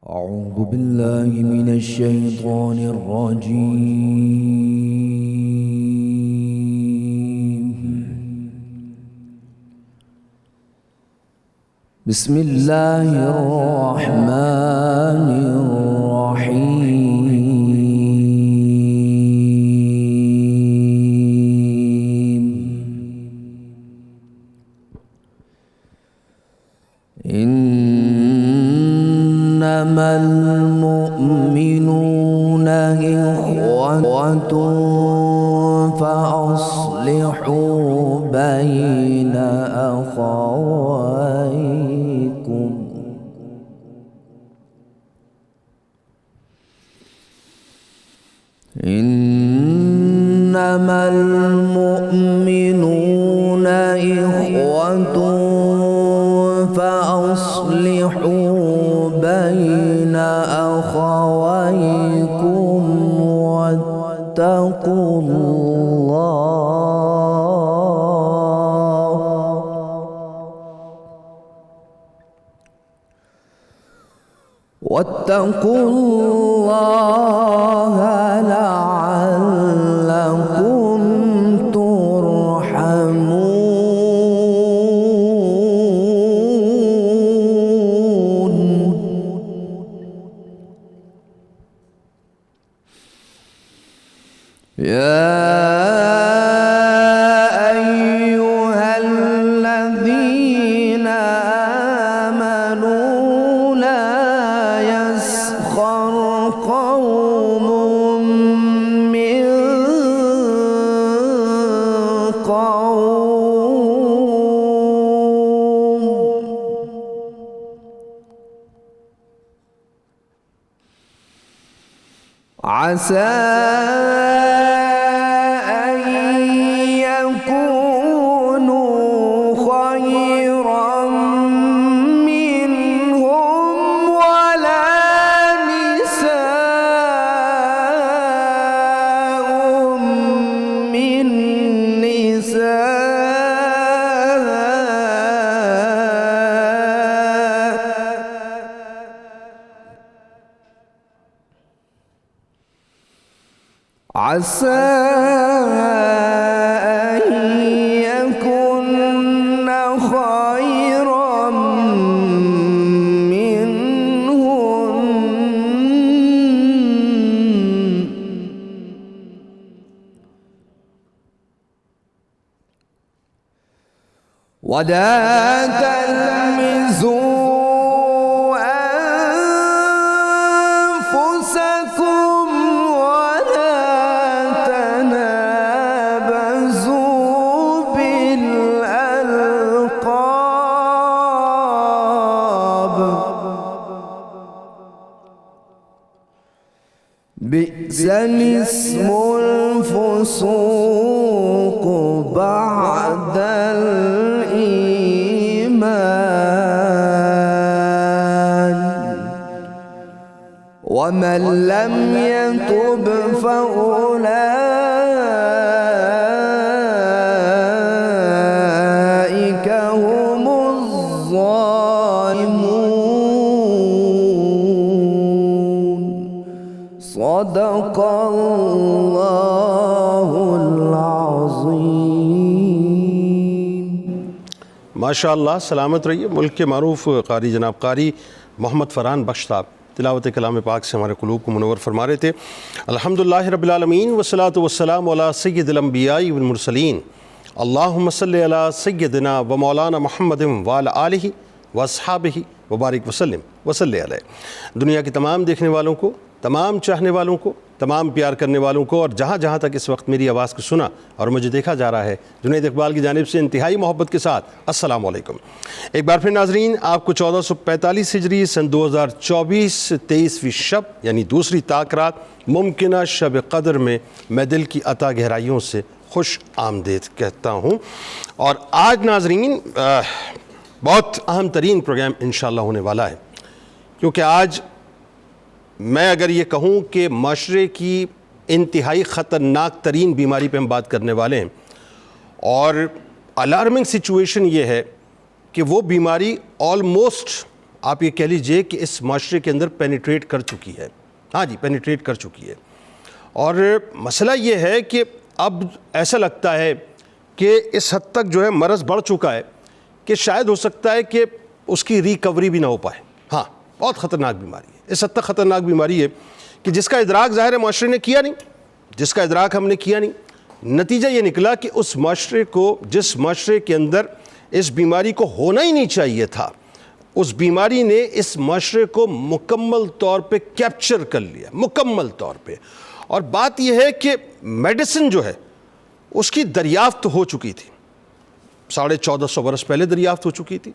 أعوذ بالله من الشيطان الرجيم. بسم الله الرحمن الرحيم. إنما المؤمنون إخوة فأصلحوا بين أخويكم. إنما المؤمنون إخوة فأصلحوا بين أخويكم واتقوا الله لعلكم ترحمون. يا أيها الذين آمنوا لا يسخر قوم من قوم عسى أن يكونوا خيرا منهم ولا نساء من عسى أن يكن خيرا منهن ولا تلمزوا أنفسكم بئس الاسم الفسوق بعد الإيمان ومن لم يتب فأولئك هم الظالمون. صدق اللہ العظیم. ماشاء اللہ، سلامت رہیے. ملک کے معروف قاری جناب قاری محمد فرحان بخش صاحب تلاوت کلام پاک سے ہمارے قلوب کو منور فرما رہے تھے. الحمدللہ رب العالمین والصلاۃ والسلام علی سید الانبیاء والمرسلین. اللہم صلی علی سیدنا و مولانا محمد وعلی آلہ واصحابہ وبارک وسلم وصلی علیہ. دنیا کے تمام دیکھنے والوں کو، تمام چاہنے والوں کو، تمام پیار کرنے والوں کو، اور جہاں جہاں تک اس وقت میری آواز کو سنا اور مجھے دیکھا جا رہا ہے، جنید اقبال کی جانب سے انتہائی محبت کے ساتھ السلام علیکم. ایک بار پھر ناظرین، آپ کو 1445 ہجری سن 2024 23ویں شب یعنی دوسری طاق رات ممکنہ شب قدر میں میں دل کی عطا گہرائیوں سے خوش آمدید کہتا ہوں. اور آج ناظرین بہت اہم ترین پروگرام انشاءاللہ ہونے والا ہے، کیونکہ آج میں اگر یہ کہوں کہ معاشرے کی انتہائی خطرناک ترین بیماری پہ ہم بات کرنے والے ہیں، اور الارمنگ سچویشن یہ ہے کہ وہ بیماری آلموسٹ آپ یہ کہہ لیجئے کہ اس معاشرے کے اندر پینیٹریٹ کر چکی ہے. ہاں جی, پینیٹریٹ کر چکی ہے. اور مسئلہ یہ ہے کہ اب ایسا لگتا ہے کہ اس حد تک جو ہے مرض بڑھ چکا ہے کہ شاید ہو سکتا ہے کہ اس کی ریکوری بھی نہ ہو پائے. ہاں, بہت خطرناک بیماری ہے, اس حد تک خطرناک بیماری ہے کہ جس کا ادراک ظاہر معاشرے نے کیا نہیں, جس کا ادراک ہم نے کیا نہیں. نتیجہ یہ نکلا کہ اس معاشرے کو, جس معاشرے کے اندر اس بیماری کو ہونا ہی نہیں چاہیے تھا, اس بیماری نے اس معاشرے کو مکمل طور پہ کیپچر کر لیا, مکمل طور پہ. اور بات یہ ہے کہ میڈیسن جو ہے اس کی دریافت ہو چکی تھی, 1450 برس پہلے دریافت ہو چکی تھی,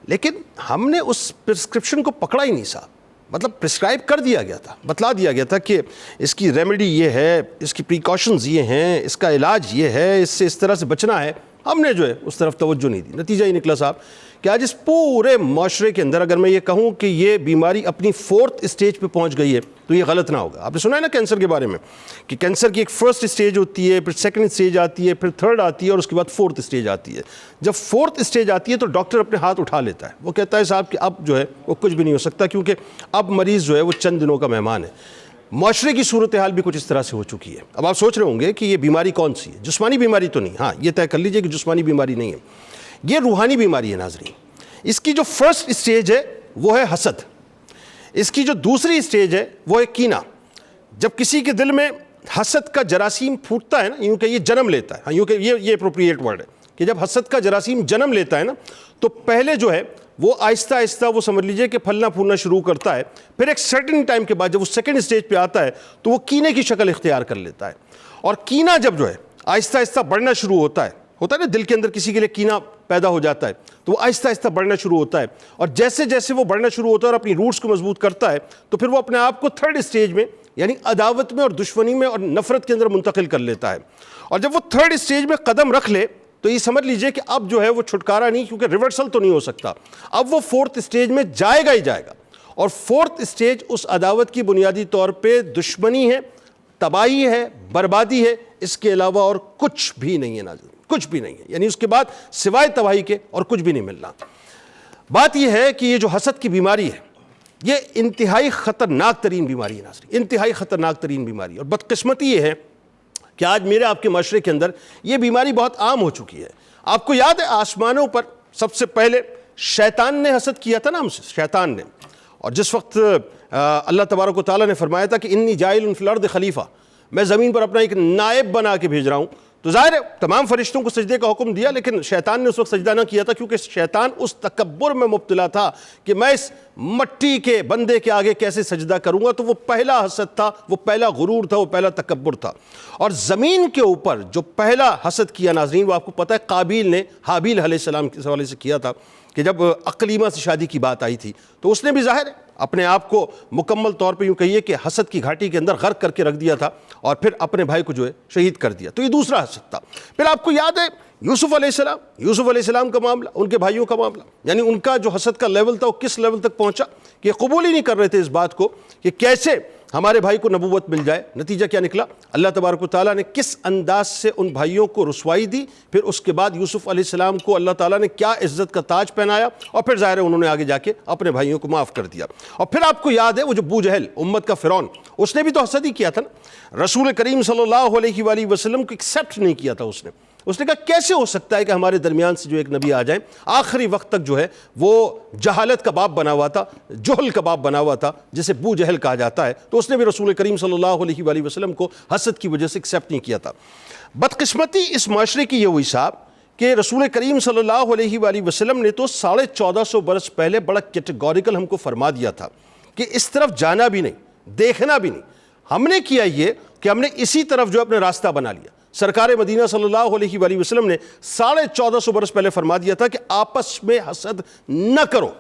لیکن ہم نے اس پرسکرپشن کو پکڑا ہی نہیں صاحب. مطلب پرسکرائب کر دیا گیا تھا, بتلا دیا گیا تھا کہ اس کی ریمیڈی یہ ہے, اس کی پریکاشنز یہ ہیں, اس کا علاج یہ ہے, اس سے اس طرح سے بچنا ہے. ہم نے جو ہے اس طرف توجہ نہیں دی. نتیجہ یہ نکلا صاحب کہ آج اس پورے معاشرے کے اندر اگر میں یہ کہوں کہ یہ بیماری اپنی 4th اسٹیج پہ پہنچ گئی ہے تو یہ غلط نہ ہوگا. آپ نے سنا ہے نا کینسر کے بارے میں کہ کینسر کی ایک 1st اسٹیج ہوتی ہے, پھر 2nd اسٹیج آتی ہے, پھر 3rd آتی ہے, اور اس کے بعد 4th اسٹیج آتی ہے. جب 4th اسٹیج آتی ہے تو ڈاکٹر اپنے ہاتھ اٹھا لیتا ہے, وہ کہتا ہے صاحب کہ اب جو ہے وہ کچھ بھی نہیں ہو سکتا, کیونکہ اب مریض جو ہے وہ چند دنوں کا مہمان ہے. معاشرے کی صورتحال بھی کچھ اس طرح سے ہو چکی ہے. اب آپ سوچ رہے ہوں گے کہ یہ بیماری کون سی ہے, جسمانی بیماری تو نہیں. ہاں, یہ طے کر لیجئے کہ جسمانی بیماری نہیں ہے, یہ روحانی بیماری ہے. ناظرین, اس کی جو 1st اسٹیج ہے وہ ہے حسد, اس کی جو 2سری اسٹیج ہے وہ ہے کینہ. جب کسی کے دل میں حسد کا جراثیم پھوٹتا ہے نا, یوں کہ یہ جنم لیتا ہے, ہاں یوں کہ یہ اپروپریٹ ورڈ ہے کہ جب حسد کا جراثیم جنم لیتا ہے نا, تو پہلے جو ہے وہ آہستہ آہستہ وہ سمجھ لیجئے کہ پھلنا پھولنا شروع کرتا ہے. پھر ایک سرٹن ٹائم کے بعد جب وہ 2nd اسٹیج پہ آتا ہے تو وہ کینے کی شکل اختیار کر لیتا ہے. اور کینہ جب جو ہے آہستہ آہستہ بڑھنا شروع ہوتا ہے نا, دل کے اندر کسی کے لیے کینہ پیدا ہو جاتا ہے تو وہ آہستہ آہستہ بڑھنا شروع ہوتا ہے, اور جیسے جیسے وہ بڑھنا شروع ہوتا ہے اور اپنی روٹس کو مضبوط کرتا ہے تو پھر وہ اپنے آپ کو 3rd اسٹیج میں یعنی عداوت میں اور دشمنی میں اور نفرت کے اندر منتقل کر لیتا ہے. اور جب وہ 3rd اسٹیج میں قدم رکھ لے تو یہ سمجھ لیجئے کہ اب جو ہے وہ چھٹکارا نہیں, کیونکہ ریورسل تو نہیں ہو سکتا, اب وہ 4th اسٹیج میں جائے گا ہی جائے گا. اور 4th اسٹیج اس عداوت کی بنیادی طور پہ دشمنی ہے, تباہی ہے, بربادی ہے, اس کے علاوہ اور کچھ بھی نہیں ہے. ناظرین, کچھ بھی نہیں ہے, یعنی اس کے بعد سوائے تباہی کے اور کچھ بھی نہیں ملنا. بات یہ ہے کہ یہ جو حسد کی بیماری ہے یہ انتہائی خطرناک ترین بیماری ہے. ناظرین, انتہائی خطرناک ترین بیماری. اور بدقسمتی یہ ہے کہ آج میرے آپ کے معاشرے کے اندر یہ بیماری بہت عام ہو چکی ہے. آپ کو یاد ہے آسمانوں پر سب سے پہلے شیطان نے حسد کیا تھا نا ہم سے, شیطان نے. اور جس وقت اللہ تبارک و تعالیٰ نے فرمایا تھا کہ انی جاعل فی الارض خلیفہ, میں زمین پر اپنا ایک نائب بنا کے بھیج رہا ہوں, تو ظاہر ہے تمام فرشتوں کو سجدے کا حکم دیا, لیکن شیطان نے اس وقت سجدہ نہ کیا تھا, کیونکہ شیطان اس تکبر میں مبتلا تھا کہ میں اس مٹی کے بندے کے آگے کیسے سجدہ کروں گا. تو وہ پہلا حسد تھا, وہ پہلا غرور تھا, وہ پہلا تکبر تھا. اور زمین کے اوپر جو پہلا حسد کیا ناظرین, وہ آپ کو پتہ ہے قابیل نے حابیل علیہ السلام کے حوالے سے کیا تھا کہ جب اقلیمہ سے شادی کی بات آئی تھی تو اس نے بھی ظاہر ہے اپنے آپ کو مکمل طور پہ یوں کہیے کہ حسد کی گھاٹی کے اندر غرق کر کے رکھ دیا تھا, اور پھر اپنے بھائی کو جو ہے شہید کر دیا. تو یہ دوسرا حسد تھا. پھر آپ کو یاد ہے یوسف علیہ السلام کا معاملہ, ان کے بھائیوں کا معاملہ, یعنی ان کا جو حسد کا لیول تھا وہ کس لیول تک پہنچا کہ قبول ہی نہیں کر رہے تھے اس بات کو کہ کیسے ہمارے بھائی کو نبوت مل جائے. نتیجہ کیا نکلا, اللہ تبارک و تعالیٰ نے کس انداز سے ان بھائیوں کو رسوائی دی, پھر اس کے بعد یوسف علیہ السلام کو اللہ تعالیٰ نے کیا عزت کا تاج پہنایا, اور پھر ظاہر ہے انہوں نے آگے جا کے اپنے بھائیوں کو معاف کر دیا. اور پھر آپ کو یاد ہے وہ جو ابو جہل, امت کا فرعون, اس نے بھی تو حسد ہی کیا تھا نا. رسول کریم صلی اللہ علیہ وآلہ وسلم کو ایکسیپٹ نہیں کیا تھا اس نے کہا کیسے ہو سکتا ہے کہ ہمارے درمیان سے جو ایک نبی آ جائیں. آخری وقت تک جو ہے وہ جہالت کا باپ بنا ہوا تھا, جہل کا باپ بنا ہوا تھا, جسے بو جہل کہا جاتا ہے. تو اس نے بھی رسول کریم صلی اللہ علیہ وآلہ وسلم کو حسد کی وجہ سے ایکسیپٹ نہیں کیا تھا. بدقسمتی اس معاشرے کی یہ ہوئی صاحب کہ رسول کریم صلی اللہ علیہ وآلہ وسلم نے تو 1450 برس پہلے بڑا کیٹیگوریکل ہم کو فرما دیا تھا کہ اس طرف جانا بھی نہیں, دیکھنا بھی نہیں. ہم نے کیا یہ کہ ہم نے اسی طرف جو اپنا راستہ بنا لیا. سرکار مدینہ صلی اللہ علیہ وآلہ وسلم نے 1450 برس پہلے فرما دیا تھا کہ آپس میں حسد نہ کرو.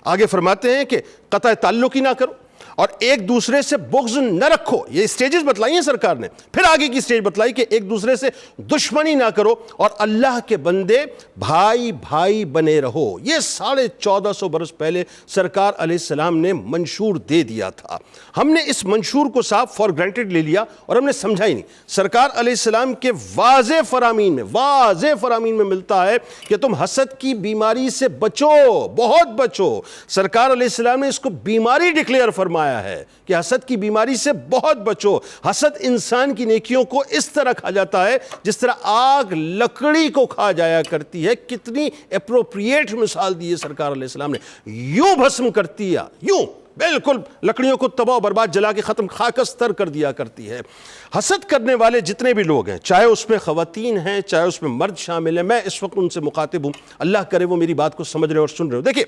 آگے فرماتے ہیں کہ قطع تعلق ہی نہ کرو, اور ایک دوسرے سے بغض نہ رکھو. یہ سٹیجز بتلائی ہیں سرکار نے. پھر آگے کی سٹیج بتلائی کہ ایک دوسرے سے دشمنی نہ کرو اور اللہ کے بندے بھائی بھائی بنے رہو. یہ 1450 برس پہلے سرکار علیہ السلام نے منشور دے دیا تھا. ہم نے اس منشور کو صاحب فار گرانٹڈ لے لیا اور ہم نے سمجھا ہی نہیں. سرکار علیہ السلام کے واضح فرامین میں ملتا ہے کہ تم حسد کی بیماری سے بچو, بہت بچو. سرکار علیہ السلام نے اس کو بیماری ڈکلیئر فرمایا ہے کہ حسد کی بیماری سے بہت بچو. حسد انسان کی نیکیوں کو اس طرح کھا جاتا ہے جس طرح آگ لکڑی کو کھا جایا کرتی ہے. کتنی اپروپریٹ مثال دی ہے سرکار علیہ السلام نے. یوں بھسم کرتی ہے, یوں بالکل لکڑیوں کو تباہ و برباد جلا کے ختم خاکستر کر دیا کرتی ہے. حسد کرنے والے جتنے بھی لوگ ہیں, چاہے اس میں خواتین ہیں چاہے اس میں مرد شامل ہیں, میں اس وقت ان سے مخاطب ہوں, اللہ کرے وہ میری بات کو سمجھ رہے اور سن رہے ہو. دیکھیں,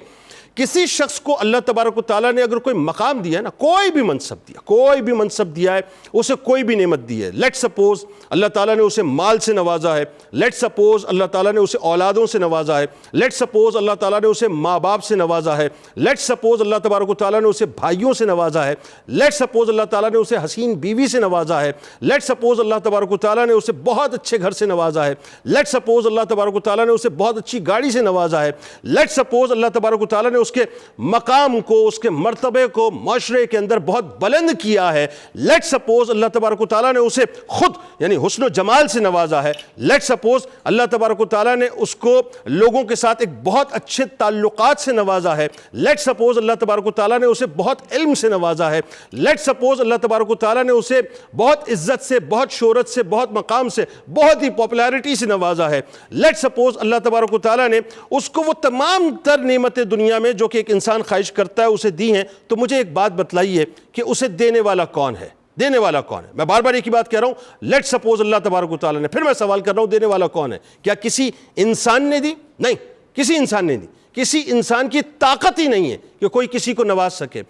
کسی شخص کو اللہ تبارک و تعالیٰ نے اگر کوئی مقام دیا ہے نا, کوئی بھی منصب دیا ہے, اسے کوئی بھی نعمت دی ہے. لیٹ سپوز اللہ تعالیٰ نے اسے مال سے نوازا ہے, لیٹ سپوز اللہ تعالیٰ نے اسے اولادوں سے نوازا ہے, لیٹ سپوز اللہ تعالیٰ نے اسے ماں باپ سے نوازا ہے, لیٹ سپوز اللہ تبارک و تعالیٰ نے اسے بھائیوں سے نوازا ہے, لیٹ سپوز اللہ تعالیٰ نے اسے حسین بیوی سے نوازا ہے, لیٹ سپوز اللہ تبارک و تعالیٰ نے اسے بہت اچھے گھر سے نوازا ہے, لیٹ سپوز اللہ تبارک و تعالیٰ نے اسے بہت اچھی گاڑی سے نوازا ہے, لیٹ سپوز اللہ تبارک و تعالیٰ نے اس کے مقام کو, اس کے مرتبے کو معاشرے کے اندر بہت بلند کیا ہے, لیٹ سپوز اللہ تبارک و تعالیٰ نے اسے خود یعنی حسن و جمال سے نوازا ہے, لیٹ سپوز اللہ تبارک و تعالیٰ نے اس کو لوگوں کے ساتھ ایک بہت اچھے تعلقات سے نوازا ہے, لیٹ سپوز اللہ تبارک و تعالیٰ نے اسے بہت علم سے نوازا ہے, لیٹ سپوز اللہ تبارک و تعالیٰ نے اسے بہت عزت سے, بہت شہرت سے, بہت مقام سے, بہت ہی پاپولیرٹی سے نوازا ہے, لیٹ سپوز اللہ تبارک و تعالیٰ نے اس کو وہ تمام تر نعمتیں دنیا میں جو کہ ایک انسان خواہش کرتا ہے اسے دی ہیں. تو مجھے ایک بات بتلائیے کہ اسے دینے والا کون ہے؟ دینے والا کون ہے؟ میں بار بار ایک ہی بات کہہ رہا ہوں, لیٹ سپوز اللہ تبارک و تعالیٰ نے, پھر میں سوال کر رہا ہوں دینے والا کون ہے؟ کیا کسی انسان نے دی؟ نہیں, کسی انسان نے دی. کسی انسان کی طاقت ہی نہیں ہے کہ کوئی کسی کو نواز سکے.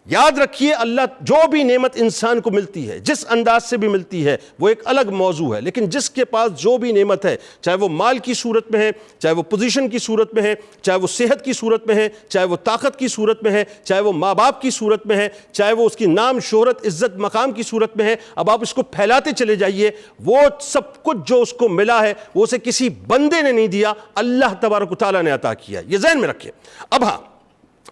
یاد رکھیے, اللہ جو بھی نعمت انسان کو ملتی ہے, جس انداز سے بھی ملتی ہے, وہ ایک الگ موضوع ہے, لیکن جس کے پاس جو بھی نعمت ہے, چاہے وہ مال کی صورت میں ہے, چاہے وہ پوزیشن کی صورت میں ہے, چاہے وہ صحت کی صورت میں ہے, چاہے وہ طاقت کی صورت میں ہے, چاہے وہ ماں باپ کی صورت میں ہے, چاہے وہ اس کی نام شہرت عزت مقام کی صورت میں ہے, اب آپ اس کو پھیلاتے چلے جائیے, وہ سب کچھ جو اس کو ملا ہے وہ اسے کسی بندے نے نہیں دیا, اللہ تبارک و تعالیٰ نے عطا کیا. یہ ذہن میں رکھیے. اب ہاں,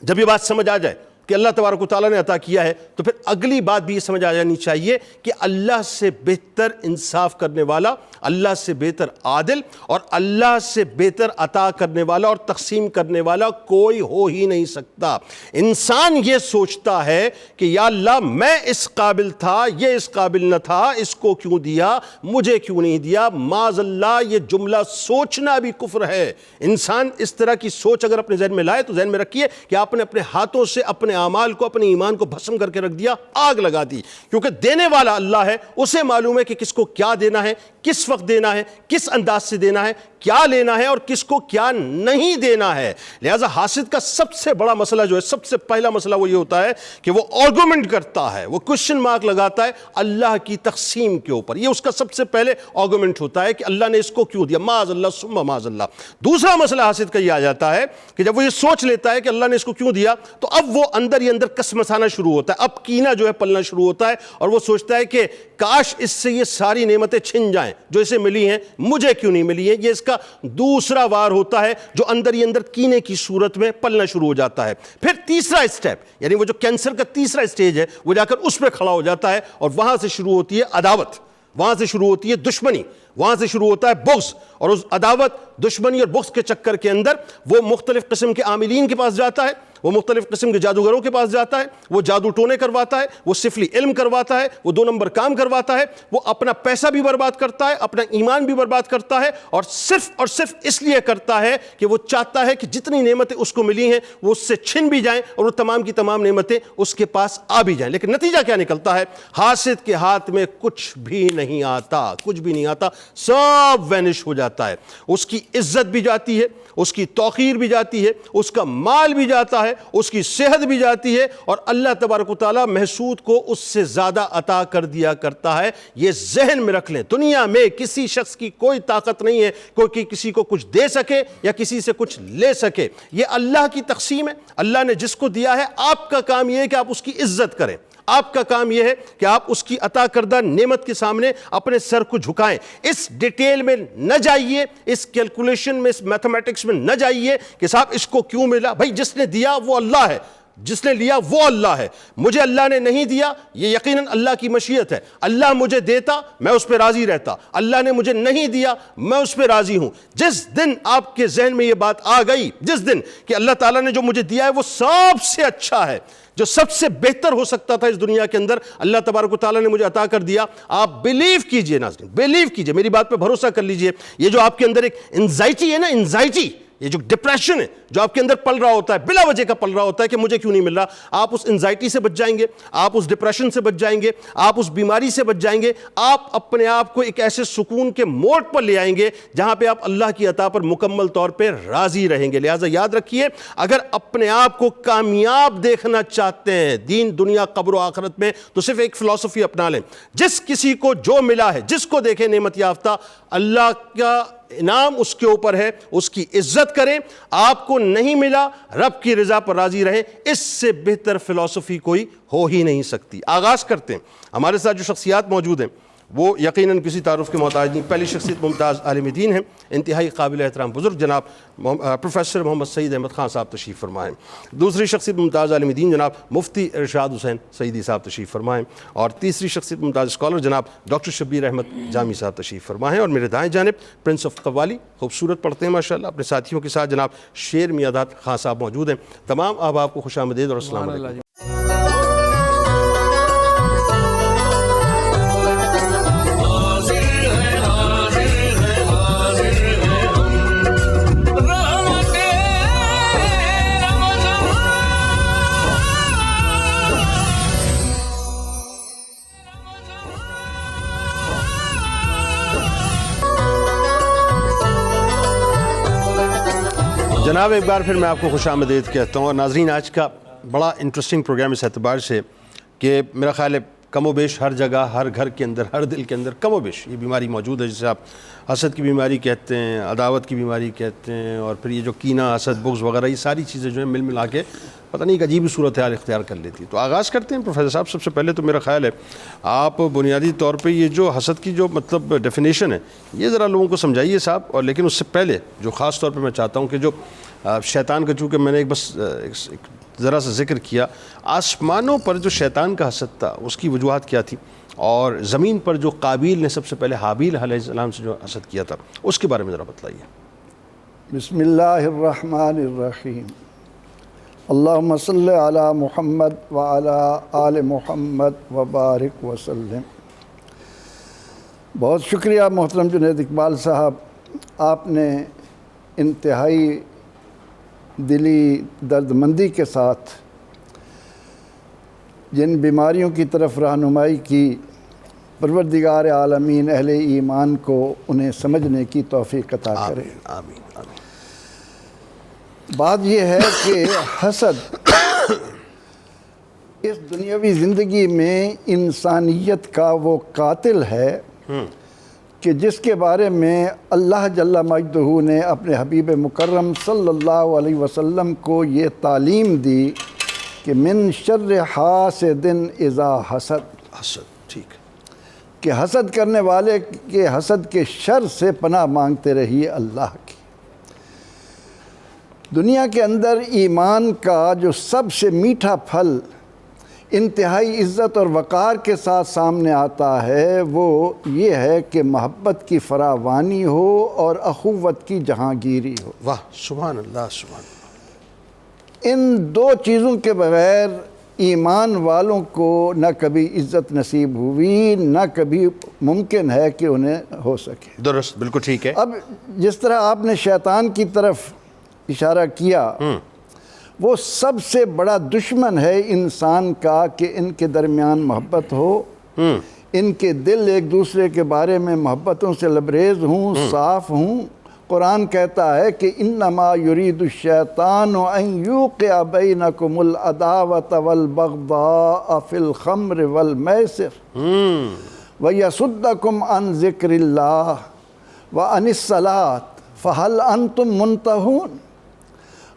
جب یہ بات سمجھ آ جائے کہ اللہ تبارک و تعالیٰ نے عطا کیا ہے, تو پھر اگلی بات بھی یہ سمجھ آ جانی چاہیے کہ اللہ سے بہتر انصاف کرنے والا, اللہ سے بہتر عادل اور اللہ سے بہتر عطا کرنے والا اور تقسیم کرنے والا کوئی ہو ہی نہیں سکتا. انسان یہ سوچتا ہے کہ یا اللہ میں اس قابل تھا, یہ اس قابل نہ تھا, اس کو کیوں دیا, مجھے کیوں نہیں دیا. معاذ اللہ, یہ جملہ سوچنا بھی کفر ہے. انسان اس طرح کی سوچ اگر اپنے ذہن میں لائے تو ذہن میں رکھیے کہ آپ نے اپنے ہاتھوں سے اپنے اعمال کو, اپنے ایمان کو بھسم کر کے رکھ دیا, آگ لگا دی. کیونکہ دینے والا اللہ ہے, اسے معلوم ہے کہ کس کو کیا دینا ہے, کس وقت دینا ہے, کس انداز سے دینا ہے, کیا لینا ہے اور کس کو کیا نہیں دینا ہے. لہٰذا حاسد کا سب سے بڑا مسئلہ جو ہے, سب سے پہلا مسئلہ وہ یہ ہوتا ہے کہ وہ آرگومنٹ کرتا ہے, وہ کوشچن مارک لگاتا ہے اللہ کی تقسیم کے اوپر. یہ اس کا سب سے پہلے آرگومنٹ ہوتا ہے کہ اللہ نے اس کو کیوں دیا, معاذ اللہ ثم معاذ اللہ. دوسرا مسئلہ حاسد کا یہ آ جاتا ہے کہ جب وہ یہ سوچ لیتا ہے کہ اللہ نے اس کو کیوں دیا, تو اب وہ اندر ہی اندر کسمسانا شروع ہوتا ہے, اب کینہ جو ہے پلنا شروع ہوتا ہے, اور وہ سوچتا ہے کہ کاش اس سے یہ ساری نعمتیں چھن جائیں جو اسے ملی ہیں, مجھے کیوں نہیں ملی ہیں. یہ اس کا دوسرا وار ہوتا ہے جو اندر ہی اندر کینے کی صورت میں پلنا شروع ہو جاتا ہے. پھر تیسرا اسٹیپ, یعنی وہ جو کینسر کا تیسرا اسٹیج ہے, وہ جا کر اس پہ کھڑا ہو جاتا ہے, اور وہاں سے شروع ہوتی ہے عداوت, وہاں سے شروع ہوتی ہے دشمنی, وہاں سے شروع ہوتا ہے بغض. اور اس عداوت, دشمنی اور بغض کے چکر کے اندر وہ مختلف قسم کے عاملین کے پاس جاتا ہے, وہ مختلف قسم کے جادوگروں کے پاس جاتا ہے, وہ جادو ٹونے کرواتا ہے, وہ سفلی علم کرواتا ہے, وہ 2 نمبر کام کرواتا ہے, وہ اپنا پیسہ بھی برباد کرتا ہے, اپنا ایمان بھی برباد کرتا ہے, اور صرف اس لیے کرتا ہے کہ وہ چاہتا ہے کہ جتنی نعمتیں اس کو ملی ہیں وہ اس سے چھن بھی جائیں اور وہ تمام کی تمام نعمتیں اس کے پاس آ بھی جائیں. لیکن نتیجہ کیا نکلتا ہے؟ حاسد کے ہاتھ میں کچھ بھی نہیں آتا, کچھ بھی نہیں آتا, سب وینش ہو جاتا ہے. اس کی عزت بھی جاتی ہے, اس کی توقیر بھی جاتی ہے, اس کا مال بھی جاتا ہے, ہے، اس کی صحت بھی جاتی ہے، اور اللہ تبارک و تعالیٰ محسود کو اس سے زیادہ عطا کر دیا کرتا ہے۔ یہ ذہن میں رکھ لیں، دنیا میں کسی شخص کی کوئی طاقت نہیں ہے کوئی کسی کو کچھ دے سکے یا کسی سے کچھ لے سکے، یہ اللہ کی تقسیم ہے۔ اللہ نے جس کو دیا ہے، آپ کا کام یہ ہے کہ آپ اس کی عزت کریں، آپ کا کام یہ ہے کہ آپ اس کی عطا کردہ نعمت کے سامنے اپنے سر کو جھکائیں۔ اس ڈیٹیل میں نہ جائیے، اس کیلکولیشن میں، اس میتھمیٹکس میں نہ جائیے کہ صاحب اس کو کیوں ملا۔ بھائی جس نے دیا وہ اللہ ہے، جس نے لیا وہ اللہ ہے۔ مجھے اللہ نے نہیں دیا، یہ یقیناً اللہ کی مشیت ہے۔ اللہ مجھے دیتا، میں اس پہ راضی رہتا۔ اللہ نے مجھے نہیں دیا، میں اس پہ راضی ہوں۔ جس دن آپ کے ذہن میں یہ بات آ گئی، جس دن کہ اللہ تعالیٰ نے جو مجھے دیا ہے وہ سب سے اچھا ہے، جو سب سے بہتر ہو سکتا تھا اس دنیا کے اندر، اللہ تبارک و تعالیٰ نے مجھے عطا کر دیا، آپ بلیو کیجئے ناظرین، بلیو کیجئے، میری بات پہ بھروسہ کر لیجئے۔ یہ جو آپ کے اندر ایک انزائٹی ہے نا، انزائٹی، یہ جو ڈپریشن ہے جو آپ کے اندر پل رہا ہوتا ہے، بلا وجہ کا پل رہا ہوتا ہے کہ مجھے کیوں نہیں مل رہا، آپ اس انزائٹی سے بچ جائیں گے، آپ اس ڈپریشن سے بچ جائیں گے، آپ اس بیماری سے بچ جائیں گے، آپ اپنے آپ کو ایک ایسے سکون کے موڈ پر لے آئیں گے جہاں پہ آپ اللہ کی عطا پر مکمل طور پہ راضی رہیں گے۔ لہٰذا یاد رکھیے، اگر اپنے آپ کو کامیاب دیکھنا چاہتے ہیں دین، دنیا، قبر و آخرت میں، تو صرف ایک فلسفی اپنا لیں۔ جس کسی کو جو ملا ہے، جس کو دیکھیں نعمت یافتہ، اللہ کا انعام اس کے اوپر ہے، اس کی عزت کریں۔ آپ کو نہیں ملا، رب کی رضا پر راضی رہیں۔ اس سے بہتر فلسفی کوئی ہو ہی نہیں سکتی۔ آغاز کرتے ہیں۔ ہمارے ساتھ جو شخصیات موجود ہیں وہ یقیناً کسی تعارف کے محتاج نہیں۔ پہلی شخصیت ممتاز عالم دین ہیں، انتہائی قابل احترام بزرگ جناب پروفیسر محمد سعید احمد خان صاحب تشریف فرمائیں۔ دوسری شخصیت ممتاز عالم دین جناب مفتی ارشاد حسین سعیدی صاحب تشریف فرمائیں، اور تیسری شخصیت ممتاز اسکالر جناب ڈاکٹر شبیر احمد جامی صاحب تشریف فرمائیں، اور میرے دائیں جانب پرنس آف قوالی، خوبصورت پڑھتے ہیں ماشاءاللہ، اپنے ساتھیوں کے ساتھ جناب شیر میادات خان صاحب موجود ہیں۔ تمام احباب کو خوش آمدید اور السلام علیکم۔ جناب ایک بار پھر میں آپ کو خوش آمدید کہتا ہوں، اور ناظرین آج کا بڑا انٹرسٹنگ پروگرام اس اعتبار سے کہ میرا خیال ہے کم و بیش ہر جگہ، ہر گھر کے اندر، ہر دل کے اندر کم و بیش یہ بیماری موجود ہے، جسے آپ حسد کی بیماری کہتے ہیں، عداوت کی بیماری کہتے ہیں، اور پھر یہ جو کینہ، حسد، بغض وغیرہ، یہ ساری چیزیں جو ہیں مل ملا کے پتہ نہیں ایک عجیب صورتحال اختیار کر لیتی۔ تو آغاز کرتے ہیں پروفیسر صاحب۔ سب سے پہلے تو میرا خیال ہے آپ بنیادی طور پہ یہ جو حسد کی جو مطلب ڈیفینیشن ہے یہ ذرا لوگوں کو سمجھائیے صاحب، اور لیکن اس سے پہلے جو خاص طور پہ میں چاہتا ہوں کہ جو شیطان کا، چونکہ میں نے ایک ذرا سا ذکر کیا، آسمانوں پر جو شیطان کا حسد تھا اس کی وجوہات کیا تھی، اور زمین پر جو قابیل نے سب سے پہلے حابیل علیہ السلام سے جو حسد کیا تھا اس کے بارے میں ذرا بتلائیے۔ بسم اللہ الرحمن الرحیم، اللہم صلی علی محمد وعلی آل محمد وبارک وسلم۔ بہت شکریہ محترم جنید اقبال صاحب، آپ نے انتہائی دلی درد مندی کے ساتھ جن بیماریوں کی طرف رہنمائی کی، پروردگار عالمین اہل ایمان کو انہیں سمجھنے کی توفیق عطا کرے۔ آمین آمین۔ بات یہ ہے کہ حسد اس دنیاوی زندگی میں انسانیت کا وہ قاتل ہے کہ جس کے بارے میں اللہ جل مجدہ نے اپنے حبیب مکرم صلی اللہ علیہ وسلم کو یہ تعلیم دی کہ من شر حاسد اذا حسد، حسد، ٹھیک، کہ حسد کرنے والے کے حسد کے شر سے پناہ مانگتے رہیے اللہ کی۔ دنیا کے اندر ایمان کا جو سب سے میٹھا پھل انتہائی عزت اور وقار کے ساتھ سامنے آتا ہے وہ یہ ہے کہ محبت کی فراوانی ہو اور اخوت کی جہانگیری ہو۔ واہ، سبحان اللہ، سبحان اللہ۔ ان دو چیزوں کے بغیر ایمان والوں کو نہ کبھی عزت نصیب ہوئی، نہ کبھی ممکن ہے کہ انہیں ہو سکے۔ درست، بالکل ٹھیک ہے۔ اب جس طرح آپ نے شیطان کی طرف اشارہ کیا، وہ سب سے بڑا دشمن ہے انسان کا کہ ان کے درمیان محبت ہو، ان کے دل ایک دوسرے کے بارے میں محبتوں سے لبریز ہوں، صاف ہوں، قرآن کہتا ہے کہ انما یرید الشیطان ان یوقع بینکم العداوۃ والبغضاء فی الخمر والمیسر ویصدکم عن ذکر اللہ وعن الصلاۃ فہل انتم منتہون۔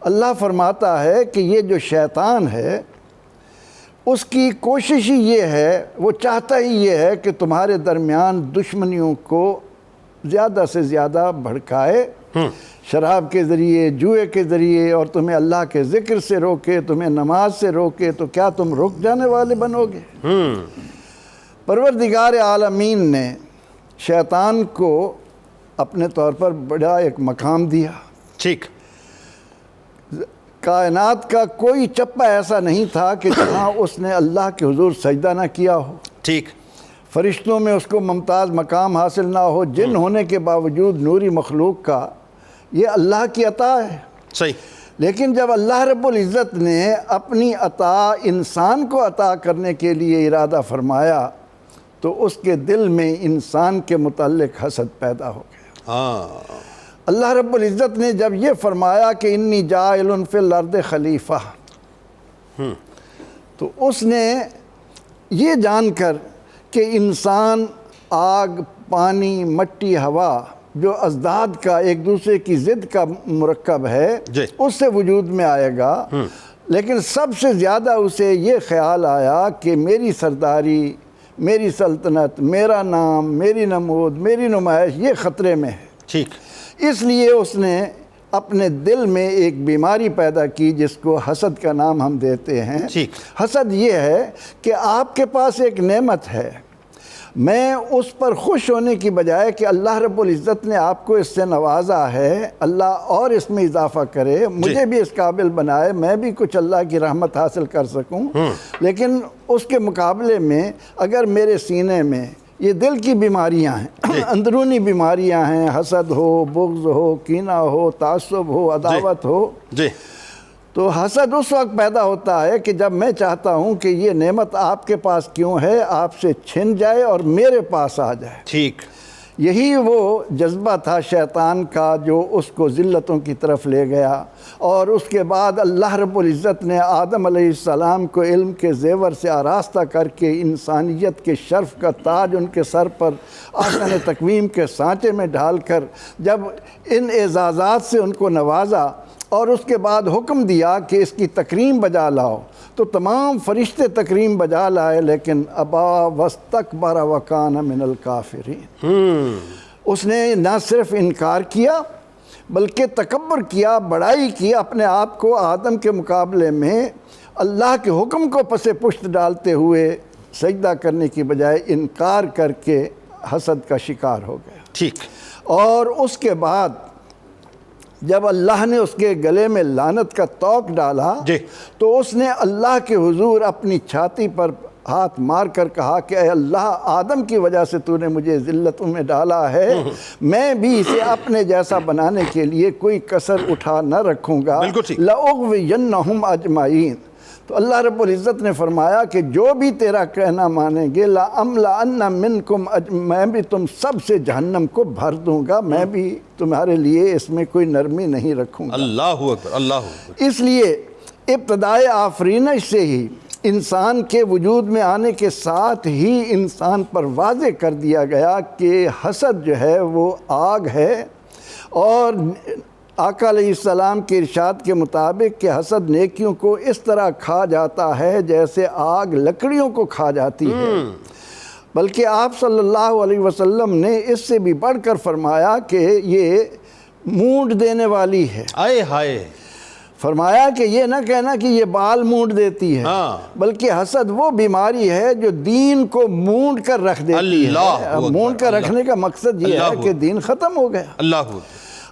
اللہ فرماتا ہے کہ یہ جو شیطان ہے اس کی کوشش ہی یہ ہے، وہ چاہتا ہی یہ ہے کہ تمہارے درمیان دشمنیوں کو زیادہ سے زیادہ بھڑکائے، شراب کے ذریعے، جوئے کے ذریعے، اور تمہیں اللہ کے ذکر سے روکے، تمہیں نماز سے روکے، تو کیا تم رک جانے والے بنو گے؟ پروردگار عالمین نے شیطان کو اپنے طور پر بڑا ایک مقام دیا۔ ٹھیک۔ کائنات کا کوئی چپا ایسا نہیں تھا کہ جہاں اس نے اللہ کے حضور سجدہ نہ کیا ہو۔ ٹھیک۔ فرشتوں میں اس کو ممتاز مقام حاصل نہ ہو، جن ہونے کے باوجود نوری مخلوق کا یہ اللہ کی عطا ہے۔ صحیح۔ لیکن جب اللہ رب العزت نے اپنی عطا انسان کو عطا کرنے کے لیے ارادہ فرمایا تو اس کے دل میں انسان کے متعلق حسد پیدا ہو گیا۔ ہاں۔ اللہ رب العزت نے جب یہ فرمایا کہ انی جاعل فی الارض خلیفہ، تو اس نے یہ جان کر کہ انسان آگ، پانی، مٹی، ہوا جو ازداد کا ایک دوسرے کی ضد کا مرکب ہے، جی، اس سے وجود میں آئے گا، لیکن سب سے زیادہ اسے یہ خیال آیا کہ میری سرداری، میری سلطنت، میرا نام، میری نمود، میری نمائش یہ خطرے میں ہے۔ ٹھیک۔ اس لیے اس نے اپنے دل میں ایک بیماری پیدا کی جس کو حسد کا نام ہم دیتے ہیں۔ ٹھیک۔ حسد یہ ہے کہ آپ کے پاس ایک نعمت ہے، میں اس پر خوش ہونے کی بجائے کہ اللہ رب العزت نے آپ کو اس سے نوازا ہے، اللہ اور اس میں اضافہ کرے، مجھے بھی اس قابل بنائے، میں بھی کچھ اللہ کی رحمت حاصل کر سکوں، لیکن اس کے مقابلے میں اگر میرے سینے میں یہ دل کی بیماریاں ہیں، اندرونی بیماریاں ہیں، حسد ہو، بغض ہو، کینہ ہو، تعصب ہو، عداوت ہو، جی، تو حسد اس وقت پیدا ہوتا ہے کہ جب میں چاہتا ہوں کہ یہ نعمت آپ کے پاس کیوں ہے، آپ سے چھن جائے اور میرے پاس آ جائے۔ ٹھیک۔ یہی وہ جذبہ تھا شیطان کا جو اس کو ذلتوں کی طرف لے گیا، اور اس کے بعد اللہ رب العزت نے آدم علیہ السلام کو علم کے زیور سے آراستہ کر کے انسانیت کے شرف کا تاج ان کے سر پر آسان تقویم کے سانچے میں ڈال کر جب ان اعزازات سے ان کو نوازا اور اس کے بعد حکم دیا کہ اس کی تکریم بجا لاؤ، تو تمام فرشتے تکریم بجا لائے، لیکن ابا واستکبر وکان من الکافرین، اس نے نہ صرف انکار کیا بلکہ تکبر کیا، بڑائی کی، اپنے آپ کو آدم کے مقابلے میں اللہ کے حکم کو پس پشت ڈالتے ہوئے سجدہ کرنے کی بجائے انکار کر کے حسد کا شکار ہو گیا۔ ٹھیک۔ اور اس کے بعد جب اللہ نے اس کے گلے میں لعنت کا توق ڈالا، جی، تو اس نے اللہ کے حضور اپنی چھاتی پر ہاتھ مار کر کہا کہ اے اللہ، آدم کی وجہ سے تو نے مجھے ذلتوں میں ڈالا ہے، میں بھی اسے اپنے جیسا بنانے کے لیے کوئی کسر اٹھا نہ رکھوں گا، بالکل ٹھیک۔ لأغوینہم اجمعین۔ تو اللہ رب العزت نے فرمایا کہ جو بھی تیرا کہنا مانیں گے، لَأَمْلَأَنَّ مِنْكُمْ، میں بھی تم سب سے جہنم کو بھر دوں گا، میں بھی تمہارے لیے اس میں کوئی نرمی نہیں رکھوں گا۔ اللہ اکبر، اللہ اکبر۔ اس لیے ابتدائے آفرینش سے ہی انسان کے وجود میں آنے کے ساتھ ہی انسان پر واضح کر دیا گیا کہ حسد جو ہے وہ آگ ہے، اور آقا علیہ السلام کے ارشاد کے مطابق کہ حسد نیکیوں کو اس طرح کھا جاتا ہے جیسے آگ لکڑیوں کو کھا جاتی ہے، بلکہ آپ صلی اللہ علیہ وسلم نے اس سے بھی بڑھ کر فرمایا کہ یہ مونڈ دینے والی ہے۔ آئے ہائے۔ فرمایا کہ یہ نہ کہنا کہ یہ بال مونڈ دیتی ہے، بلکہ حسد وہ بیماری ہے جو دین کو مونڈ کر رکھ دیتی ہے۔ مونڈ کر رکھنے کا مقصد یہ ہے کہ دین ختم ہو گیا۔ اللہ۔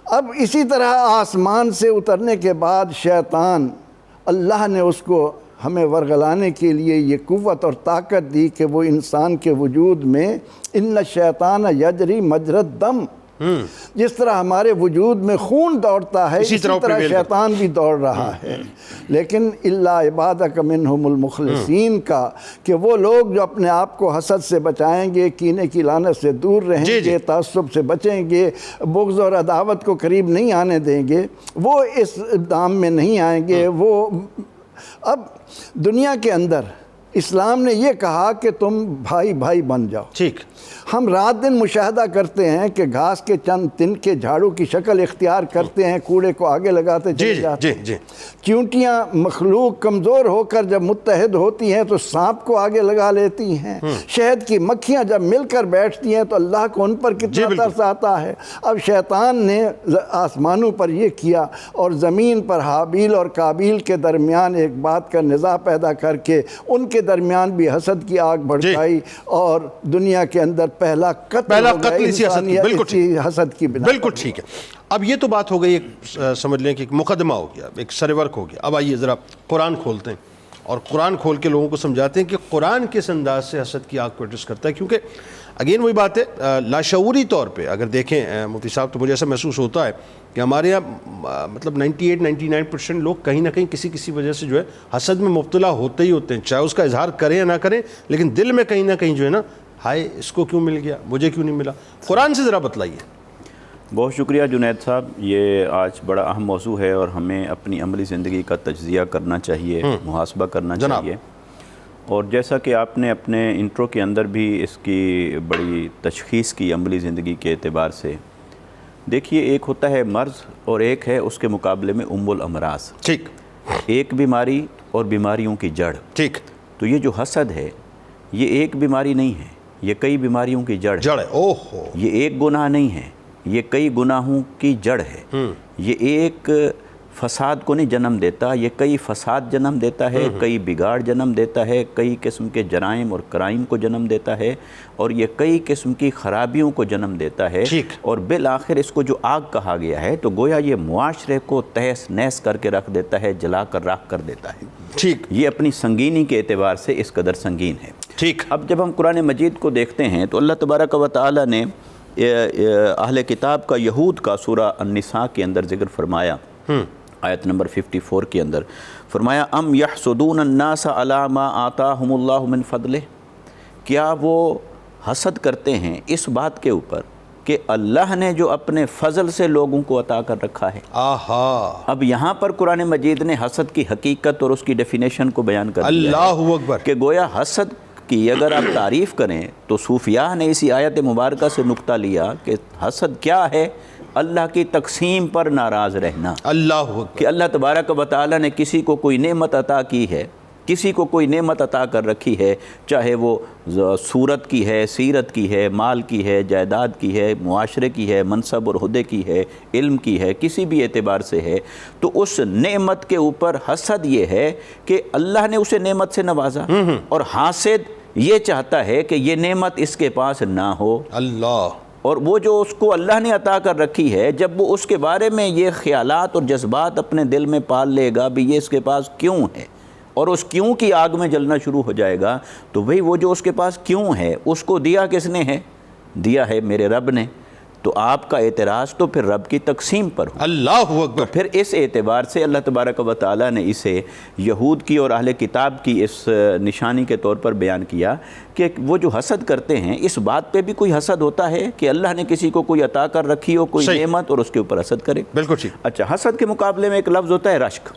اب اسی طرح آسمان سے اترنے کے بعد شیطان، اللہ نے اس کو ہمیں ورغلانے کے لیے یہ قوت اور طاقت دی کہ وہ انسان کے وجود میں ان الشیطان یجری مجری الدم، جس طرح ہمارے وجود میں خون دوڑتا ہے اسی طرح prevail شیطان بھی دوڑ رہا ہے. لیکن الا عبادک منہم المخلصین کا کہ وہ لوگ جو اپنے آپ کو حسد سے بچائیں گے, کینے کی لعنت سے دور رہیں گے, تعصب سے بچیں گے, بغض اور عداوت کو قریب نہیں آنے دیں گے, وہ اس دام میں نہیں آئیں گے. وہ اب دنیا کے اندر اسلام نے یہ کہا کہ تم بھائی بھائی بن جاؤ. ٹھیک. ہم رات دن مشاہدہ کرتے ہیں کہ گھاس کے چند تن کے جھاڑو کی شکل اختیار کرتے ہیں, کوڑے کو آگے لگاتے چلے جاتے ہیں. چیونٹیاں مخلوق کمزور ہو کر جب متحد ہوتی ہیں تو سانپ کو آگے لگا لیتی ہیں. شہد کی مکھیاں جب مل کر بیٹھتی ہیں تو اللہ کو ان پر کتنا ترس آتا ہے. اب شیطان نے آسمانوں پر یہ کیا اور زمین پر حابیل اور قابیل کے درمیان ایک بات کا نزاع پیدا کر کے ان کے درمیان بھی حسد کی آگ بھڑکائی اور دنیا کے اندر پہلا قتل اسی حسد کی بنا. بالکل ٹھیک ہے. اب یہ تو بات ہو گئی, ایک سمجھ لیں کہ ایک مقدمہ ہو گیا, ایک سر ورک ہو گیا. اب آئیے ذرا قرآن کھولتے ہیں اور قرآن کھول کے لوگوں کو سمجھاتے ہیں کہ قرآن کس انداز سے حسد کی آگ کو ایڈریس کرتا ہے. کیونکہ اگین وہی بات ہے, لاشعوری طور پہ اگر دیکھیں مفتی صاحب تو مجھے ایسا محسوس ہوتا ہے کہ ہمارے یہاں مطلب 98-99% لوگ کہیں نہ کہیں کسی وجہ سے جو ہے حسد میں مبتلا ہوتے ہی ہوتے ہیں, چاہے اس کا اظہار کریں یا نہ کریں, لیکن دل میں کہیں نہ کہیں جو ہے نا, ہائے اس کو کیوں مل گیا, مجھے کیوں نہیں ملا. قرآن سے ذرا بتلائیے. بہت شکریہ جنید صاحب, یہ آج بڑا اہم موضوع ہے اور ہمیں اپنی عملی زندگی کا تجزیہ کرنا چاہیے, محاسبہ کرنا چاہیے. اور جیسا کہ آپ نے اپنے انٹرو کے اندر بھی اس کی بڑی تشخیص کی عملی زندگی کے اعتبار سے, دیکھیے ایک ہوتا ہے مرض اور ایک ہے اس کے مقابلے میں ام الامراض. ٹھیک. ایک بیماری اور بیماریوں کی جڑ. ٹھیک. تو یہ جو حسد ہے یہ ایک بیماری نہیں ہے, یہ کئی بیماریوں کی جڑ ہے. اوہو. یہ ایک گناہ نہیں ہے, یہ کئی گناہوں کی جڑ ہے. یہ ایک فساد کو نہیں جنم دیتا, یہ کئی فساد جنم دیتا ہے, کئی بگاڑ جنم دیتا ہے, کئی قسم کے جرائم اور کرائم کو جنم دیتا ہے, اور یہ کئی قسم کی خرابیوں کو جنم دیتا ہے. اور بالآخر اس کو جو آگ کہا گیا ہے تو گویا یہ معاشرے کو تہس نہس کر کے رکھ دیتا ہے, جلا کر راکھ کر دیتا ہے. ٹھیک. یہ اپنی سنگینی کے اعتبار سے اس قدر سنگین ہے. ٹھیک. اب جب ہم قرآن مجید کو دیکھتے ہیں تو اللہ تبارک و تعالی نے اہل کتاب کا یہود کا سورہ النساء کے اندر ذکر فرمایا, آیت نمبر 54 کے اندر فرمایا ام یحسدون الناس علی ما آتاہم اللہ من فضلہ, کیا وہ حسد کرتے ہیں اس بات کے اوپر کہ اللہ نے جو اپنے فضل سے لوگوں کو عطا کر رکھا ہے. اب یہاں پر قرآن مجید نے حسد کی حقیقت اور اس کی ڈیفینیشن کو بیان کر دیا. اللہ اکبر. کہ گویا حسد کی اگر آپ تعریف کریں تو صوفیاء نے اسی آیت مبارکہ سے نقطہ لیا کہ حسد کیا ہے, اللہ کی تقسیم پر ناراض رہنا. اللہ کہ اللہ تبارک و تعالی نے کسی کو کوئی نعمت عطا کی ہے, کسی کو کوئی نعمت عطا کر رکھی ہے, چاہے وہ صورت کی ہے, سیرت کی ہے, مال کی ہے, جائیداد کی ہے, معاشرے کی ہے, منصب اور عہدے کی ہے, علم کی ہے, کسی بھی اعتبار سے ہے, تو اس نعمت کے اوپر حسد یہ ہے کہ اللہ نے اسے نعمت سے نوازا اور حاسد یہ چاہتا ہے کہ یہ نعمت اس کے پاس نہ ہو. اللہ. اور وہ جو اس کو اللہ نے عطا کر رکھی ہے, جب وہ اس کے بارے میں یہ خیالات اور جذبات اپنے دل میں پال لے گا بھی یہ اس کے پاس کیوں ہے, اور اس کیوں کی آگ میں جلنا شروع ہو جائے گا, تو وہی وہ جو اس کے پاس کیوں ہے اس کو دیا کس نے ہے, دیا ہے میرے رب نے. تو آپ کا اعتراض تو پھر رب کی تقسیم پر ہو. اللہ اکبر. پھر اس اعتبار سے اللہ تبارک و تعالی نے اسے یہود کی اور اہل کتاب کی اس نشانی کے طور پر بیان کیا کہ وہ جو حسد کرتے ہیں, اس بات پہ بھی کوئی حسد ہوتا ہے کہ اللہ نے کسی کو کوئی عطا کر رکھی ہو کوئی نعمت اور اس کے اوپر حسد کرے. بالکل ٹھیک. اچھا, حسد کے مقابلے میں ایک لفظ ہوتا ہے رشک.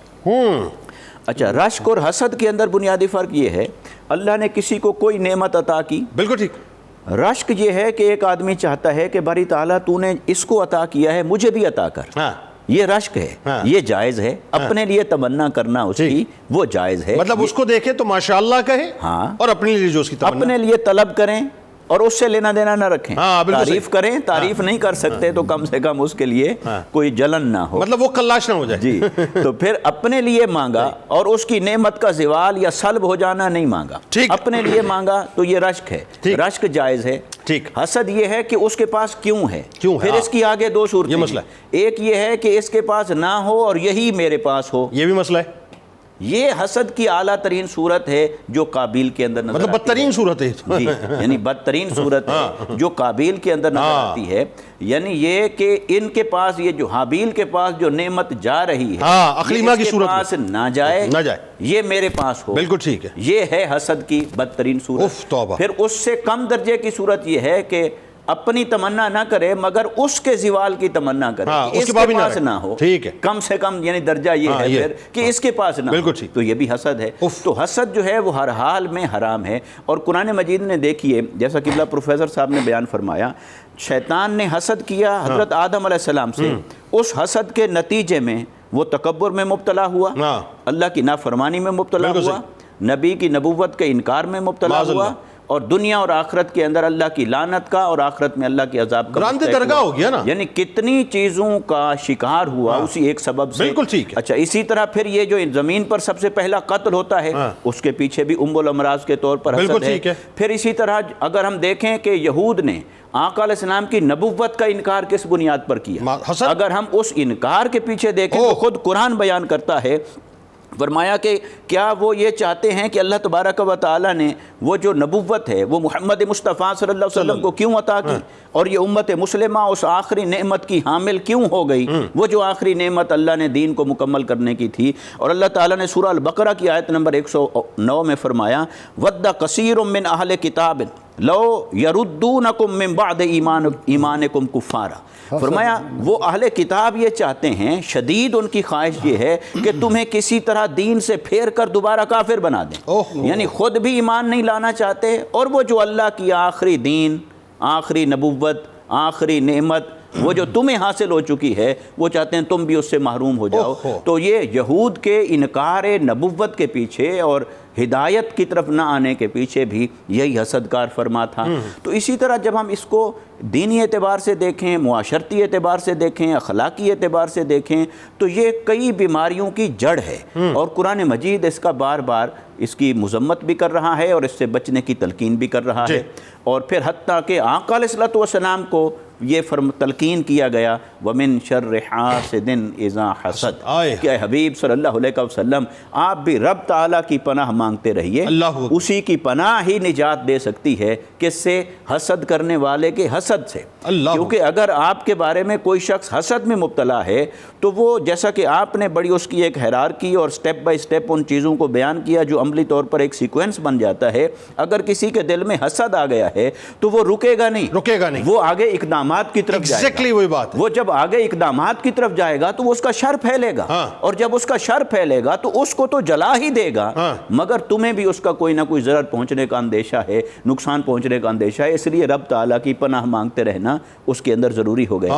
اچھا, رشک اور حسد کے اندر بنیادی فرق یہ ہے, اللہ نے کسی کو کوئی نعمت عطا کی. بالکل ٹھیک. رشک یہ ہے کہ ایک آدمی چاہتا ہے کہ باری تعالیٰ تو نے اس کو عطا کیا ہے, مجھے بھی عطا کر. یہ رشک ہے, یہ جائز ہے. اپنے لیے تمنا کرنا اس کی وہ جائز ہے. مطلب اس کو دیکھے تو ماشاءاللہ کہے, اور اپنے لیے جو اس کی تمنا, اپنے لیے طلب کریں اور اس سے لینا دینا نہ رکھیں. تعریف کریں, تعریف نہیں کر سکتے تو کم سے کم اس کے لیے کوئی جلن نہ ہو, مطلب وہ کلاش نہ ہو جائے. جی. تو پھر اپنے لیے مانگا اور اس کی نعمت کا زوال یا سلب ہو جانا نہیں مانگا, اپنے لیے مانگا, تو یہ رشک ہے. رشک جائز ہے. حسد یہ ہے کہ اس کے پاس کیوں ہے. پھر اس کی آگے دو صورتیں. یہ مسئلہ ہے. ایک یہ ہے کہ اس کے پاس نہ ہو اور یہی میرے پاس ہو, یہ بھی مسئلہ ہے. یہ حسد کی اعلیٰ ترین صورت ہے جو قابیل کے اندر نظر مطلب آتی بدترین صورت ہے جی، یعنی بدترین صورت ہے جو قابیل کے اندر نظر آتی ہے، یعنی یہ کہ ان کے پاس یہ جو حابیل کے پاس جو نعمت جا رہی ہے اقلیمہ کی صورت پاس نہ جائے یہ میرے پاس ہو، بالکل ٹھیک ہے، یہ ہے حسد کی بدترین صورت۔ پھر اس سے کم درجے کی صورت یہ ہے کہ اپنی تمنا نہ کرے مگر اس کے زوال کی تمنا کرے کہ اس کے پاس نہ ہو، کم سے کم یعنی درجہ یہ ہے پھر کہ اس کے پاس نہ ہو، تو یہ بھی حسد ہے۔ تو حسد جو ہے وہ ہر حال میں حرام ہے، اور قرآن مجید نے دیکھیے جیسا کہ پروفیسر صاحب نے بیان فرمایا، شیطان نے حسد کیا حضرت آدم علیہ السلام سے، اس حسد کے نتیجے میں وہ تکبر میں مبتلا ہوا، اللہ کی نافرمانی میں مبتلا ہوا، نبی کی نبوت کے انکار میں مبتلا ہوا، اور دنیا اور آخرت کے اندر اللہ کی لعنت کا اور آخرت میں اللہ کی عذاب کا درگاہ ہو گیا نا، یعنی کتنی چیزوں کا شکار ہوا اسی ایک سبب سے۔ بالکل ٹھیک ہے۔ اچھا، اسی طرح پھر یہ جو زمین پر سب سے پہلا قتل ہوتا ہے اس کے پیچھے بھی الامراض کے طور پر حسد ہے۔ پھر اسی طرح اگر ہم دیکھیں کہ یہود نے آقا علیہ السلام کی نبوت کا انکار کس بنیاد پر کیا، اگر ہم اس انکار کے پیچھے دیکھیں تو خود قرآن بیان کرتا ہے، فرمایا کہ کیا وہ یہ چاہتے ہیں کہ اللہ تبارک و تعالیٰ نے وہ جو نبوت ہے وہ محمد مصطفیٰ صلی اللہ علیہ وسلم کو کیوں عطا کی، اور یہ امت مسلمہ اس آخری نعمت کی حامل کیوں ہو گئی، وہ جو آخری نعمت اللہ نے دین کو مکمل کرنے کی تھی۔ اور اللہ تعالیٰ نے سورہ البقرہ کی آیت نمبر 109 میں فرمایا وَدَّ كَثِيرٌ مِّنْ أَهْلِ كِتَابٍ لَوْ يَرُدُّونَكُم مِّن بَعْدِ ایمانکم کفارا، فرمایا وہ اہل کتاب یہ چاہتے ہیں، شدید ان کی خواہش یہ ہے کہ تمہیں کسی طرح دین سے پھیر کر دوبارہ کافر بنا دیں، یعنی خود بھی ایمان نہیں لانا چاہتے، اور وہ جو اللہ کی آخری دین، آخری نبوت، آخری نعمت وہ جو تمہیں حاصل ہو چکی ہے وہ چاہتے ہیں تم بھی اس سے محروم ہو جاؤ۔ تو یہ یہود کے انکار نبوت کے پیچھے اور ہدایت کی طرف نہ آنے کے پیچھے بھی یہی حسد کار فرما تھا۔ تو اسی طرح جب ہم اس کو دینی اعتبار سے دیکھیں، معاشرتی اعتبار سے دیکھیں، اخلاقی اعتبار سے دیکھیں تو یہ کئی بیماریوں کی جڑ ہے، اور قرآن مجید اس کا بار بار اس کی مذمت بھی کر رہا ہے اور اس سے بچنے کی تلقین بھی کر رہا ہے، اور پھر حتیٰ کہ آقا علیہ السلام کو یہ تلقین کیا گیا وَمِن شَرِّ حَاسِدٍ إِذَا حَسَدَ، کہ حبیب صلی اللہ علیہ وسلم آپ بھی رب تعالیٰ کی پناہ مانگتے رہیے، اسی کی پناہ ہی نجات دے سکتی ہے، کس سے؟ حسد کرنے والے کے حسد سے، کیونکہ اگر آپ کے بارے میں کوئی شخص حسد میں مبتلا ہے تو وہ جیسا کہ آپ نے بڑی اس کی ایک ہیرارکی اور سٹیپ بائی سٹیپ ان چیزوں کو بیان کیا جو عملی طور پر ایک سیکوینس بن جاتا ہے، اگر کسی کے دل میں حسد آ گیا ہے تو وہ رکے گا نہیں، وہ آگے اقدامات کی طرف جائے گا، وہی بات ہے، وہ جب آگے اقدامات کی طرف جائے گا تو وہ اس کا شر پھیلے گا، اور جب اس کا شر پھیلے گا تو اس کو تو جلا ہی دے گا، مگر تمہیں بھی اس کا کوئی نہ کوئی ضرر پہنچنے کا اندیشہ ہے، نقصان پہنچنے کا اندیشہ ہے، اس لیے رب تعالیٰ کی پناہ مانگتے رہنا اس کے اندر ضروری ہو گیا۔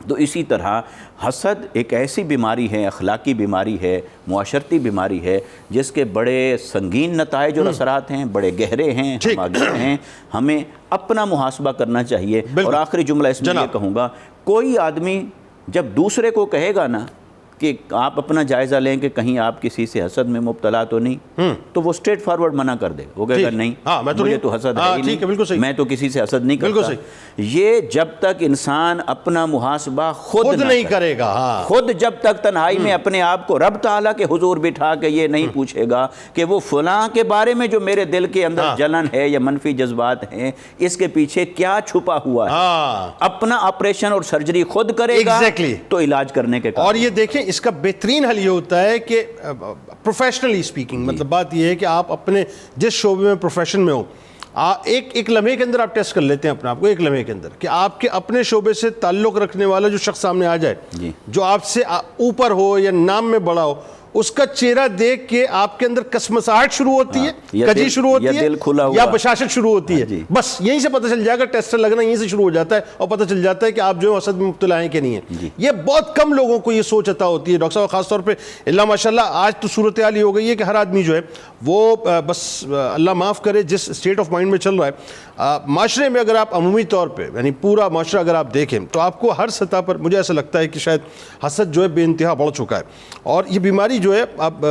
تو اسی طرح حسد ایک ایسی بیماری ہے، اخلاقی بیماری ہے، معاشرتی بیماری ہے، جس کے بڑے سنگین نتائج اور اثرات ہیں، بڑے گہرے ہیں، ہماگیر ہیں، ہمیں اپنا محاسبہ کرنا چاہیے۔ اور آخری جملہ اس میں یہ کہوں گا، کوئی آدمی جب دوسرے کو کہے گا نا کہ آپ اپنا جائزہ لیں کہ کہیں آپ کسی سے حسد میں مبتلا تو نہیں، تو وہ اسٹریٹ فارورڈ منع کر دے، وہ کہے گا نہیں مجھے تو حسد ہے ہی نہیں، میں تو کسی سے حسد نہیں کرتا۔ یہ جب تک انسان اپنا محاسبہ خود نہیں کرے گا، خود جب تک تنہائی میں اپنے آپ کو رب تعالیٰ کے حضور بٹھا کے یہ نہیں پوچھے گا کہ وہ فلاں کے بارے میں جو میرے دل کے اندر جلن ہے یا منفی جذبات ہیں اس کے پیچھے کیا چھپا ہوا ہے، اپنا آپریشن اور سرجری خود کرے گا تو علاج کرنے کے اور یہ دیکھیں اس کا بہترین حل یہ ہوتا ہے کہ پروفیشنلی سپیکنگ، مطلب بات یہ ہے کہ آپ اپنے جس شعبے میں پروفیشن میں ہو، ایک لمحے کے اندر آپ ٹیسٹ کر لیتے ہیں اپنے آپ کو، ایک لمحے کے اندر کہ آپ کے اپنے شعبے سے تعلق رکھنے والا جو شخص سامنے آ جائے، جو آپ سے اوپر ہو یا نام میں بڑا ہو، اس کا چہرہ دیکھ کے آپ کے اندر کسمساہٹ شروع ہوتی ہے، کجی شروع ہوتی ہے یا بشاشت شروع ہوتی ہے، بس یہیں سے پتہ چل جائے گا، ٹیسٹر لگنا یہیں سے شروع ہو جاتا ہے اور پتہ چل جاتا ہے کہ آپ جو حسد میں مبتلا ہیں کہ نہیں ہیں۔ یہ بہت کم لوگوں کو یہ سوچ عطا ہوتی ہے ڈاکٹر صاحب، خاص طور پہ اللہ ماشاءاللہ آج تو صورتحال یہ ہو گئی ہے کہ ہر آدمی جو ہے وہ بس اللہ معاف کرے جس اسٹیٹ آف مائنڈ میں چل رہا ہے معاشرے میں، اگر آپ عمومی طور پہ یعنی پورا معاشرہ اگر آپ دیکھیں تو آپ کو ہر سطح پر مجھے ایسا لگتا ہے کہ شاید حسد جو ہے بے انتہا بڑھ چکا ہے، اور یہ بیماری جو ہے اب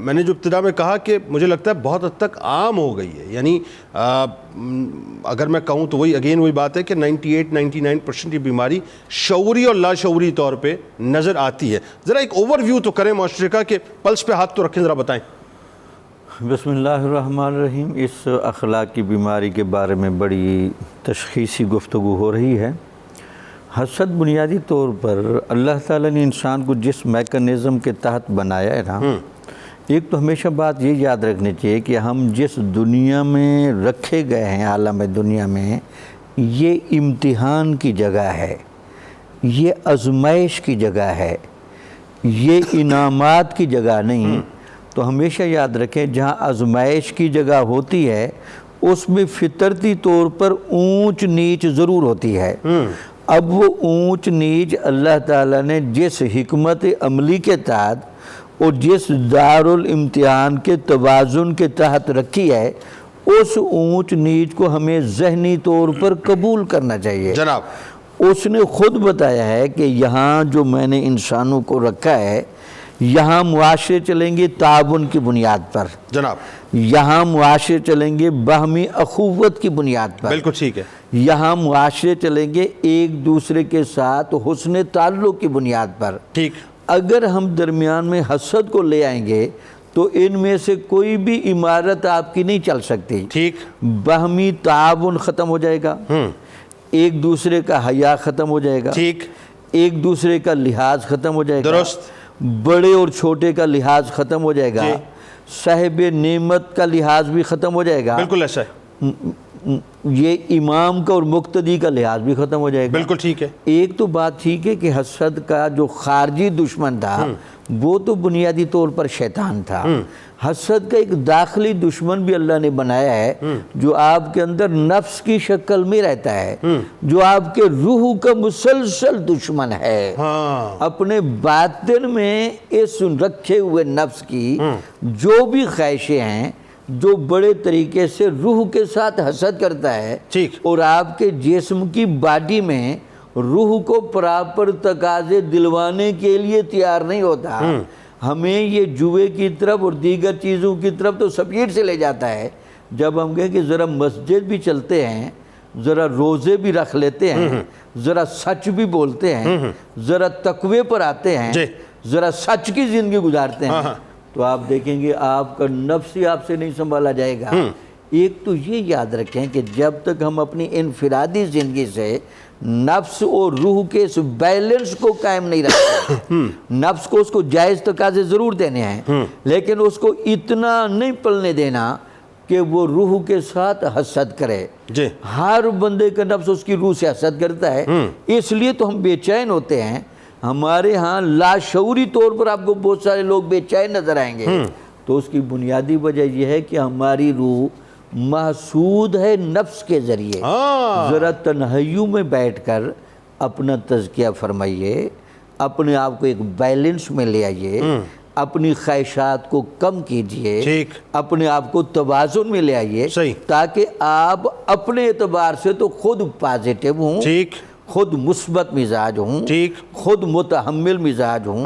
میں نے جو ابتدا میں کہا کہ مجھے لگتا ہے بہت حد تک عام ہو گئی ہے، یعنی اگر میں کہوں تو وہی بات ہے کہ 98-99% یہ بیماری شعوری اور لاشعوری طور پہ نظر آتی ہے۔ ذرا ایک اوور ویو تو کریں معاشرے کا، کہ پلس پہ ہاتھ تو رکھیں، ذرا بتائیں۔ بسم اللہ الرحمن الرحیم۔ اس اخلاقی بیماری کے بارے میں بڑی تشخیصی گفتگو ہو رہی ہے۔ حسد بنیادی طور پر اللہ تعالیٰ نے انسان کو جس میکانزم کے تحت بنایا ہے نا، ایک تو ہمیشہ بات یہ یاد رکھنی چاہیے کہ ہم جس دنیا میں رکھے گئے ہیں، عالم دنیا میں، یہ امتحان کی جگہ ہے، یہ آزمائش کی جگہ ہے، یہ انعامات کی جگہ نہیں۔ تو ہمیشہ یاد رکھیں جہاں آزمائش کی جگہ ہوتی ہے اس میں فطرتی طور پر اونچ نیچ ضرور ہوتی ہے۔ اب وہ اونچ نیچ اللہ تعالیٰ نے جس حکمت عملی کے تحت اور جس دارالامتحان کے توازن کے تحت رکھی ہے، اس اونچ نیچ کو ہمیں ذہنی طور پر قبول کرنا چاہیے۔ جناب اس نے خود بتایا ہے کہ یہاں جو میں نے انسانوں کو رکھا ہے، یہاں معاشرے چلیں گے تعاون کی بنیاد پر، جناب یہاں معاشرے چلیں گے باہمی اخوت کی بنیاد پر، بالکل ٹھیک ہے، یہاں معاشرے چلیں گے ایک دوسرے کے ساتھ حسن تعلق کی بنیاد پر۔ ٹھیک۔ اگر ہم درمیان میں حسد کو لے آئیں گے تو ان میں سے کوئی بھی عمارت آپ کی نہیں چل سکتی۔ ٹھیک۔ باہمی تعاون ختم ہو جائے گا، ایک دوسرے کا حیا ختم ہو جائے گا، ٹھیک، ایک دوسرے کا لحاظ ختم ہو جائے گا، درست، بڑے اور چھوٹے کا لحاظ ختم ہو جائے گا، جی، صاحب نعمت کا لحاظ بھی ختم ہو جائے گا، بالکل ایسا ہے، یہ امام کا اور مقتدی کا لحاظ بھی ختم ہو جائے گا۔ بالکل ٹھیک ہے۔ ایک تو بات ٹھیک ہے کہ حسد کا جو خارجی دشمن تھا وہ تو بنیادی طور پر شیطان تھا۔ حسد کا ایک داخلی دشمن بھی اللہ نے بنایا ہے جو آپ کے اندر نفس کی شکل میں رہتا ہے، جو آپ کے روح کا مسلسل دشمن ہے۔ اپنے باطن میں اس رکھے ہوئے نفس کی جو بھی خواہشیں ہیں، جو بڑے طریقے سے روح کے ساتھ حسد کرتا ہے، اور آپ کے جسم کی باڈی میں روح کو پراپر تقاضے دلوانے کے لیے تیار نہیں ہوتا، ہمیں یہ جوئے کی طرف اور دیگر چیزوں کی طرف تو سپیٹ سے لے جاتا ہے۔ جب ہم کہیں کہ ذرا مسجد بھی چلتے ہیں، ذرا روزے بھی رکھ لیتے ہیں، ذرا سچ بھی بولتے ہیں، ذرا تقوی پر آتے ہیں، ذرا سچ کی زندگی گزارتے ہیں، تو آپ دیکھیں گے آپ کا نفس ہی آپ سے نہیں سنبھالا جائے گا۔ ایک تو یہ یاد رکھیں کہ جب تک ہم اپنی انفرادی زندگی سے نفس اور روح کے اس بیلنس کو قائم نہیں رکھتے، نفس کو اس کو جائز تقاضے ضرور دینے ہیں، لیکن اس کو اتنا نہیں پلنے دینا کہ وہ روح کے ساتھ حسد کرے۔ ہر بندے کا نفس اس کی روح سے حسد کرتا ہے، اس لیے تو ہم بے چین ہوتے ہیں۔ ہمارے ہاں لاشعوری طور پر آپ کو بہت سارے لوگ بے چین نظر آئیں گے، تو اس کی بنیادی وجہ یہ ہے کہ ہماری روح محسود ہے نفس کے ذریعے۔ ذرا تنہائیوں میں بیٹھ کر اپنا تزکیہ فرمائیے، اپنے آپ کو ایک بیلنس میں لے آئیے، اپنی خواہشات کو کم کیجئے، اپنے آپ کو توازن میں لے آئیے، تاکہ آپ اپنے اعتبار سے تو خود پازیٹیو ہوں، خود مثبت مزاج ہوں، خود متحمل مزاج ہوں،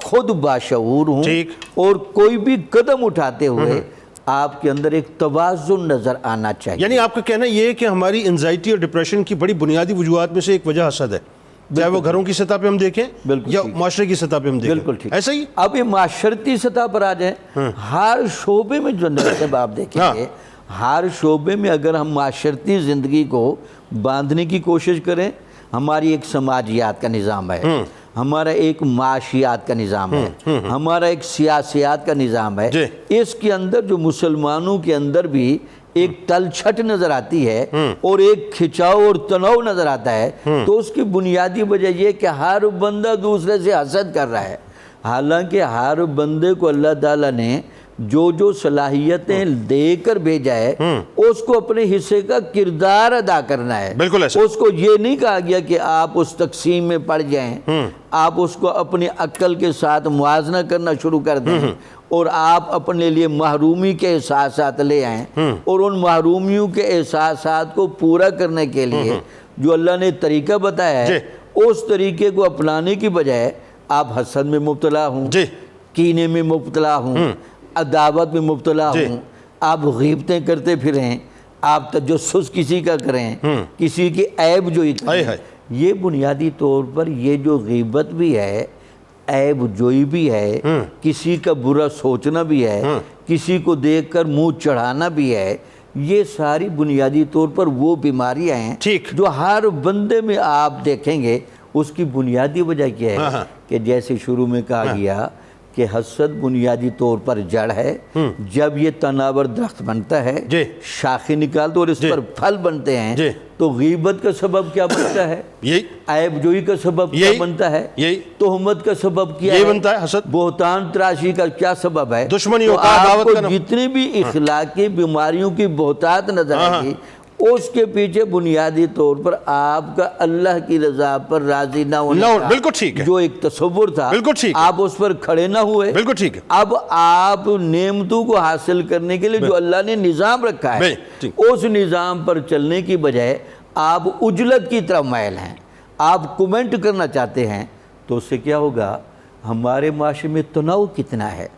خود باشعور ہوں، اور کوئی بھی قدم اٹھاتے ہوئے آپ کے اندر ایک توازن نظر آنا چاہیے۔ یعنی آپ کا کہنا یہ ہے کہ ہماری انزائٹی اور ڈپریشن کی بڑی بنیادی وجوہات میں سے ایک وجہ حسد ہے، چاہے وہ گھروں کی سطح پہ ہم دیکھیں یا معاشرے کی سطح پہ ہم دیکھیں۔ بالکل ٹھیک، ایسا ہی۔ اب یہ معاشرتی سطح پر آ جائیں، ہر شعبے میں جو نصب آپ دیکھیں گے، ہر شعبے میں اگر ہم معاشرتی زندگی کو باندھنے کی کوشش کریں، ہماری ایک سماجیات کا نظام ہے، ہمارا ایک معاشیات کا نظام ہے، ہمارا ایک سیاسیات کا نظام ہے، اس کے اندر جو مسلمانوں کے اندر بھی ایک تلچھٹ نظر آتی ہے اور ایک کھچاؤ اور تناؤ نظر آتا ہے، تو اس کی بنیادی وجہ یہ کہ ہر بندہ دوسرے سے حسد کر رہا ہے، حالانکہ ہر بندے کو اللہ تعالیٰ نے جو صلاحیتیں دے کر بھیجا ہے اس کو اپنے حصے کا کردار ادا کرنا ہے۔ بالکل ایسا۔ اس کو یہ نہیں کہا گیا کہ آپ اس تقسیم میں پڑ جائیں، آپ اس کو اپنی عقل کے ساتھ موازنہ کرنا شروع کر دیں اور آپ اپنے لیے محرومی کے احساسات لے آئیں، اور ان محرومیوں کے احساسات کو پورا کرنے کے لیے جو اللہ نے طریقہ بتایا ہے اس طریقے کو اپنانے کی بجائے آپ حسد میں مبتلا ہوں، کینے میں مبتلا ہوں، عداوت میں مبتلا ہوں، آپ غیبتیں کرتے پھریں، آپ تجسس کسی کا کریں، کسی کی عیب جوئی کریں، یہ بنیادی طور پر یہ جو غیبت بھی ہے، عیب جوئی بھی ہے، کسی کا برا سوچنا بھی ہے، کسی کو دیکھ کر منہ چڑھانا بھی ہے، یہ ساری بنیادی طور پر وہ بیماریاں ہیں جو ہر بندے میں آپ دیکھیں گے۔ اس کی بنیادی وجہ کیا ہے کہ جیسے شروع میں کہا گیا کہ حسد بنیادی طور پر جڑ ہے، جب یہ تناور درخت بنتا ہے، شاخیں نکالتے اور اس پر پھل بنتے ہیں، تو غیبت کا سبب کیا بنتا ہے؟ عیب جوئی کا سبب کیا بنتا ہے؟ تہمت کا سبب کیا ہے؟ بہتان تراشی کا کیا سبب ہے؟ تو آپ کو جتنی بھی اخلاقی بیماریوں کی بہتات نظر آئے گی، اس کے پیچھے بنیادی طور پر آپ کا اللہ کی رضا پر راضی نہ ہونا جو ایک تصور تھا، آپ اس پر کھڑے نہ ہوئے۔ اب آپ نعمتوں کو حاصل کرنے کے لیے جو اللہ نے نظام رکھا ہے، اس نظام پر چلنے کی بجائے آپ عجلت کی طرف مائل ہیں، آپ کمنٹ کرنا چاہتے ہیں، تو اس سے کیا ہوگا؟ ہمارے معاشرے میں تناؤ کتنا ہے،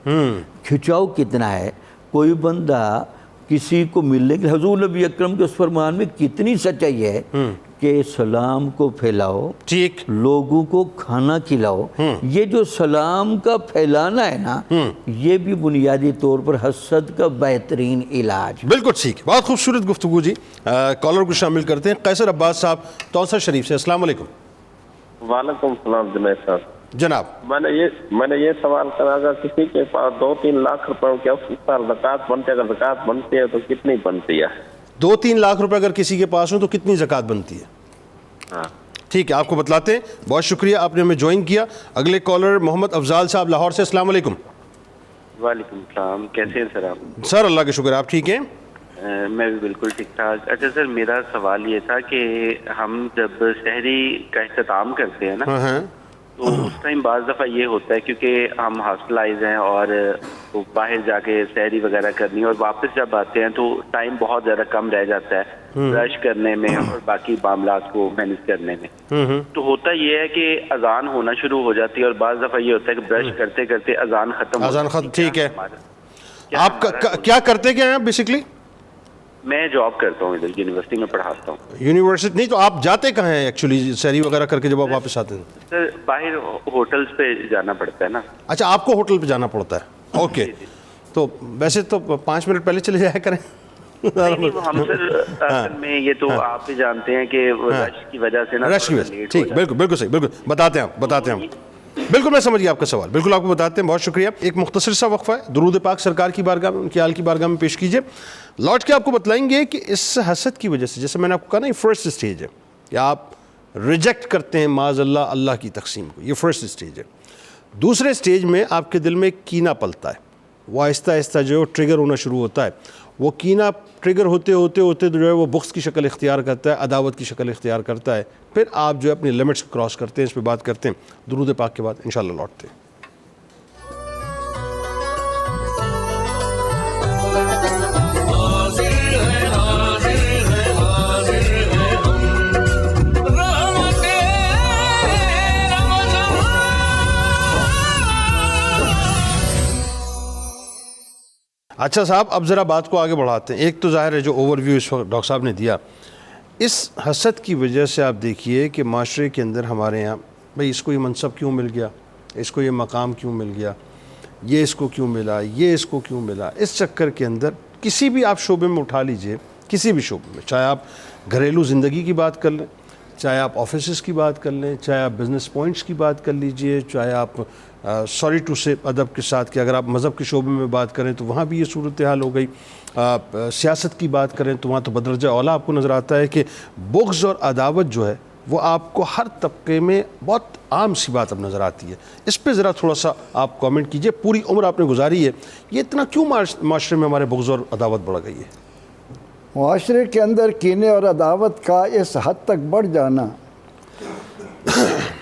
کھچاؤ کتنا ہے۔ کوئی بندہ کسی کو ملنے کے، حضور نبی اکرم کے اس فرمان میں کتنی سچائی ہے کہ سلام کو پھیلاؤ، لوگوں کو کھانا کھلاؤ۔ یہ جو سلام کا پھیلانا ہے نا، یہ بھی بنیادی طور پر حسد کا بہترین علاج۔ بالکل ٹھیک، بہت خوبصورت گفتگو جی۔ کالر کو شامل کرتے ہیں، قیصر عباس صاحب توسہ شریف سے۔ السلام علیکم۔ وعلیکم السلام جنید صاحب۔ جناب میں نے یہ سوال کرا کہ کسی کے پاس 2-3 لاکھ روپے کیا اس پر زکوٰۃ بنتی ہے؟ اگر زکوٰۃ بنتی ہے تو کتنی بنتی ہے؟ 2-3 لاکھ روپے اگر کسی کے پاس ہوں تو کتنی زکوٰۃ بنتی ہے؟ ہاں ٹھیک ہے، آپ کو بتلاتے ہیں۔ بہت شکریہ، آپ نے ہمیں جوائن کیا۔ اگلے کالر محمد افضال صاحب لاہور سے۔ السلام علیکم۔ وعلیکم السلام، کیسے ہیں سر آپ؟ سر اللہ کا شکر، آپ ٹھیک ہیں؟ میں بھی بالکل ٹھیک ٹھاک۔ اچھا سر، میرا سوال یہ تھا کہ ہم جب سحری کا اختتام کرتے ہیں نا، تو اس ٹائم بعض دفعہ یہ ہوتا ہے کیونکہ ہم ہاسپٹلائز ہیں اور باہر جا کے سحری وغیرہ کرنی ہے، اور واپس جب آتے ہیں تو ٹائم بہت زیادہ کم رہ جاتا ہے برش کرنے میں اور باقی معاملات کو مینیج کرنے میں۔ تو ہوتا یہ ہے کہ اذان ہونا شروع ہو جاتی ہے، اور بعض دفعہ یہ ہوتا ہے کہ برش کرتے کرتے اذان ختم۔ ٹھیک ہے، آپ کیا کرتے کیا ہیں بیسکلی؟ میں جاب کرتا ہوں، ادھر یونیورسٹی میں پڑھاتا ہوں۔ یونیورسٹی نہیں تو آپ جاتے کہاں ہیں ایکچولی سحری وغیرہ کر کے جب آپ واپس آتے ہیں؟ سر باہر ہوٹلز پہ جانا پڑتا ہے نا۔ اچھا، آپ کو ہوٹل پہ جانا پڑتا ہے، اوکے۔ تو ویسے تو 5 منٹ پہلے چلے جایا کریں۔ ہم سر اصل میں یہ تو آپ بھی جانتے ہیں کہ رش کی وجہ سے نا، رش کی وجہ سے، ٹھیک، بالکل صحیح، بالکل بتاتے ہیں۔ بالکل میں سمجھ گیا آپ کا سوال، بالکل آپ کو بتاتے ہیں، بہت شکریہ۔ ایک مختصر سا وقفہ ہے، درود پاک سرکار کی بارگاہ میں، ان کی آل کی بارگاہ میں پیش کیجئے۔ لوٹ کے آپ کو بتلائیں گے کہ اس حسد کی وجہ سے، جیسے میں نے آپ کو کہا نا، یہ فرسٹ اسٹیج ہے کہ آپ ریجیکٹ کرتے ہیں معاذ اللہ اللہ کی تقسیم کو، یہ فرسٹ اسٹیج ہے۔ دوسرے اسٹیج میں آپ کے دل میں کینہ پلتا ہے، وہ آہستہ آہستہ جو ہے ٹریگر ہونا شروع ہوتا ہے، وہ کینہ ٹریگر ہوتے جو ہے وہ بغض کی شکل اختیار کرتا ہے، عداوت کی شکل اختیار کرتا ہے، پھر آپ جو ہے اپنی لمٹس کراس کرتے ہیں۔ اس پہ بات کرتے ہیں درود پاک کے بعد، انشاءاللہ لوٹتے ہیں۔ اچھا صاحب، اب ذرا بات کو آگے بڑھاتے ہیں۔ ایک تو ظاہر ہے جو اوور ویو اس وقت ڈاکٹر صاحب نے دیا، اس حسد کی وجہ سے آپ دیکھیے کہ معاشرے کے اندر ہمارے یہاں بھئی اس کو یہ منصب کیوں مل گیا، اس کو یہ مقام کیوں مل گیا، یہ اس کو کیوں ملا، یہ اس کو کیوں ملا۔ اس چکر کے اندر کسی بھی آپ شعبے میں اٹھا لیجئے، کسی بھی شعبے میں، چاہے آپ گھریلو زندگی کی بات کر لیں، چاہے آپ آفیسز کی بات کر لیں، چاہے آپ بزنس پوائنٹس کی بات کر لیجئے، چاہے آپ سوری ٹو سے ادب کے ساتھ کہ اگر آپ مذہب کے شعبے میں بات کریں تو وہاں بھی یہ صورتحال ہو گئی، سیاست کی بات کریں تو وہاں تو بدرجہ اولیٰ آپ کو نظر آتا ہے کہ بغض اور عداوت جو ہے وہ آپ کو ہر طبقے میں بہت عام سی بات اب نظر آتی ہے۔ اس پہ ذرا تھوڑا سا آپ کامنٹ کیجئے، پوری عمر آپ نے گزاری ہے، یہ اتنا کیوں معاشرے میں ہمارے بغض اور عداوت بڑھ گئی ہے؟ معاشرے کے اندر کینے اور عداوت کا اس حد تک بڑھ جانا،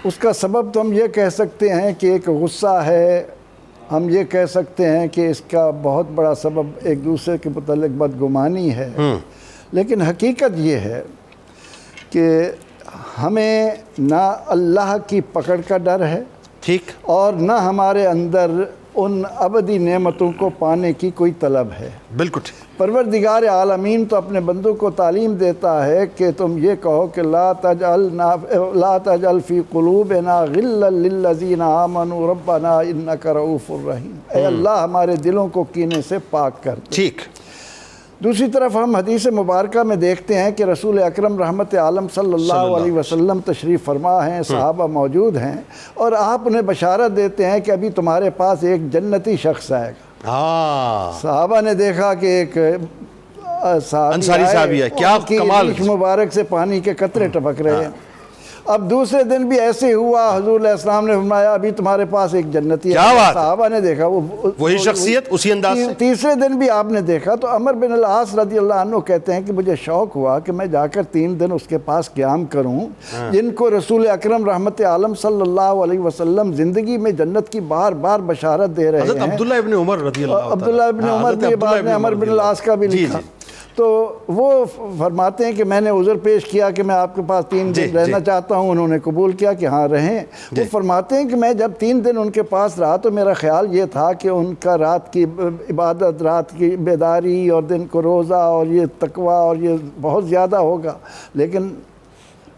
اس کا سبب تو ہم یہ کہہ سکتے ہیں کہ ایک غصہ ہے، ہم یہ کہہ سکتے ہیں کہ اس کا بہت بڑا سبب ایک دوسرے کے متعلق بدگمانی ہے، لیکن حقیقت یہ ہے کہ ہمیں نہ اللہ کی پکڑ کا ڈر ہے، ٹھیک، اور نہ ہمارے اندر ان ابدی نعمتوں کو پانے کی کوئی طلب ہے۔ بالکل ٹھیک۔ پروردگار عالمین تو اپنے بندوں کو تعلیم دیتا ہے کہ تم یہ کہو کہ لا تجعل فی قلوبنا غلا للذین آمنوا ربنا انک رؤوف الرحیم، اے اللہ ہمارے دلوں کو کینے سے پاک کر دے۔ ٹھیک۔ دوسری طرف ہم حدیث مبارکہ میں دیکھتے ہیں کہ رسول اکرم رحمت عالم صلی اللہ علیہ وسلم تشریف فرما ہیں، صحابہ موجود ہیں، اور آپ انہیں بشارت دیتے ہیں کہ ابھی تمہارے پاس ایک جنتی شخص آئے گا۔ صحابہ نے دیکھا کہ ایک انصاری صحابی ہے، کیا کمال، ریش مبارک سے پانی کے قطرے ٹپک رہے ہیں۔ اب دوسرے دن بھی ایسے ہوا، حضور علیہ السلام نے فرمایا ابھی تمہارے پاس ایک جنتی ہے۔ صحابہ نے دیکھا وہی شخصیت اسی انداز سے۔ تیسرے دن بھی آپ نے دیکھا تو عمر بن العاص رضی اللہ عنہ کہتے ہیں کہ مجھے شوق ہوا کہ میں جا کر 3 دن اس کے پاس قیام کروں، جن کو رسول اکرم رحمت عالم صلی اللہ علیہ وسلم زندگی میں جنت کی بار بار بشارت دے رہے ہیں۔ حضرت عبداللہ ابن عمر رضی اللہ عنہ، عبداللہ ابن عمر بھی بعد میں عمر بن العاص کا بھی لکھا، تو وہ فرماتے ہیں کہ میں نے عذر پیش کیا کہ میں آپ کے پاس 3 دن رہنا چاہتا ہوں، انہوں نے قبول کیا کہ ہاں رہیں۔ وہ فرماتے ہیں کہ میں جب 3 دن ان کے پاس رہا تو میرا خیال یہ تھا کہ ان کا رات کی عبادت، رات کی بیداری اور دن کو روزہ اور یہ تقویٰ اور یہ بہت زیادہ ہوگا، لیکن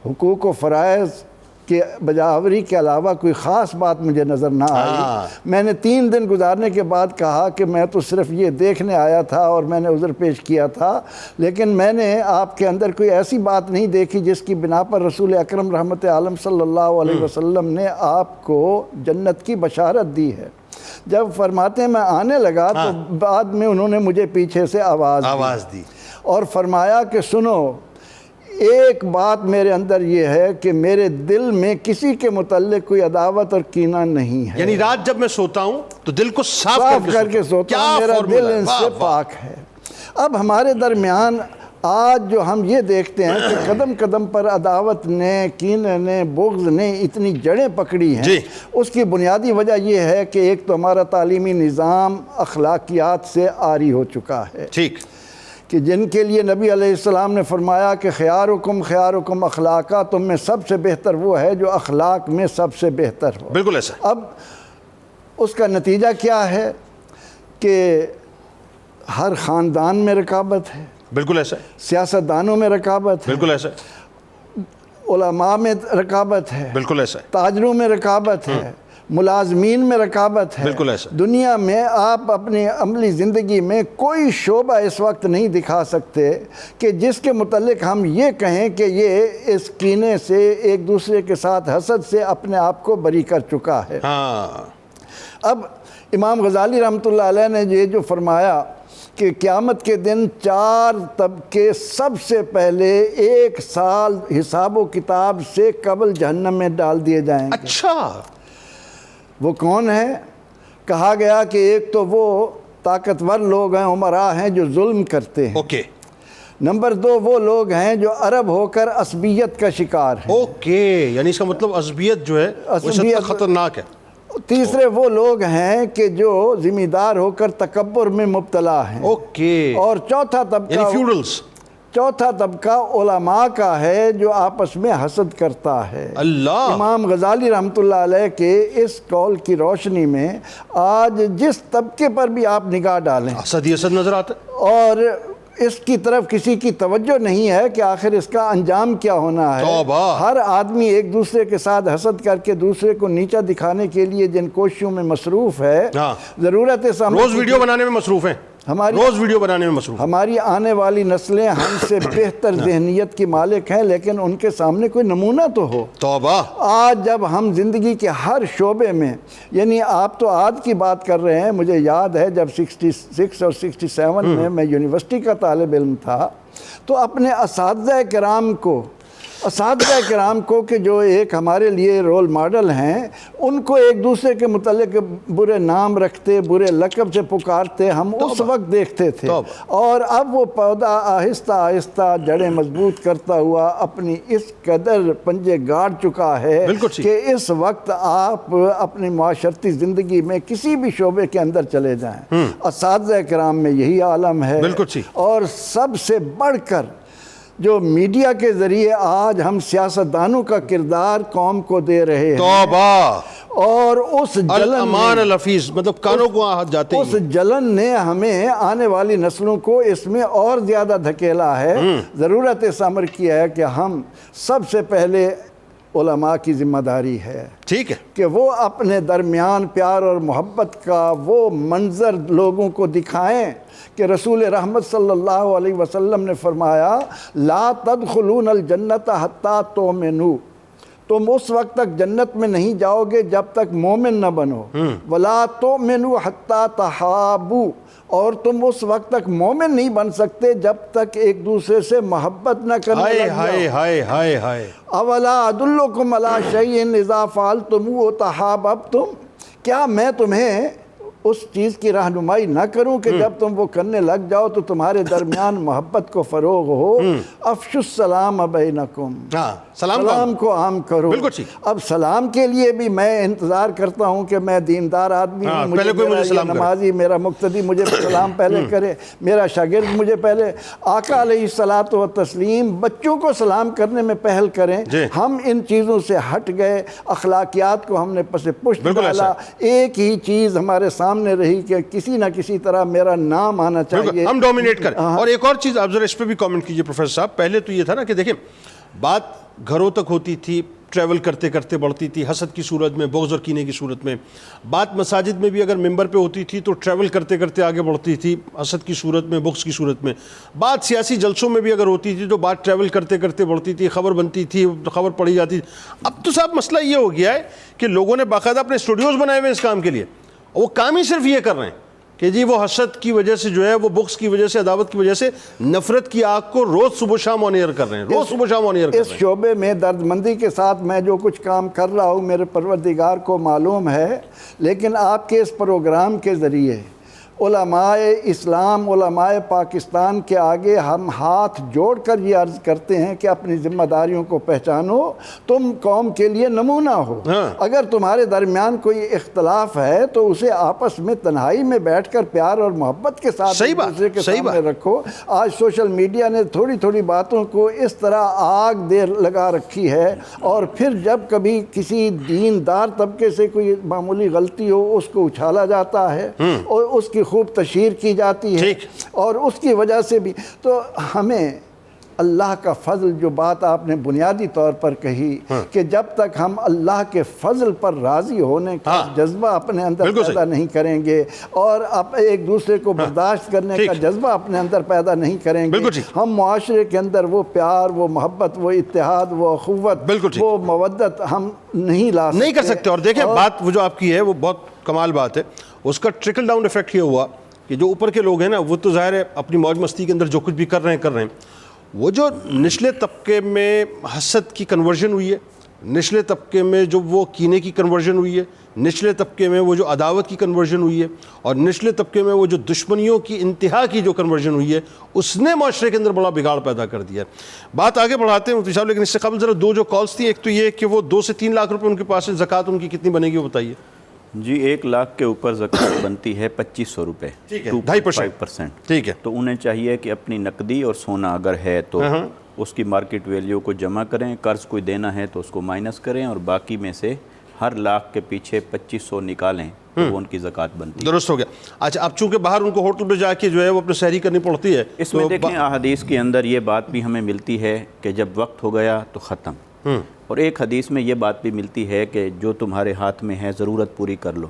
حقوق و فرائض کہ بجاوری کے علاوہ کوئی خاص بات مجھے نظر نہ آئی۔ میں نے 3 دن گزارنے کے بعد کہا کہ میں تو صرف یہ دیکھنے آیا تھا اور میں نے عذر پیش کیا تھا، لیکن میں نے آپ کے اندر کوئی ایسی بات نہیں دیکھی جس کی بنا پر رسول اکرم رحمت عالم صلی اللہ علیہ وسلم نے آپ کو جنت کی بشارت دی ہے۔ جب فرماتے ہیں میں آنے لگا تو بعد میں انہوں نے مجھے پیچھے سے آواز دی اور فرمایا کہ سنو، ایک بات میرے اندر یہ ہے کہ میرے دل میں کسی کے متعلق کوئی عداوت اور کینہ نہیں ہے، یعنی رات جب میں سوتا ہوں تو دل کو صاف کر کے سوتا ہوں، میرا دل ان سے پاک ہے۔ اب ہمارے درمیان آج جو ہم یہ دیکھتے ہیں کہ قدم قدم پر عداوت نے، کینہ نے، بغض نے اتنی جڑیں پکڑی ہیں، اس کی بنیادی وجہ یہ ہے کہ ایک تو ہمارا تعلیمی نظام اخلاقیات سے عاری ہو چکا ہے، ٹھیک، کہ جن کے لیے نبی علیہ السلام نے فرمایا کہ خیارکم اخلاقا، تم میں سب سے بہتر وہ ہے جو اخلاق میں سب سے بہتر ہو۔ بالکل ایسا۔ اب اس کا نتیجہ کیا ہے کہ ہر خاندان میں رقابت ہے، بالکل ایسا، سیاستدانوں میں رقابت ہے، بالکل ایسا، علماء میں رقابت ہے، بالکل ایسا، تاجروں میں رقابت ہے، ملازمین میں رقابت ہے۔ بالکل ایسا۔ دنیا میں آپ اپنی عملی زندگی میں کوئی شعبہ اس وقت نہیں دکھا سکتے کہ جس کے متعلق ہم یہ کہیں کہ یہ اس کینے سے، ایک دوسرے کے ساتھ حسد سے اپنے آپ کو بری کر چکا ہے۔ اب امام غزالی رحمۃ اللہ علیہ نے یہ جو فرمایا کہ قیامت کے دن 4 طبقے سب سے پہلے 1 سال حساب و کتاب سے قبل جہنم میں ڈال دیے جائیں گے۔ اچھا، وہ کون ہے؟ کہا گیا کہ ایک تو وہ طاقتور لوگ ہیں، عمراء ہیں جو ظلم کرتے ہیں۔ اوکے۔ نمبر 2 وہ لوگ ہیں جو عرب ہو کر عصبیت کا شکار ہیں۔ اوکے، یعنی اس کا مطلب عصبیت جو ہے وہ سب سے خطرناک ہے۔ تیسرے وہ لوگ ہیں کہ جو ذمہ دار ہو کر تکبر میں مبتلا ہیں۔ اوکے۔ اور چوتھا طبقہ، یعنی فیوڈلز، چوتھا طبقہ علماء کا ہے جو آپس میں حسد کرتا ہے۔ اللہ۔ امام غزالی رحمۃ اللہ علیہ کے اس قول کی روشنی میں آج جس طبقے پر بھی آپ نگاہ ڈالیں، حسد ہی حسد نظر آتا ہے، اور اس کی طرف کسی کی توجہ نہیں ہے کہ آخر اس کا انجام کیا ہونا ہے۔ توبہ۔ ہر آدمی ایک دوسرے کے ساتھ حسد کر کے دوسرے کو نیچا دکھانے کے لیے جن کوششوں میں مصروف ہے، ضرورت ہے روز ویڈیو بنانے میں مصروف ہیں، روز ویڈیو بنانے میں مصروف۔ ہماری آنے والی نسلیں ہم سے بہتر ذہنیت کی مالک ہیں، لیکن ان کے سامنے کوئی نمونہ تو ہو۔ توبہ۔ آج جب ہم زندگی کے ہر شعبے میں، یعنی آپ تو آج کی بات کر رہے ہیں، مجھے یاد ہے جب 66 اور 67 میں یونیورسٹی کا طالب علم تھا تو اپنے اساتذہ کرام کو کہ جو ایک ہمارے لیے رول ماڈل ہیں، ان کو ایک دوسرے کے متعلق برے نام رکھتے، برے لقب سے پکارتے ہم اس وقت دیکھتے تھے، اور اب وہ پودا آہستہ آہستہ جڑیں مضبوط کرتا ہوا اپنی اس قدر پنجے گاڑ چکا ہے کہ اس وقت آپ اپنی معاشرتی زندگی میں کسی بھی شعبے کے اندر چلے جائیں، اساتذہ کرام میں یہی عالم ہے۔ اور سب سے بڑھ کر جو میڈیا کے ذریعے آج ہم سیاستدانوں کا کردار قوم کو دے رہے ہیں، توبہ، اور اس جلن الامان الحفیظ مطلب کانوں کو ہاتھ جاتے اس ہی جلن نے ہمیں آنے والی نسلوں کو اس میں اور زیادہ دھکیلا ہے. ضرورت اس امر کی ہے کہ ہم سب سے پہلے علماء کی ذمہ داری ہے ٹھیک ہے کہ وہ اپنے درمیان پیار اور محبت کا وہ منظر لوگوں کو دکھائیں کہ رسول رحمت صلی اللہ علیہ وسلم نے فرمایا لا تدخلون الجنت حتی تؤمنوا، تم اس وقت تک جنت میں نہیں جاؤ گے جب تک مومن نہ بنو. ولا تؤمنوا حتی تحابوا، اور تم اس وقت تک مومن نہیں بن سکتے جب تک ایک دوسرے سے محبت نہ کرنے ہائے لگ ہائے جاؤ. ہائے ہائے ہائے اولا ادلکم علی شیء اذا فعلتموہ تحاببتم، کیا میں تمہیں اس چیز کی رہنمائی نہ کروں کہ جب تم وہ کرنے لگ جاؤ تو تمہارے درمیان محبت کو فروغ ہو. افشوا السلام بینکم، ہاں سلام سلام کو عام کرو. بالکل ٹھیک. اب سلام کے لیے بھی میں انتظار کرتا ہوں کہ میں دیندار آدمی ہاں، ہوں، پہلے کوئی مجھے میرا سلام یہ کرے. نمازی میرا مقتدی مجھے سلام پہلے کرے، میرا شاگرد مجھے پہلے. آقا علیہ الصلاۃ والتسلیم بچوں کو سلام کرنے میں پہل کریں. جی. ہم ان چیزوں سے ہٹ گئے، اخلاقیات کو ہم نے پس پشت بالکل ڈالا. ایک ہی چیز ہمارے سامنے رہی کہ کسی نہ کسی طرح میرا نام آنا چاہیے، ہم ڈومینیٹ کریں. اور ایک اور چیز آپ ذرا اس پہ بھی کامنٹ کیجئے پروفیسر صاحب. پہلے تو یہ تھا نا کہ دیکھیں بات گھروں تک ہوتی تھی، ٹریول کرتے کرتے بڑھتی تھی، حسد کی صورت میں، بغض اور کینے کی صورت میں. بات مساجد میں بھی اگر ممبر پہ ہوتی تھی تو ٹریول کرتے کرتے آگے بڑھتی تھی، حسد کی صورت میں، بغض کی صورت میں. بات سیاسی جلسوں میں بھی اگر ہوتی تھی تو بات ٹریول کرتے کرتے بڑھتی تھی، خبر بنتی تھی، خبر پڑھی جاتی تھی. اب تو صاحب مسئلہ یہ ہو گیا ہے کہ لوگوں نے باقاعدہ اپنے اسٹوڈیوز بنائے ہوئے اس کام کے لیے، اور وہ کام ہی صرف یہ کر رہے ہیں کہ جی وہ حسد کی وجہ سے جو ہے، وہ بغض کی وجہ سے، عداوت کی وجہ سے نفرت کی آگ کو روز صبح شام آن ایئر کر رہے ہیں، روز صبح شام آن ایئر کر اس رہے ہیں. شعبے میں درد مندی کے ساتھ میں جو کچھ کام کر رہا ہوں میرے پروردگار کو معلوم ہے، لیکن آپ کے اس پروگرام کے ذریعے علماء اسلام، علماء پاکستان کے آگے ہم ہاتھ جوڑ کر یہ عرض کرتے ہیں کہ اپنی ذمہ داریوں کو پہچانو، تم قوم کے لیے نمونہ ہو. اگر تمہارے درمیان کوئی اختلاف ہے تو اسے آپس میں تنہائی میں بیٹھ کر پیار اور محبت کے ساتھ ایک دوسرے کے سامنے رکھو. آج سوشل میڈیا نے تھوڑی تھوڑی باتوں کو اس طرح آگ دے لگا رکھی ہے، اور پھر جب کبھی کسی دیندار طبقے سے کوئی معمولی غلطی ہو اس کو اچھالا جاتا ہے اور اس کی خوب تشہیر کی جاتی ہے، اور اس کی وجہ سے بھی. تو ہمیں اللہ کا فضل، جو بات آپ نے بنیادی طور پر کہی کہ جب تک ہم اللہ کے فضل پر راضی ہونے کا جذبہ اپنے اندر پیدا نہیں کریں گے اور ایک دوسرے کو برداشت کرنے کا جذبہ اپنے اندر پیدا نہیں کریں گے، ہم معاشرے کے اندر وہ پیار، وہ محبت، وہ اتحاد، وہ اخوت، وہ مودت ہم نہیں لا سکتے، نہیں کر سکتے. اور دیکھیں بات وہ جو آپ کی ہے وہ بہت کمال بات ہے. اس کا ٹرکل ڈاؤن ایفیکٹ یہ ہوا کہ جو اوپر کے لوگ ہیں نا، وہ تو ظاہر ہے اپنی موج مستی کے اندر جو کچھ بھی کر رہے ہیں، وہ جو نچلے طبقے میں حسد کی کنورژن ہوئی ہے، نچلے طبقے میں جو وہ کینے کی کنورژن ہوئی ہے، نچلے طبقے میں وہ جو عداوت کی کنورژن ہوئی ہے، اور نچلے طبقے میں وہ جو دشمنیوں کی انتہا کی جو کنورژن ہوئی ہے، اس نے معاشرے کے اندر بڑا بگاڑ پیدا کر دیا. بات آگے بڑھاتے ہیں مفتی صاحب، لیکن اس سے قبل ذرا دو جو کالز تھیں. ایک تو یہ کہ وہ 2 سے 3 لاکھ روپے ان کے پاس ہے، زکوٰۃ ان کی کتنی بنے گی وہ بتائیے. جی 1 لاکھ کے اوپر زکوٰۃ بنتی ہے 2500 روپے، 2.5%. ٹھیک ہے. تو انہیں چاہیے کہ اپنی نقدی اور سونا اگر ہے تو اس کی مارکیٹ ویلیو کو جمع کریں، قرض کوئی دینا ہے تو اس کو مائنس کریں، اور باقی میں سے ہر لاکھ کے پیچھے 2500 نکالیں تو وہ ان کی زکوٰۃ بنتی ہے. درست ہو گیا. اچھا اب چونکہ باہر ان کو ہوٹل پہ جا کے جو ہے وہ اپنے سحری کرنی پڑتی ہے، اس میں دیکھیں احادیث کے اندر یہ بات بھی ہمیں ملتی ہے کہ جب وقت ہو گیا تو ختم. اور ایک حدیث میں یہ بات بھی ملتی ہے کہ جو تمہارے ہاتھ میں ہے ضرورت پوری کر لو.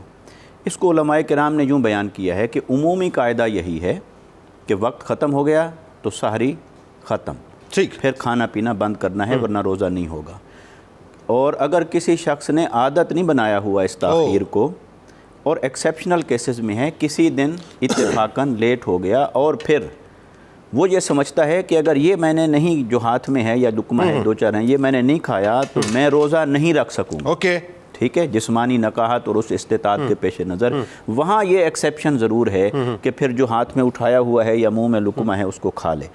اس کو علماء کرام نے یوں بیان کیا ہے کہ عمومی قاعدہ یہی ہے کہ وقت ختم ہو گیا تو سحری ختم، پھر کھانا پینا بند کرنا ہے ورنہ روزہ نہیں ہوگا. اور اگر کسی شخص نے عادت نہیں بنایا ہوا اس تاخیر کو، اور ایکسیپشنل کیسز میں ہے کسی دن اتفاقاً لیٹ ہو گیا اور پھر وہ یہ سمجھتا ہے کہ اگر یہ میں نے نہیں، جو ہاتھ میں ہے یا لقمہ ہے 2-4 ہیں، یہ میں نے نہیں کھایا تو میں روزہ نہیں رکھ سکوں. ٹھیک ہے، جسمانی نکاحت اور اس استطاعت کے پیش نظر وہاں یہ ایکسیپشن ضرور ہے کہ پھر جو ہاتھ میں اٹھایا ہوا ہے یا منہ میں لقمہ ہے اس کو کھا لے.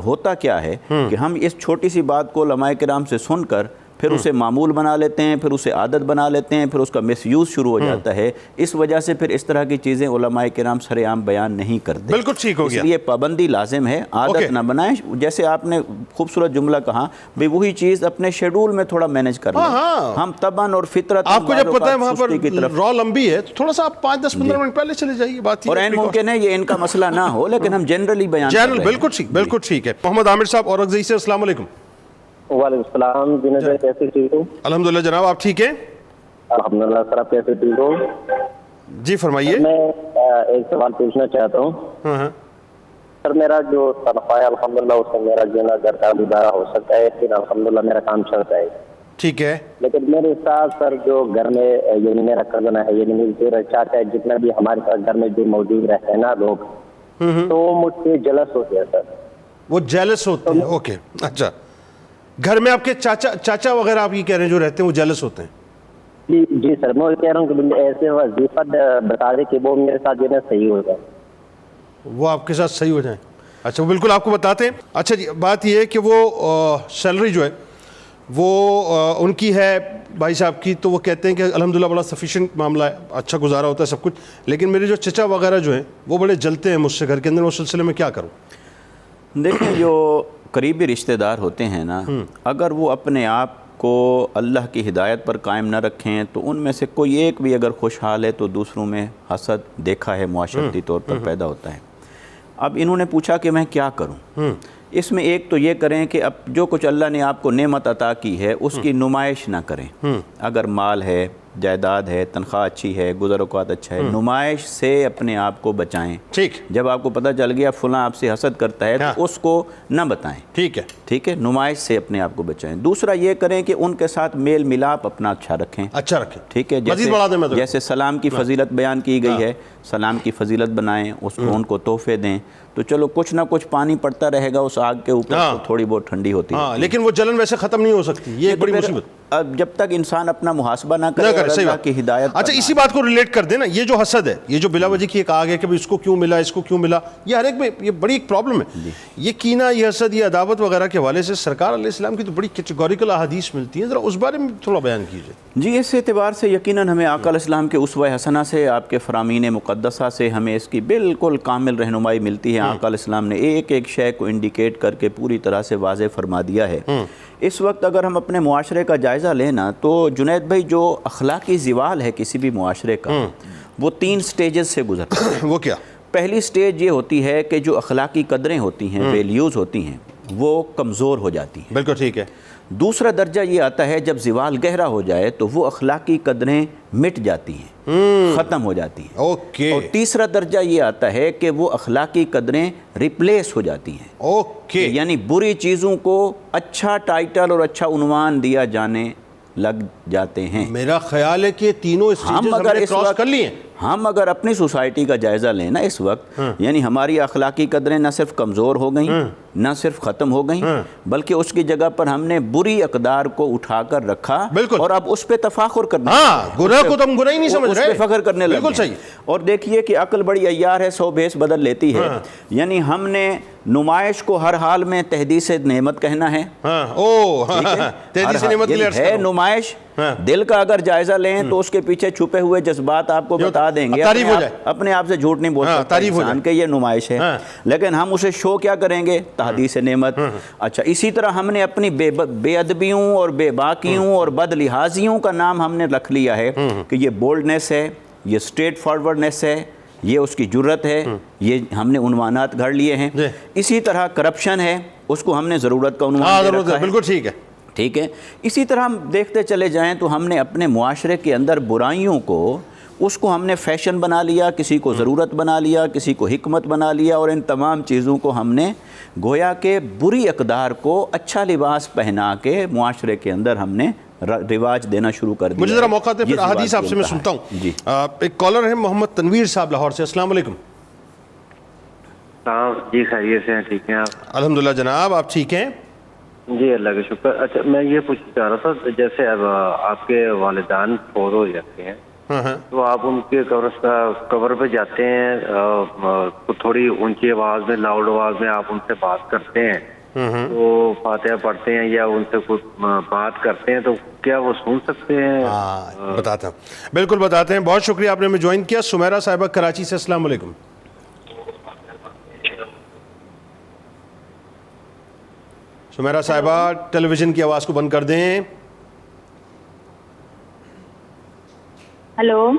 ہوتا کیا ہے کہ ہم اس چھوٹی سی بات کو علماء کرام سے سن کر پھر اسے معمول بنا لیتے ہیں، پھر اسے عادت بنا لیتے ہیں، پھر اس کا مس یوز شروع ہو جاتا ہے۔ اس وجہ سے پھر اس طرح کی چیزیں علماء کرام سر عام بیان نہیں کرتے۔ بالکل ٹھیک ہو گیا، اس لیے پابندی لازم ہے، عادت نہ بنائیں۔ جیسے آپ نے خوبصورت جملہ کہا، بھئی وہی چیز اپنے شیڈول میں تھوڑا مینج کر لیں۔ ہم طبعاً اور فطرت، آپ کو جب پتہ ہے وہاں پر را لمبی ہے تو تھوڑا سا آپ 5-10-15 منٹ پہلے چلے جائیے، بات اور این ممکن ہے یہ ان کا مسئلہ نہ ہو، لیکن ہم جنرلی بیان کر رہے ہیں۔ بالکل ٹھیک، بالکل ٹھیک ہے۔ محمد عامر صاحب اور سے السلام علیکم۔ وعلیکم السلام جنید بھائی، کیسے ٹھیک ہو؟ الحمدللہ جناب، آپ ٹھیک ہیں؟ الحمدللہ سر، آپ کیسے ٹھیک ہو؟ جی فرمائیے۔ میں ایک سوال پوچھنا چاہتا ہوں۔ سر میرا جو تنخواہ ہے الحمدللہ اس سے میرا جو ہے گھر کا گزارا ہو سکتا ہے، پھر الحمدللہ میرا کام چلتا ہے، ٹھیک ہے۔ لیکن میرے ساتھ سر جو گھر میں یعنی میرا کزن ہے، یعنی میرے چاچا ہے، جتنا بھی ہمارے ساتھ گھر میں جو موجود رہتے ہیں نا لوگ، تو مجھ سے جلس ہوتے ہیں سر۔ وہ جیلس ہوتے ہیں؟ اوکے، اچھا۔ گھر میں آپ کے چاچا وغیرہ آپ کی کہہ رہے ہیں جو رہتے ہیں وہ جیلس ہوتے ہیں؟ جی سر، میں کہہ رہا ہوں کہ ایسے وظیفہ بتا دے کہ وہ میرے ساتھ جو ہے صحیح ہو جائے، وہ آپ کے ساتھ صحیح ہو جائیں۔ اچھا، وہ بالکل آپ کو بتاتے ہیں۔ اچھا جی، بات یہ ہے کہ وہ سیلری جو ہے وہ ان کی ہے بھائی صاحب کی، تو وہ کہتے ہیں کہ الحمدللہ بڑا سفیشینٹ معاملہ ہے، اچھا گزارا ہوتا ہے سب کچھ، لیکن میرے جو چچا وغیرہ جو ہیں وہ بڑے جلتے ہیں مجھ سے گھر کے اندر، اس سلسلے میں کیا کروں؟ دیکھیں، جو قریبی رشتہ دار ہوتے ہیں نا، اگر وہ اپنے آپ کو اللہ کی ہدایت پر قائم نہ رکھیں تو ان میں سے کوئی ایک بھی اگر خوشحال ہے تو دوسروں میں حسد دیکھا ہے معاشرتی طور پر پیدا ہوتا ہے۔ اب انہوں نے پوچھا کہ میں کیا کروں؟ اس میں ایک تو یہ کریں کہ اب جو کچھ اللہ نے آپ کو نعمت عطا کی ہے اس کی نمائش نہ کریں۔ اگر مال ہے، جائیداد ہے، تنخواہ اچھی ہے، گزر اوقات اچھا ہے، نمائش سے اپنے آپ کو بچائیں۔ ٹھیک، جب آپ کو پتہ چل گیا فلاں آپ سے حسد کرتا ہے تو اس کو نہ بتائیں۔ ٹھیک ہے، ٹھیک ہے، نمائش سے اپنے آپ کو بچائیں۔ دوسرا یہ کریں کہ ان کے ساتھ میل ملاپ اپنا اچھا رکھیں۔ اچھا رکھیں، ٹھیک ہے، جیسے سلام کی فضیلت بیان کی گئی ہے، سلام کی فضیلت بنائیں، اس کو ان کو تحفے دیں، تو چلو کچھ نہ کچھ پانی پڑتا رہے گا اس آگ کے اوپر، تو تھوڑی بہت ٹھنڈی ہوتی ہے، لیکن وہ جلن ویسے ختم نہیں ہو سکتی، یہ ایک بڑی مصیبت۔ اب جب تک انسان اپنا محاسبہ نہ کرے اور اللہ کی ہدایت۔ اچھا، اسی بات کو ریلیٹ کر دیں نا، یہ جو حسد ہے، یہ جو بلا وجہ کی ایک آگ ہے کہ اس کو کیوں ملا، اس کو کیوں ملا، یہ ہر ایک میں یہ بڑی ایک پرابلم ہے۔ یہ کینہ، یہ حسد، یہ عداوت وغیرہ کے حوالے سے سرکار علیہ السلام کی تو بڑی کیٹیگوریکل احادیث ملتی ہیں، ذرا اس بارے میں تھوڑا بیان کیجیے۔ جی، اس اعتبار سے یقیناً ہمیں آقا علیہ السلام کے اسوہ حسنہ سے، آپ کے فرامین مقدسہ سے ہمیں اس کی بالکل کامل رہنمائی ملتی ہے۔ آقا علیہ السلام نے ایک ایک شے کو انڈیکیٹ کر کے پوری طرح سے واضح فرما دیا ہے۔ اس وقت اگر ہم اپنے معاشرے کا جائزہ لینا تو جنید بھائی، جو اخلاقی زوال ہے کسی بھی معاشرے کا، وہ 3 سٹیجز سے گزرتا ہے۔ وہ کیا؟ پہلی سٹیج یہ ہوتی ہے کہ جو اخلاقی قدریں ہوتی ہیں، ویلیوز ہوتی ہیں، وہ کمزور ہو جاتی ہیں۔ بالکل ٹھیک ہے۔ دوسرا درجہ یہ آتا ہے جب زوال گہرا ہو جائے تو وہ اخلاقی قدریں مٹ جاتی ہیں، ختم ہو جاتی ہیں۔ اوکے۔ اور تیسرا درجہ یہ آتا ہے کہ وہ اخلاقی قدریں ریپلیس ہو جاتی ہیں۔ اوکے، یعنی بری چیزوں کو اچھا ٹائٹل اور اچھا عنوان دیا جانے لگ جاتے ہیں۔ میرا خیال ہے کہ تینوں اسٹیجز ہم نے کراس کر لی ہیں۔ ہم اگر اپنی سوسائٹی کا جائزہ لیں نا اس وقت، یعنی ہماری اخلاقی قدریں نہ صرف کمزور ہو گئیں، نہ صرف ختم ہو گئیں، بلکہ اس کی جگہ پر ہم نے بری اقدار کو اٹھا کر رکھا، اور اب اس پہ تفاخر کرنا، گناہ کو تو ہم گناہ ہی نہیں سمجھ رہے، اس پہ فخر کرنے لگے۔ بالکل صحیح۔ اور دیکھیے کہ عقل بڑی عیار ہے، 100 بھیس بدل لیتی ہے۔ یعنی ہم نے نمائش کو ہر حال میں تحدیث نعمت کہنا ہے۔ تحدیث نعمت کے لیے ہے نمائش، دل کا اگر جائزہ لیں تو اس کے پیچھے چھپے ہوئے جذبات آپ کو بتا دیں گے، اپنے آپ سے جھوٹ نہیں بول سکتا انسان کہ یہ نمائش ہے، لیکن ہم اسے شو کیا کریں گے؟ تحدیث نعمت۔ اچھا، اسی طرح ہم نے اپنی بے ادبیوں اور بے باکیوں اور بد لحاظیوں کا نام ہم نے رکھ لیا ہے کہ یہ بولڈنس ہے، یہ اسٹریٹ فارورڈنس ہے، یہ اس کی جرت ہے، یہ ہم نے عنوانات گھڑ لیے ہیں۔ اسی طرح کرپشن ہے، اس کو ہم نے ضرورت کا عنوان دے رکھا ہے۔ بالکل ٹھیک ہے، ٹھیک ہے۔ اسی طرح ہم دیکھتے چلے جائیں تو ہم نے اپنے معاشرے کے اندر برائیوں کو، اس کو ہم نے فیشن بنا لیا، کسی کو ضرورت بنا لیا، کسی کو حکمت بنا لیا، اور ان تمام چیزوں کو ہم نے گویا کہ بری اقدار کو اچھا لباس پہنا کے معاشرے کے اندر ہم نے رواج دینا شروع کر دیا۔ مجھے ذرا موقع دیں، پھر احادیث آپ سے میں سنتا ہوں۔ جی، ایک کالر ہے محمد تنویر صاحب لاہور سے، السلام علیکم۔ جی خیریت سے ہیں، ٹھیک ہیں آپ؟ الحمدللہ جناب، آپ ٹھیک ہیں؟ جی اللہ کا شکر۔ اچھا، میں یہ پوچھنا چاہ رہا تھا، جیسے اب آپ کے والدان فوت ہو جاتے ہیں تو آپ ان کے قبر پہ جاتے ہیں، تو تھوڑی اونچی آواز میں، لاؤڈ آواز میں آپ ان سے بات کرتے ہیں، تو فاتحہ پڑھتے ہیں یا ان سے کچھ بات کرتے ہیں تو کیا وہ سن سکتے ہیں؟ ہاں بتاتا ہوں، بالکل بتاتے ہیں. بہت شکریہ آپ نے ہمیں جوائن کیا. سمیرہ صاحبہ کراچی سے، السلام علیکم. سمیرہ صاحبہ ٹیلی ویژن کی آواز کو بند کر دیں. ہلو،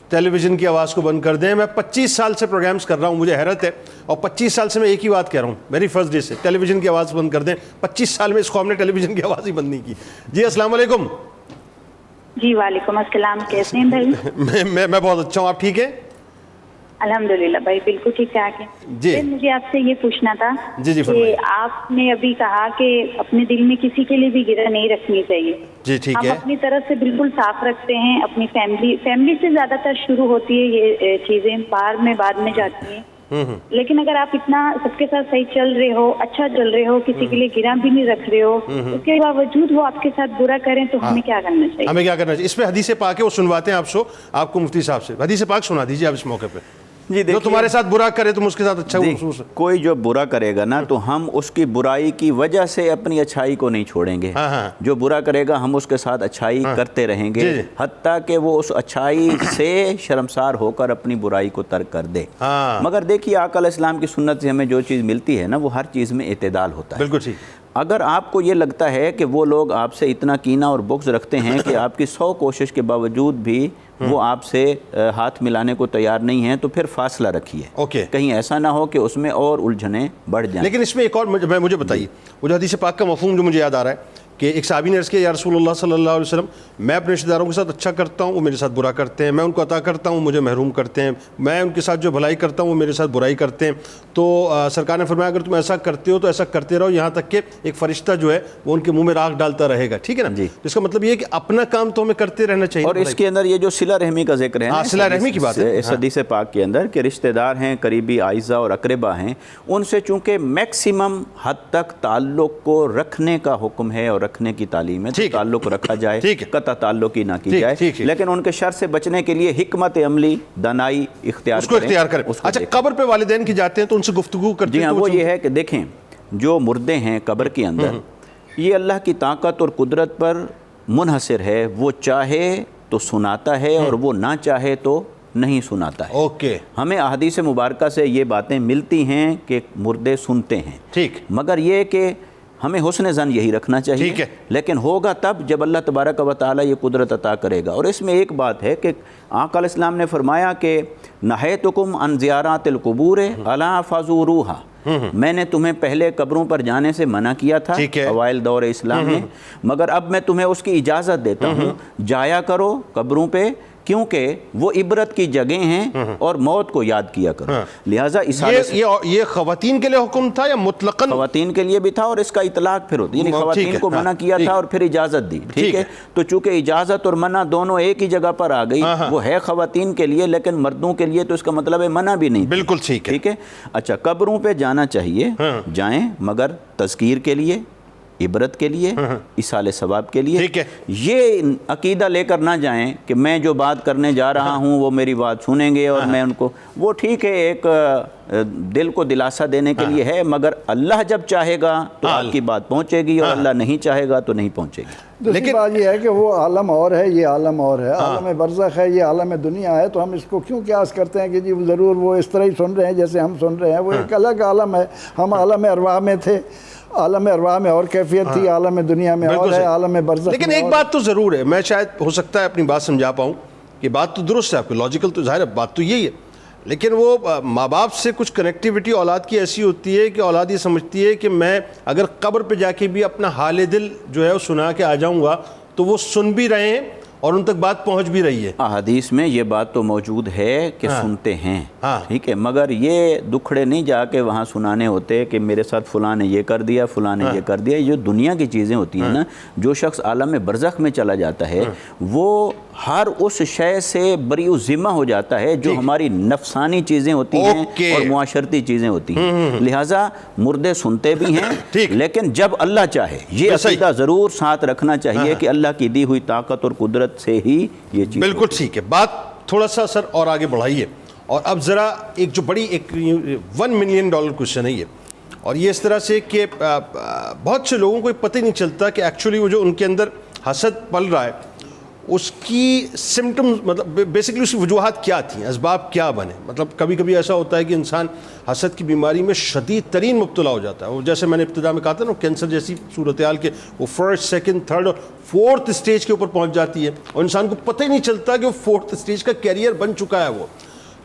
ٹیلی ویژن کی آواز کو بند کر دیں. میں 25 سال سے پروگرامز کر رہا ہوں، مجھے حیرت ہے، اور 25 سال سے میں ایک ہی بات کہہ رہا ہوں میری فرسٹ ڈے سے، ٹیلی ویژن کی آواز بند کر دیں. 25 سال میں اس قوم نے ٹیلی ویژن کی آواز ہی بند نہیں کی. جی السلام علیکم. جی وعلیکم السلام، کیسے ہیں بھائی؟ میں بہت اچھا ہوں، آپ ٹھیک ہیں؟ الحمدللہ بھائی بالکل ٹھیک ٹھاک ہے. جی مجھے آپ سے یہ پوچھنا تھا جی کہ فرمائیے. آپ نے ابھی کہا کہ اپنے دل میں کسی کے لیے بھی گرہ نہیں رکھنی چاہیے. جی ٹھیک ہم ہے. اپنی طرف سے بالکل صاف رکھتے ہیں. اپنی فیملی سے زیادہ تر شروع ہوتی ہے یہ چیزیں، باہر میں بعد میں جاتی ہیں. لیکن اگر آپ اتنا سب کے ساتھ صحیح چل رہے ہو، اچھا چل رہے ہو، کسی کے لیے گرہ بھی نہیں رکھ رہے ہو، اس کے باوجود وہ آپ کے ساتھ برا کریں تو ہمیں کیا کرنا چاہیے؟ ہمیں کیا کرنا چاہیے؟ اس پہ حدیث پاک ہے، وہ سنواتے ہیں آپ کو مفتی صاحب سے. حدیث پاک سنا دیجیے آپ اس موقع پہ. جی جو تمہارے ساتھ برا کرے تم اس کے ساتھ اچھا محسوس ہے. کوئی جو برا کرے گا نا تو ہم اس کی برائی کی وجہ سے اپنی اچھائی کو نہیں چھوڑیں گے. جو برا کرے گا ہم اس کے ساتھ اچھائی کرتے رہیں گے حتیٰ کہ وہ اس اچھائی سے شرمسار ہو کر اپنی برائی کو ترک کر دے. مگر دیکھیے آقا علیہ السلام کی سنت سے ہمیں جو چیز ملتی ہے نا وہ ہر چیز میں اعتدال ہوتا ہے. بالکل ٹھیک. اگر آپ کو یہ لگتا ہے کہ وہ لوگ آپ سے اتنا کینہ اور بغض رکھتے ہیں کہ آپ کی 100 کوشش کے باوجود بھی وہ آپ سے ہاتھ ملانے کو تیار نہیں ہیں تو پھر فاصلہ رکھیے. کہیں ایسا نہ ہو کہ اس میں اور الجھنیں بڑھ جائیں. لیکن اس میں ایک اور مجھے بتائیے، وہ جو حدیث پاک کا مفہوم جو مجھے یاد آ رہا ہے کہ ایک صحابی نے عرض کیا یا رسول اللہ صلی اللہ علیہ وسلم، میں اپنے رشتہ داروں کے ساتھ اچھا کرتا ہوں وہ میرے ساتھ برا کرتے ہیں، میں ان کو عطا کرتا ہوں مجھے محروم کرتے ہیں، میں ان کے ساتھ جو بھلائی کرتا ہوں وہ میرے ساتھ برائی کرتے ہیں. تو سرکار نے فرمایا اگر تم ایسا کرتے ہو تو ایسا کرتے رہو یہاں تک کہ ایک فرشتہ جو ہے وہ ان کے منہ میں راکھ ڈالتا رہے گا. ٹھیک ہے نا؟ جی. اس کا مطلب یہ ہے کہ اپنا کام تو ہمیں کرتے رہنا چاہیے. اور اس کے اندر یہ جو صلہ رحمی کا ذکر ہے نا، صلہ رحمی کی بات ہے اس حدیث پاک کے اندر کہ رشتہ دار ہیں، قریبی اعزاء اور اقربا ہیں، ان سے چونکہ میکسیمم حد تک تعلق کو رکھنے کا حکم ہے اور رکھنے کی تعلیم ہے، تعلق رکھا جائے، قطع تعلق ہی نہ کی جائے. لیکن ان کے شر سے بچنے کے لیے حکمت عملی، دانائی اختیار کریں. اچھا قبر پہ والدین کی جاتے ہیں تو ان سے گفتگو کرتے ہیں. جی ہاں، وہ یہ ہے کہ دیکھیں جو مردے ہیں قبر کے اندر یہ اللہ کی طاقت اور قدرت پر منحصر ہے. وہ چاہے تو سناتا ہے اور وہ نہ چاہے تو نہیں سناتا ہے. اوکے. ہمیں احادیث مبارکہ سے یہ باتیں ملتی ہیں کہ مردے سنتے ہیں. ٹھیک. مگر یہ کہ ہمیں حسن ظن یہی رکھنا چاہیے. لیکن ہوگا تب جب اللہ تبارک و تعالیٰ یہ قدرت عطا کرے گا. اور اس میں ایک بات ہے کہ آقا علیہ السلام نے فرمایا کہ نہیتکم عن زیارات القبور الا فزوروہا، میں نے تمہیں پہلے قبروں پر جانے سے منع کیا تھا اوائل دور اسلام میں، مگر اب میں تمہیں اس کی اجازت دیتا ہوں، جایا کرو قبروں پہ کیونکہ وہ عبرت کی جگہیں ہیں اور موت کو یاد کیا کرو. لہٰذا یہ خواتین کے لیے حکم تھا یا مطلقاً؟ خواتین کے لیے بھی تھا اور اس کا اطلاق پھر ہوتی، یعنی خواتین کو منع کیا تھا اور پھر اجازت دی. ٹھیک ہے. تو چونکہ اجازت اور منع دونوں ایک ہی جگہ پر آ گئی، وہ ہے خواتین کے لیے لیکن مردوں کے لیے تو اس کا مطلب ہے منع بھی نہیں. بالکل ٹھیک ہے. ٹھیک ہے. اچھا قبروں پہ جانا چاہیے، جائیں مگر تذکیر کے لیے، عبرت کے لیے، ایصال ثواب کے لیے. یہ عقیدہ لے کر نہ جائیں کہ میں جو بات کرنے جا رہا ہوں وہ میری بات سنیں گے اور میں ان کو، وہ ٹھیک ہے ایک دل کو دلاسا دینے کے لیے ہے، مگر اللہ جب چاہے گا تو آپ کی بات پہنچے گی اور اللہ نہیں چاہے گا تو نہیں پہنچے گی. لیکن بات یہ ہے کہ وہ عالم اور ہے، یہ عالم اور ہے. عالم برزخ ہے، یہ عالم دنیا ہے. تو ہم اس کو کیوں قیاس کرتے ہیں کہ جی ضرور وہ اس طرح ہی سن رہے ہیں جیسے ہم سن رہے ہیں؟ وہ ایک الگ عالم ہے. ہم عالم ارواح میں تھے، عالم ارواح میں اور کیفیت تھی، عالم دنیا میں اور ہے، عالم برزخ میں. لیکن ایک بات تو ضرور ہے، میں شاید ہو سکتا ہے اپنی بات سمجھا پاؤں کہ بات تو درست ہے آپ کی، لاجیکل تو ظاہر ہے بات تو یہی ہے. لیکن وہ ماں باپ سے کچھ کنیکٹیوٹی اولاد کی ایسی ہوتی ہے کہ اولاد یہ سمجھتی ہے کہ میں اگر قبر پہ جا کے بھی اپنا حال دل جو ہے وہ سنا کے آ جاؤں گا تو وہ سن بھی رہے ہیں اور ان تک بات پہنچ بھی رہی ہے. احادیث میں یہ بات تو موجود ہے کہ سنتے ہیں. ٹھیک ہے. مگر یہ دکھڑے نہیں جا کے وہاں سنانے ہوتے کہ میرے ساتھ فلاں نے یہ کر دیا، فلاں نے یہ کر دیا. یہ دنیا کی چیزیں ہوتی ہیں نا، جو شخص عالم برزخ میں چلا جاتا ہے وہ ہر اس شے سے بری و ذمہ ہو جاتا ہے جو ہماری نفسانی چیزیں ہوتی ہیں اور معاشرتی چیزیں ہوتی ہیں. لہٰذا مردے سنتے بھی ہیں لیکن جب اللہ چاہے. یہ عقیدہ ضرور ساتھ رکھنا چاہیے کہ اللہ کی دی ہوئی طاقت اور قدرت سے ہی یہ چیز. بالکل ٹھیک ہے. بات تھوڑا سا سر اور آگے بڑھائیے اور اب ذرا ایک جو بڑی ایک $1 ملین کوشچن ہے یہ. اور یہ اس طرح سے کہ بہت سے لوگوں کو پتہ ہی نہیں چلتا کہ ایکچولی وہ جو ان کے اندر حسد پل رہا ہے اس کی سمٹمز مطلب بیسکلی اس کی وجوہات کیا تھیں, اسباب کیا بنے. مطلب کبھی کبھی ایسا ہوتا ہے کہ انسان حسد کی بیماری میں شدید ترین مبتلا ہو جاتا ہے, اور جیسے میں نے ابتدا میں کہا تھا نا کینسر جیسی صورتحال کے وہ فرسٹ سیکنڈ تھرڈ اور فورتھ اسٹیج کے اوپر پہنچ جاتی ہے اور انسان کو پتہ ہی نہیں چلتا کہ وہ فورتھ اسٹیج کا کیریئر بن چکا ہے وہ.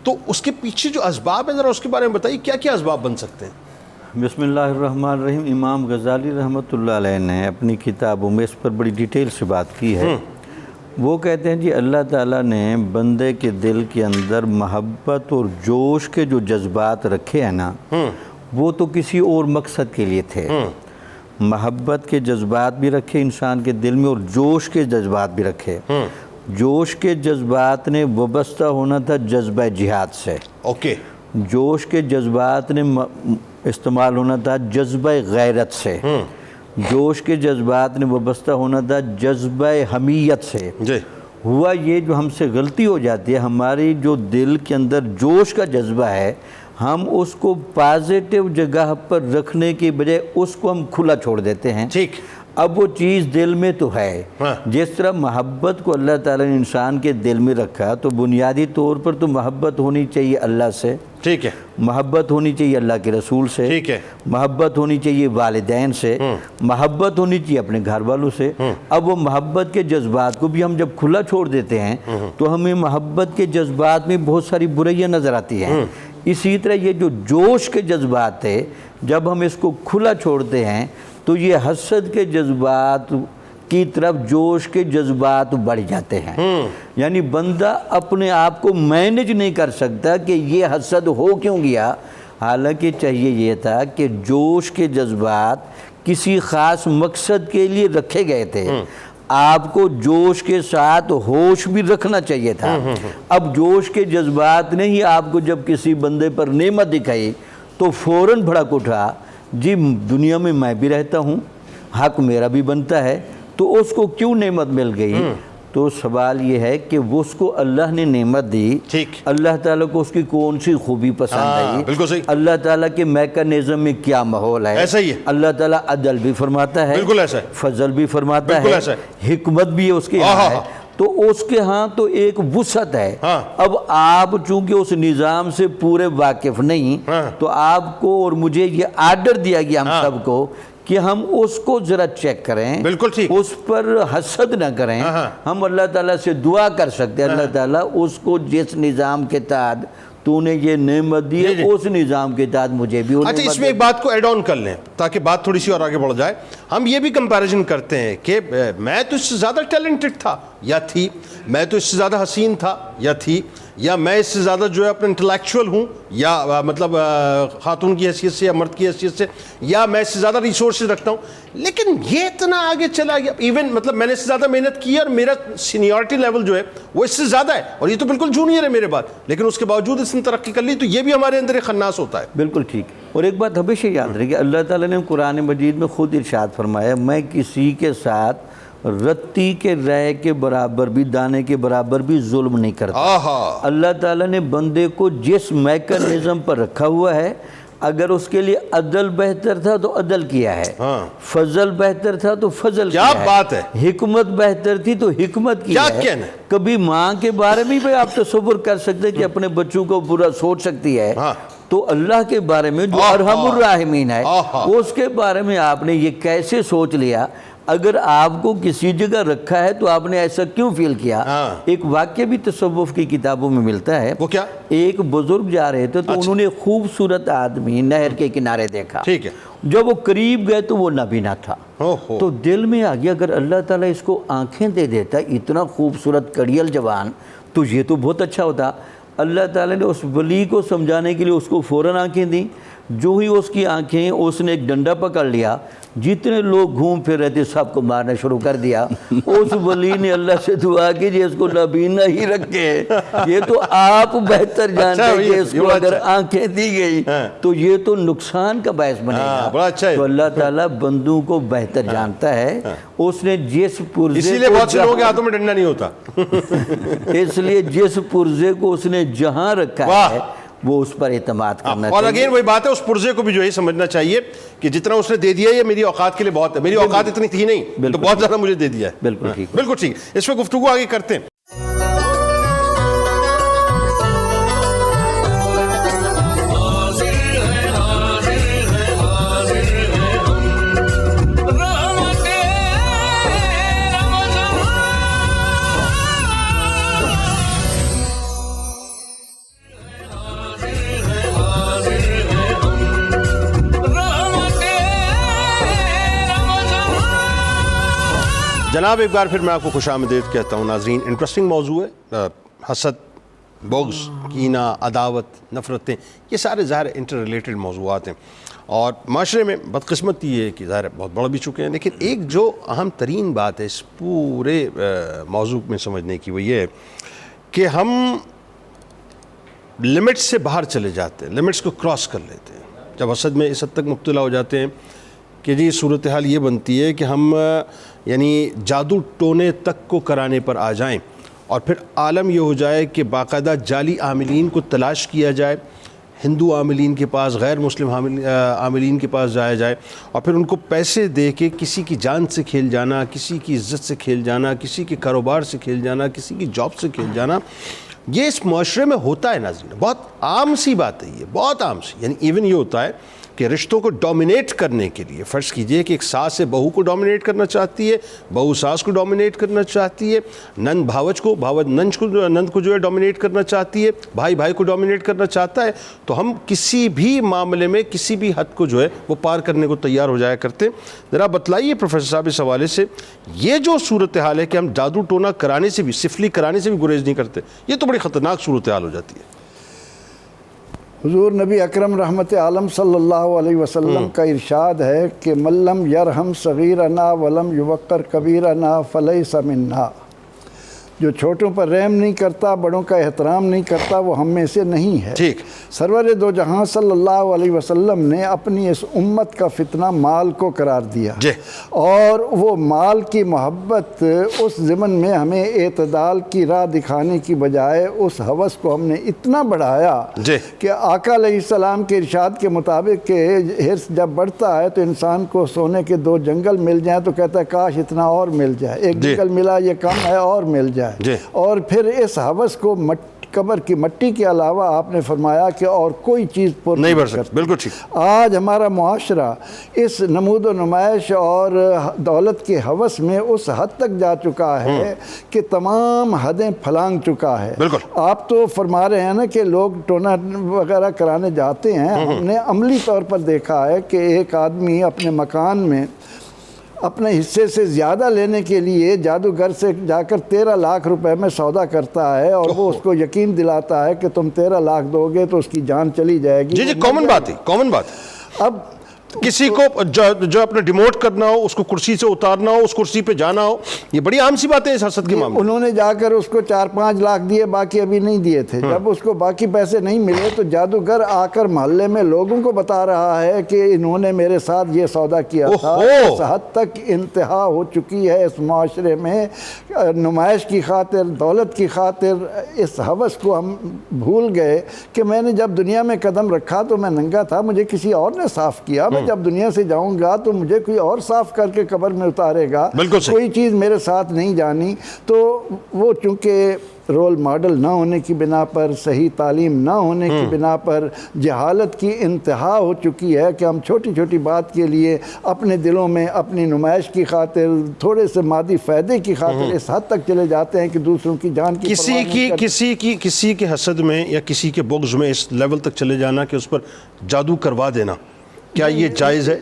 تو اس کے پیچھے جو اسباب ہیں ذرا اس کے بارے میں بتائیے, کیا کیا اسباب بن سکتے ہیں؟ بسم اللہ الرحمن الرحیم. امام غزالی رحمۃ اللہ علیہ نے اپنی کتابوں میں اس پر بڑی ڈیٹیل سے بات کی ہے. وہ کہتے ہیں جی اللہ تعالیٰ نے بندے کے دل کے اندر محبت اور جوش کے جو جذبات رکھے ہیں نا وہ تو کسی اور مقصد کے لیے تھے. محبت کے جذبات بھی رکھے انسان کے دل میں اور جوش کے جذبات بھی رکھے. جوش کے جذبات نے وابستہ ہونا تھا جذبہ جہاد سے. اوکے. جوش کے جذبات نے استعمال ہونا تھا جذبہ غیرت سے. جوش کے جذبات نے وابستہ ہونا تھا جذبہ حمیت سے. جی. ہوا یہ جو ہم سے غلطی ہو جاتی ہے, ہماری جو دل کے اندر جوش کا جذبہ ہے ہم اس کو پازیٹیو جگہ پر رکھنے کی بجائے اس کو ہم کھلا چھوڑ دیتے ہیں. ٹھیک. اب وہ چیز دل میں تو ہے. جس طرح محبت کو اللہ تعالیٰ نے انسان کے دل میں رکھا تو بنیادی طور پر تو محبت ہونی چاہیے اللہ سے. ٹھیک ہے. محبت ہونی چاہیے اللہ کے رسول سے. ٹھیک ہے. محبت ہونی چاہیے والدین سے. محبت ہونی چاہیے اپنے گھر والوں سے. اب وہ محبت کے جذبات کو بھی ہم جب کھلا چھوڑ دیتے ہیں تو ہمیں محبت کے جذبات میں بہت ساری برائیاں نظر آتی ہیں. اسی طرح یہ جو جوش کے جذبات تھے جب ہم اس کو کھلا چھوڑتے ہیں تو یہ حسد کے جذبات کی طرف جوش کے جذبات بڑھ جاتے ہیں. یعنی بندہ اپنے آپ کو مینج نہیں کر سکتا کہ یہ حسد ہو کیوں گیا, حالانکہ چاہیے یہ تھا کہ جوش کے جذبات کسی خاص مقصد کے لیے رکھے گئے تھے. آپ کو جوش کے ساتھ ہوش بھی رکھنا چاہیے تھا. اب جوش کے جذبات نے ہی آپ کو جب کسی بندے پر نعمت دکھائی تو فوراً بھڑک اٹھا, جی دنیا میں بھی رہتا ہوں, حق میرا بھی بنتا ہے, تو اس کو کیوں نعمت مل گئی؟ تو سوال یہ ہے کہ وہ اس کو اللہ نے نعمت دی, اللہ تعالیٰ کو اس کی کون سی خوبی پسند آئی, بالکل صحیح. اللہ تعالیٰ کے میکانزم میں کیا ماحول ہے. ایسا ہی ہے. اللہ تعالیٰ عدل بھی فرماتا ہے, بالکل ایسا ہے. فضل بھی فرماتا بالکل ہے, ایسا ہے. حکمت بھی اس کے یہاں ہے. تو اس کے ہاں تو ایک وسعت ہے. اب آپ چونکہ اس نظام سے پورے واقف نہیں تو آپ کو اور مجھے یہ آرڈر دیا گیا ہم سب کو کہ ہم اس کو ذرا چیک کریں, بالکل ٹھیک, اس پر حسد نہ کریں. ہم اللہ تعالیٰ سے دعا کر سکتے ہیں, اللہ تعالیٰ اس کو جس نظام کے تحت تو نے یہ نعمت دی ہے اس نظام کے تحت مجھے بھی. اچھا اس میں ایک بات کو ایڈ آن کر لیں تاکہ بات تھوڑی سی اور آگے بڑھ جائے. ہم یہ بھی کمپیریزن کرتے ہیں کہ میں تو اس سے زیادہ ٹیلنٹڈ تھا یا تھی, میں تو اس سے زیادہ حسین تھا یا تھی, یا میں اس سے زیادہ جو ہے اپنا انٹلیکچوئل ہوں یا مطلب خاتون کی حیثیت سے یا مرد کی حیثیت سے, یا میں اس سے زیادہ ریسورسز رکھتا ہوں, لیکن یہ اتنا آگے چلا گیا, ایون مطلب میں نے اس سے زیادہ محنت کی اور میرا سینیورٹی لیول جو ہے وہ اس سے زیادہ ہے اور یہ تو بالکل جونیئر ہے میرے بعد, لیکن اس کے باوجود اس نے ترقی کر لی. تو یہ بھی ہمارے اندر ایک خناس ہوتا ہے. بالکل ٹھیک. اور ایک بات ہمیشہ یاد رہے کہ اللہ تعالیٰ نے قرآن مجید میں خود ارشاد فرمایا, میں کسی کے ساتھ رتی کے رائے کے برابر بھی دانے کے برابر بھی ظلم نہیں کرتا. اللہ تعالیٰ نے بندے کو جس میکانزم پر رکھا ہوا ہے, اگر اس کے لیے عدل بہتر تھا تو عدل کیا ہے, فضل بہتر تھا تو فضل کیا ہے. کیا بات ہے. حکمت بہتر تھی تو حکمت کیا ہے. کبھی ماں کے بارے میں بھی آپ تصور کر سکتے کہ اپنے بچوں کو برا سوچ سکتی ہے, تو اللہ کے بارے میں جو ارحم الراحمین ہے اس کے بارے میں آپ نے یہ کیسے سوچ لیا؟ اگر آپ کو کسی جگہ رکھا ہے تو آپ نے ایسا کیوں فیل کیا؟ ایک واقعہ بھی تصوف کی کتابوں میں ملتا ہے. وہ کیا؟ ایک بزرگ جا رہے تھے تو انہوں نے خوبصورت آدمی نہر کے کنارے دیکھا. ٹھیک ہے. جب وہ قریب گئے تو وہ نابینا تھا. تو دل میں آ گیا اگر اللہ تعالیٰ اس کو آنکھیں دے دیتا, اتنا خوبصورت کڑیل جوان, تو یہ تو بہت اچھا ہوتا. اللہ تعالیٰ نے اس ولی کو سمجھانے کے لیے اس کو فوراً آنکھیں دیں. جو ہی اس کی آنکھیں, اس نے ایک ڈنڈا پکڑ لیا, جتنے لوگ گھوم پھر رہے تھے سب کو مارنا شروع کر دیا. اس ولی نے اللہ سے دعا کی جی اس کو نابینا ہی رکھے, یہ تو آپ بہتر جانتے ہیں کہ اس کو اگر آنکھیں دی گئی تو یہ تو نقصان کا باعث بنے گا. تو اللہ تعالیٰ بندوں کو بہتر جانتا ہے. اس نے جس پرزے, اسی لیے بہت سے لوگوں کے ہاتھوں میں ڈنڈا نہیں ہوتا, اس لیے جس پرزے کو اس نے جہاں رکھا ہے وہ اس پر اعتماد کرنا اور چاہیے. اگین وہی بات ہے, اس پرزے کو بھی جو ہے سمجھنا چاہیے کہ جتنا اس نے دے دیا یہ میری اوقات کے لیے بہت ہے, میری اوقات اتنی تھی نہیں تو بہت زیادہ مجھے دے دیا ہے. بالکل ٹھیک, بالکل ٹھیک. اس پہ گفتگو آگے کرتے ہیں. جناب ایک بار پھر میں آپ کو خوش آمدید کہتا ہوں. ناظرین, انٹرسٹنگ موضوع ہے. حسد, بغض, کینہ, عداوت, نفرتیں, یہ سارے ظاہر انٹر ریلیٹڈ موضوعات ہیں اور معاشرے میں بدقسمتی یہ ہے کہ ظاہر بہت بڑھ بھی چکے ہیں. لیکن ایک جو اہم ترین بات ہے اس پورے موضوع میں سمجھنے کی وہ یہ ہے کہ ہم لمٹس سے باہر چلے جاتے ہیں, لمٹس کو کراس کر لیتے ہیں. جب حسد میں اس حد تک مبتلا ہو جاتے ہیں کہ جی صورتحال یہ بنتی ہے کہ ہم یعنی جادو ٹونے تک کو کرانے پر آ جائیں اور پھر عالم یہ ہو جائے کہ باقاعدہ جعلی عاملین کو تلاش کیا جائے, ہندو عاملین کے پاس, غیر مسلم عاملین کے پاس جایا جائے اور پھر ان کو پیسے دے کے کسی کی جان سے کھیل جانا, کسی کی عزت سے کھیل جانا, کسی کے کاروبار سے کھیل جانا, کسی کی جاب سے کھیل جانا. یہ اس معاشرے میں ہوتا ہے ناظرین, بہت عام سی بات ہے, یہ بہت عام سی. یعنی ایون یہ ہوتا ہے کہ رشتوں کو ڈومینیٹ کرنے کے لیے, فرض کیجئے کہ ایک ساس بہو کو ڈومینیٹ کرنا چاہتی ہے, بہو ساس کو ڈومینیٹ کرنا چاہتی ہے, نند بھاوج کو, بھاوج نند کو جو ہے ڈومینیٹ کرنا چاہتی ہے, بھائی بھائی کو ڈومینیٹ کرنا چاہتا ہے, تو ہم کسی بھی معاملے میں کسی بھی حد کو جو ہے وہ پار کرنے کو تیار ہو جایا کرتے ہیں. ذرا بتلائیے پروفیسر صاحب اس حوالے سے, یہ جو صورتحال ہے کہ ہم جادو ٹونا کرانے سے بھی, سفلی کرانے سے بھی گریز نہیں کرتے, یہ تو بڑی خطرناک صورتحال ہو جاتی ہے. حضور نبی اکرم رحمت عالم صلی اللہ علیہ وسلم کا ارشاد ہے کہ من لم یرحم صغیرنا ولم یوقر کبیرنا فلیس منا. جو چھوٹوں پر رحم نہیں کرتا, بڑوں کا احترام نہیں کرتا, وہ ہم میں سے نہیں ہے. ٹھیک. سرور دو جہاں صلی اللہ علیہ وسلم نے اپنی اس امت کا فتنہ مال کو قرار دیا اور وہ مال کی محبت اس ضمن میں ہمیں اعتدال کی راہ دکھانے کی بجائے اس ہوس کو ہم نے اتنا بڑھایا کہ آقا علیہ السلام کے ارشاد کے مطابق کہ حرص جب بڑھتا ہے تو انسان کو سونے کے 2 جنگل مل جائیں تو کہتا ہے کاش اتنا اور مل جائے, ایک جنگل ملا یہ کم ہے اور مل جائے. اور پھر اس ہوس کو قبر کی مٹی کے علاوہ آپ نے فرمایا کہ اور کوئی چیز پر نہیں بڑھ سکتی. بالکل ٹھیک. آج ہمارا معاشرہ اس نمود و نمائش اور دولت کے ہوس میں اس حد تک جا چکا ہے کہ تمام حدیں پھلانگ چکا ہے. بالکل. آپ تو فرما رہے ہیں نا کہ لوگ ٹونا وغیرہ کرانے جاتے ہیں. ہم نے عملی طور پر دیکھا ہے کہ ایک آدمی اپنے مکان میں اپنے حصے سے زیادہ لینے کے لیے جادوگر سے جا کر 13 لاکھ روپے میں سودا کرتا ہے اور وہ اس کو یقین دلاتا ہے کہ تم 13 لاکھ دو گے تو اس کی جان چلی جائے گی. جی کامن بات ہے, کامن بات. اب کسی کو جو اپنے ڈیموٹ کرنا ہو, اس کو کرسی سے اتارنا ہو, اس کرسی پہ جانا ہو, یہ بڑی عام سی باتیں اس حسد کے معاملے. انہوں نے جا کر اس کو 4-5 لاکھ دیے, باقی ابھی نہیں دیے تھے. جب اس کو باقی پیسے نہیں ملے تو جادوگر آ کر محلے میں لوگوں کو بتا رہا ہے کہ انہوں نے میرے ساتھ یہ سودا کیا تھا. اس حد تک انتہا ہو چکی ہے اس معاشرے میں. نمائش کی خاطر, دولت کی خاطر اس ہوس کو ہم بھول گئے کہ میں نے جب دنیا میں قدم رکھا تو میں ننگا تھا, مجھے کسی اور نے صاف کیا. میں جب دنیا سے جاؤں گا تو مجھے کوئی اور صاف کر کے قبر میں اتارے گا. کوئی چیز میرے ساتھ نہیں جانی. تو وہ چونکہ رول ماڈل نہ ہونے کی بنا پر, صحیح تعلیم نہ ہونے کی بنا پر, جہالت کی انتہا ہو چکی ہے کہ ہم چھوٹی چھوٹی بات کے لیے اپنے دلوں میں اپنی نمائش کی خاطر, تھوڑے سے مادی فائدے کی خاطر اس حد تک چلے جاتے ہیں کہ دوسروں کی جان کی کسی کے حسد میں یا کسی کے بغض میں اس لیول تک چلے جانا کہ اس پر جادو کروا دینا, کیا یہ جائز ہے؟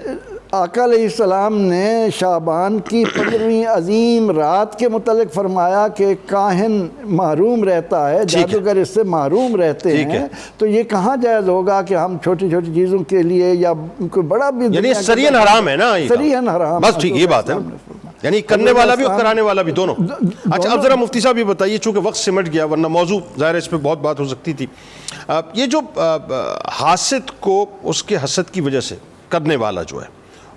آقا علیہ السلام نے شعبان کی 15ویں عظیم رات کے متعلق فرمایا کہ کاہن محروم رہتا ہے, جادوگر اس سے محروم رہتے ہیں. تو یہ کہاں جائز ہوگا کہ ہم چھوٹی چھوٹی چیزوں کے لیے یا کوئی بڑا بھی, یعنی سریحاً حرام ہے نا, سریحاً حرام. بس ٹھیک, یہ بات ہے, یعنی کرنے والا بھی اور کرانے والا بھی دونوں. اچھا اب ذرا مفتی صاحب یہ بتائیے, چونکہ وقت سمٹ گیا ورنہ موضوع ظاہر اس پہ بہت بات ہو سکتی تھی. یہ جو حاسد کو اس کے حسد کی وجہ سے کرنے والا جو ہے,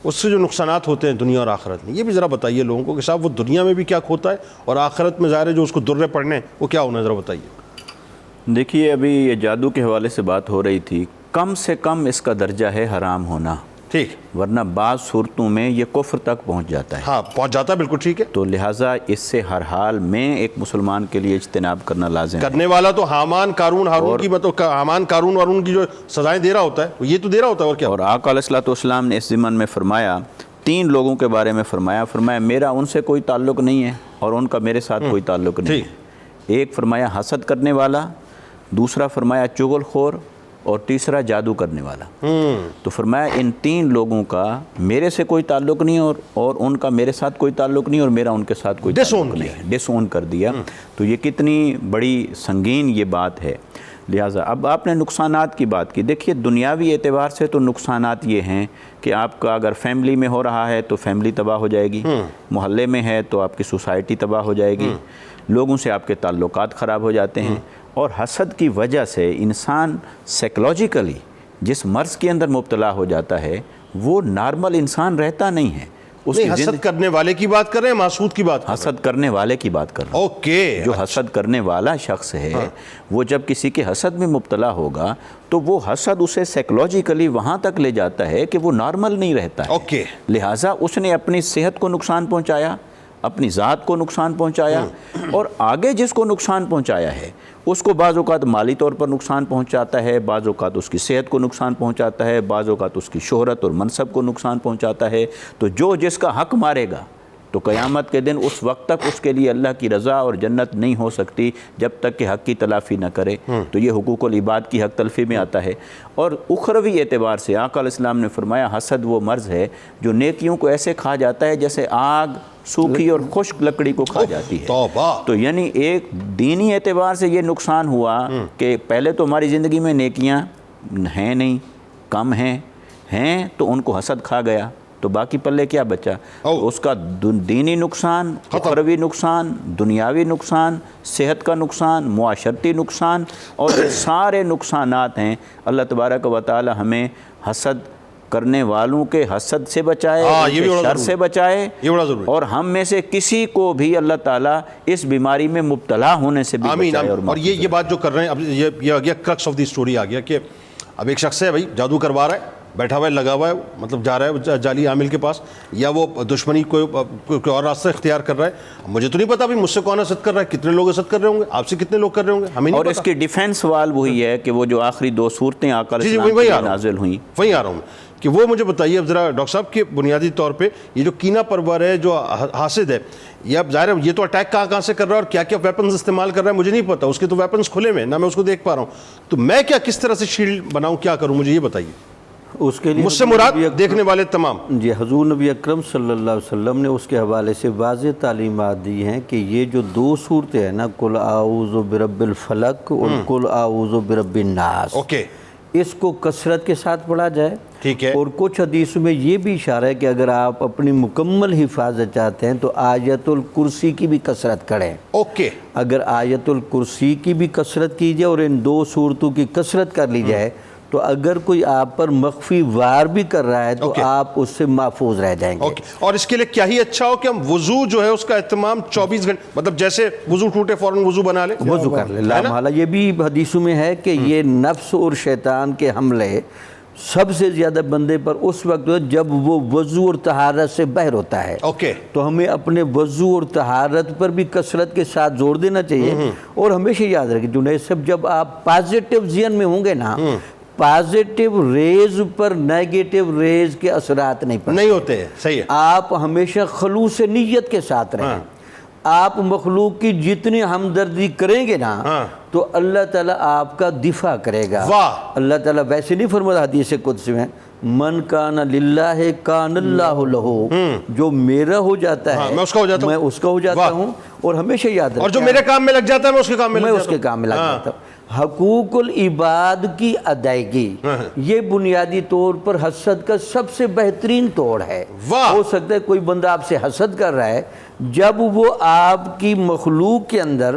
اس سے جو نقصانات ہوتے ہیں دنیا اور آخرت میں, یہ بھی ذرا بتائیے لوگوں کو کہ صاحب وہ دنیا میں بھی کیا کھوتا ہے اور آخرت میں ظاہر ہے جو اس کو درے پڑنے وہ کیا ہونا ہے, ذرا بتائیے. دیکھیے ابھی یہ جادو کے حوالے سے بات ہو رہی تھی، کم سے کم اس کا درجہ ہے حرام ہونا، ٹھیک، ورنہ بعض صورتوں میں یہ کفر تک پہنچ جاتا ہے. ہاں پہنچ جاتا ہے، بالکل ٹھیک ہے. تو لہٰذا اس سے ہر حال میں ایک مسلمان کے لیے اجتناب کرنا لازم ہے. کرنے والا تو حامان قارون ہارون کی مطلب حامان قارون وارون کی جو سزائیں دے رہا ہوتا ہے یہ تو دے رہا ہوتا ہے، اور کیا. اور آقا علیہ الصلوۃ والسلام نے اس ضمن میں فرمایا، 3 لوگوں کے بارے میں فرمایا میرا ان سے کوئی تعلق نہیں ہے اور ان کا میرے ساتھ کوئی تعلق نہیں ہے. ایک فرمایا حسد کرنے والا، دوسرا فرمایا چغل خور، اور تیسرا جادو کرنے والا. تو فرمایا ان 3 لوگوں کا میرے سے کوئی تعلق نہیں اور ان کا میرے ساتھ کوئی تعلق نہیں اور میرا ان کے ساتھ کوئی تعلق نہیں، ڈس اون کر دیا. تو یہ کتنی بڑی سنگین یہ بات ہے. لہٰذا اب آپ نے نقصانات کی بات کی. دیکھیے دنیاوی اعتبار سے تو نقصانات یہ ہیں کہ آپ کا اگر فیملی میں ہو رہا ہے تو فیملی تباہ ہو جائے گی، محلے میں ہے تو آپ کی سوسائٹی تباہ ہو جائے گی، لوگوں سے آپ کے تعلقات خراب ہو جاتے ہیں. اور حسد کی وجہ سے انسان سائیکلوجیکلی جس مرض کے اندر مبتلا ہو جاتا ہے وہ نارمل انسان رہتا نہیں ہے. حسد کرنے والے کی بات کر رہے ہیں، محسود کی بات کر رہے ہیں؟ حسد کرنے والے کی بات کر رہے ہیں. اوکے. جو حسد کرنے والا شخص ہے وہ جب کسی کے حسد میں مبتلا ہوگا تو وہ حسد اسے سائیکلوجیکلی وہاں تک لے جاتا ہے کہ وہ نارمل نہیں رہتا ہے. اوکے. لہٰذا اس نے اپنی صحت کو نقصان پہنچایا، اپنی ذات کو نقصان پہنچایا، اور آگے جس کو نقصان پہنچایا ہے اس کو بعض اوقات مالی طور پر نقصان پہنچاتا ہے، بعض اوقات اس کی صحت کو نقصان پہنچاتا ہے، بعض اوقات اس کی شہرت اور منصب کو نقصان پہنچاتا ہے. تو جو جس کا حق مارے گا تو قیامت کے دن اس وقت تک اس کے لیے اللہ کی رضا اور جنت نہیں ہو سکتی جب تک کہ حق کی تلافی نہ کرے. تو یہ حقوق العباد کی حق تلفی میں آتا ہے. اور اخروی اعتبار سے آقا علیہ السلام نے فرمایا حسد وہ مرض ہے جو نیکیوں کو ایسے کھا جاتا ہے جیسے آگ سوکھی اور خشک لکڑی کو کھا جاتی ہے. تو یعنی ایک دینی اعتبار سے یہ نقصان ہوا کہ پہلے تو ہماری زندگی میں نیکیاں ہیں نہیں، کم ہیں تو ان کو حسد کھا گیا تو باقی پلے کیا بچا. اس کا دینی نقصان، اخروی نقصان، دنیاوی نقصان، صحت کا نقصان، معاشرتی نقصان، اور یہ سارے نقصانات ہیں. اللہ تبارک و تعالی ہمیں حسد کرنے والوں کے حسد سے بچائے، شر سے بچائے، اور ہم میں سے کسی کو بھی اللہ تعالیٰ اس بیماری میں مبتلا ہونے سے بھی بچائے. اور یہ بات جو کر رہے ہیں اب یہ آ گیا کرکس آف دی سٹوری آ گیا کہ اب ایک شخص ہے بھائی جادو کروا رہا ہے، بیٹھا ہوا ہے، لگا ہوا ہے، مطلب جا رہا ہے جعلی عامل کے پاس، یا وہ دشمنی کوئی اور راستہ اختیار کر رہا ہے. مجھے تو نہیں پتا مجھ سے کون حسد کر رہا ہے، کتنے لوگ حسد کر رہے ہوں گے، آپ سے کتنے لوگ کر رہے ہوں گے، ہمیں نہیں پتا. اور اس کی ڈیفینس وال وہی ہے کہ وہ جو آخری 2 صورتیں آقا علیہ السلام کی نازل ہوئیں، وہیں آ رہا ہوں کہ وہ مجھے بتائیے اب ذرا ڈاکٹر صاحب کہ بنیادی طور پہ یہ جو کینہ پرور ہے، جو حاسد ہے، یہ اب ظاہر ہے یہ تو اٹیک کہاں سے کر رہا ہے اور کیا کیا ویپنز استعمال کر رہا ہے مجھے نہیں پتا. اس کے تو ویپنز کھلے ہوئے نہ میں اس کو دیکھ پا رہا ہوں. تو میں کیا کس طرح سے شیلڈ بناؤں، کیا کروں، مجھے یہ بتائیے. اس کے لیے مجھ سے مراد دیکھنے والے تمام. جی حضور نبی اکرم صلی اللہ علیہ وسلم نے اس کے حوالے سے واضح تعلیمات دی ہیں کہ یہ جو 2 صورتیں ہیں نا، قل اعوذ برب الفلق اور قل اعوذ برب الناس، اوکے، اس کو کثرت کے ساتھ پڑھا جائے. ٹھیک ہے. اور کچھ حدیثوں میں یہ بھی اشارہ ہے کہ اگر آپ اپنی مکمل حفاظت چاہتے ہیں تو آیت الکرسی کی بھی کثرت کریں. اوکے. اگر آیت الکرسی کی بھی کثرت کی جائے اور ان 2 صورتوں کی کثرت کر لی جائے تو اگر کوئی آپ پر مخفی وار بھی کر رہا ہے تو آپ اس سے محفوظ رہ جائیں گے. اور اس کے لیے کیا ہی اچھا ہو کہ ہم وضو جو ہے اس کا اہتمام 24 گھنٹے، مطلب جیسے وضو ٹوٹے فوراً وضو بنا لیں، وضو کر لیں. لا محالہ یہ بھی حدیثوں میں ہے کہ یہ نفس اور شیطان کے حملے سب سے زیادہ بندے پر اس وقت جب وہ وضو اور طہارت سے باہر ہوتا ہے. تو ہمیں اپنے وضو اور طہارت پر بھی کثرت کے ساتھ زور دینا چاہیے. اور ہمیشہ یاد رکھیں جنید صاحب، جب آپ پازیٹیو ذہن میں ہوں گے نا، پازیٹیو ریز پر نیگیٹو ریز کے اثرات نہیں ہوتے. صحیح ہے. آپ ہمیشہ خلوص نیت کے ساتھ رہیں. آپ مخلوق کی جتنی ہمدردی کریں گے نا تو اللہ تعالیٰ آپ کا دفاع کرے گا. اللہ تعالیٰ ویسے نہیں فرماتا حدیث قدسی میں، من کان للہ کان اللہ لہو، جو میرا ہو جاتا ہے میں اس کا ہو جاتا ہوں. اور ہمیشہ یاد رکھیں، اور جو میرے کام میں لگ جاتا ہے میں اس کے کام میں لگ جاتا ہوں. حقوق العباد کی ادائیگی یہ بنیادی طور پر حسد کا سب سے بہترین توڑ ہے. ہو سکتا ہے کوئی بندہ آپ سے حسد کر رہا ہے، جب وہ آپ کی مخلوق کے اندر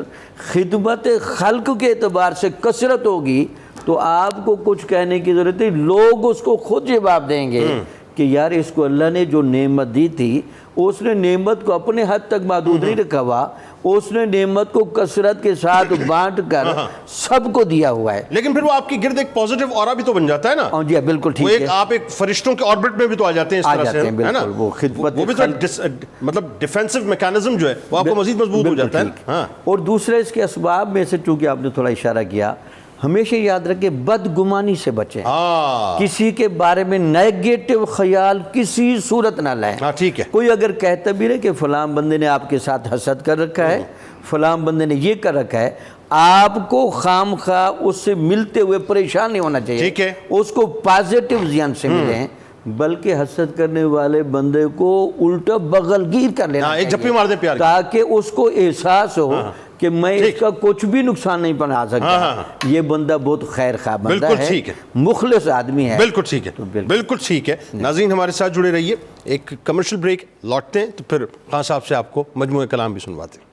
خدمت خلق کے اعتبار سے کثرت ہوگی تو آپ کو کچھ کہنے کی ضرورت نہیں، لوگ اس کو خود جواب دیں گے کہ یار اس کو اللہ نے جو نعمت دی تھی اس نے نعمت کو اپنے حد تک محدود نہیں رکھا ہوا، اس نے نعمت کو کثرت کے ساتھ بانٹ کر سب کو دیا ہوا ہے. لیکن پھر وہ آپ کی گرد ایک پازیٹیو اورا بھی تو بن جاتا ہے نا. جی بالکل ٹھیک ہے. آپ ایک فرشتوں کے آربٹ میں بھی تو آ جاتے ہیں اس طرح سے, ہے نا. وہ خدمت وہ بھی تو مطلب ڈیفینسو میکانزم جو ہے وہ آپ کو مزید مضبوط ہو جاتا ہے. اور دوسرے اس کے اسباب میں سے چونکہ آپ نے تھوڑا اشارہ کیا, ہمیشہ یاد رکھیں بدگمانی سے بچیں. کسی کے بارے میں نیگیٹو خیال کسی صورت نہ لائیں. ٹھیک ہے. کوئی اگر کہتا بھی رہے کہ فلاں بندے نے آپ کے ساتھ حسد کر رکھا ہے, فلاں بندے نے یہ کر رکھا ہے, آپ کو خام خواہ اس سے ملتے ہوئے پریشان نہیں ہونا چاہیے. ٹھیک ہے. اس کو پازیٹیو ذہن سے ملیں, بلکہ حسد کرنے والے بندے کو الٹا بغل گیر کر لینا ایک جھپی مار دے پیار کی, تاکہ اس کو احساس ہو کہ میں اس کا کچھ بھی نقصان نہیں پہنچا سکتا. یہ بندہ بہت خیر خواہ بندہ ہے, مخلص آدمی ہے. بالکل ٹھیک ہے, بالکل ٹھیک ہے. ناظرین ہمارے ساتھ جڑے رہیے, ایک کمرشل بریک, لوٹتے ہیں تو پھر خان صاحب سے آپ کو مجموعہ کلام بھی سنواتے ہیں.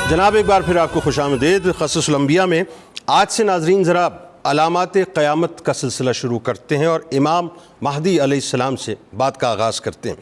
جناب ایک بار پھر آپ کو خوش آمدید. قصص الانبیاء میں آج سے ناظرین ذرا علامات قیامت کا سلسلہ شروع کرتے ہیں اور امام مہدی علیہ السلام سے بات کا آغاز کرتے ہیں.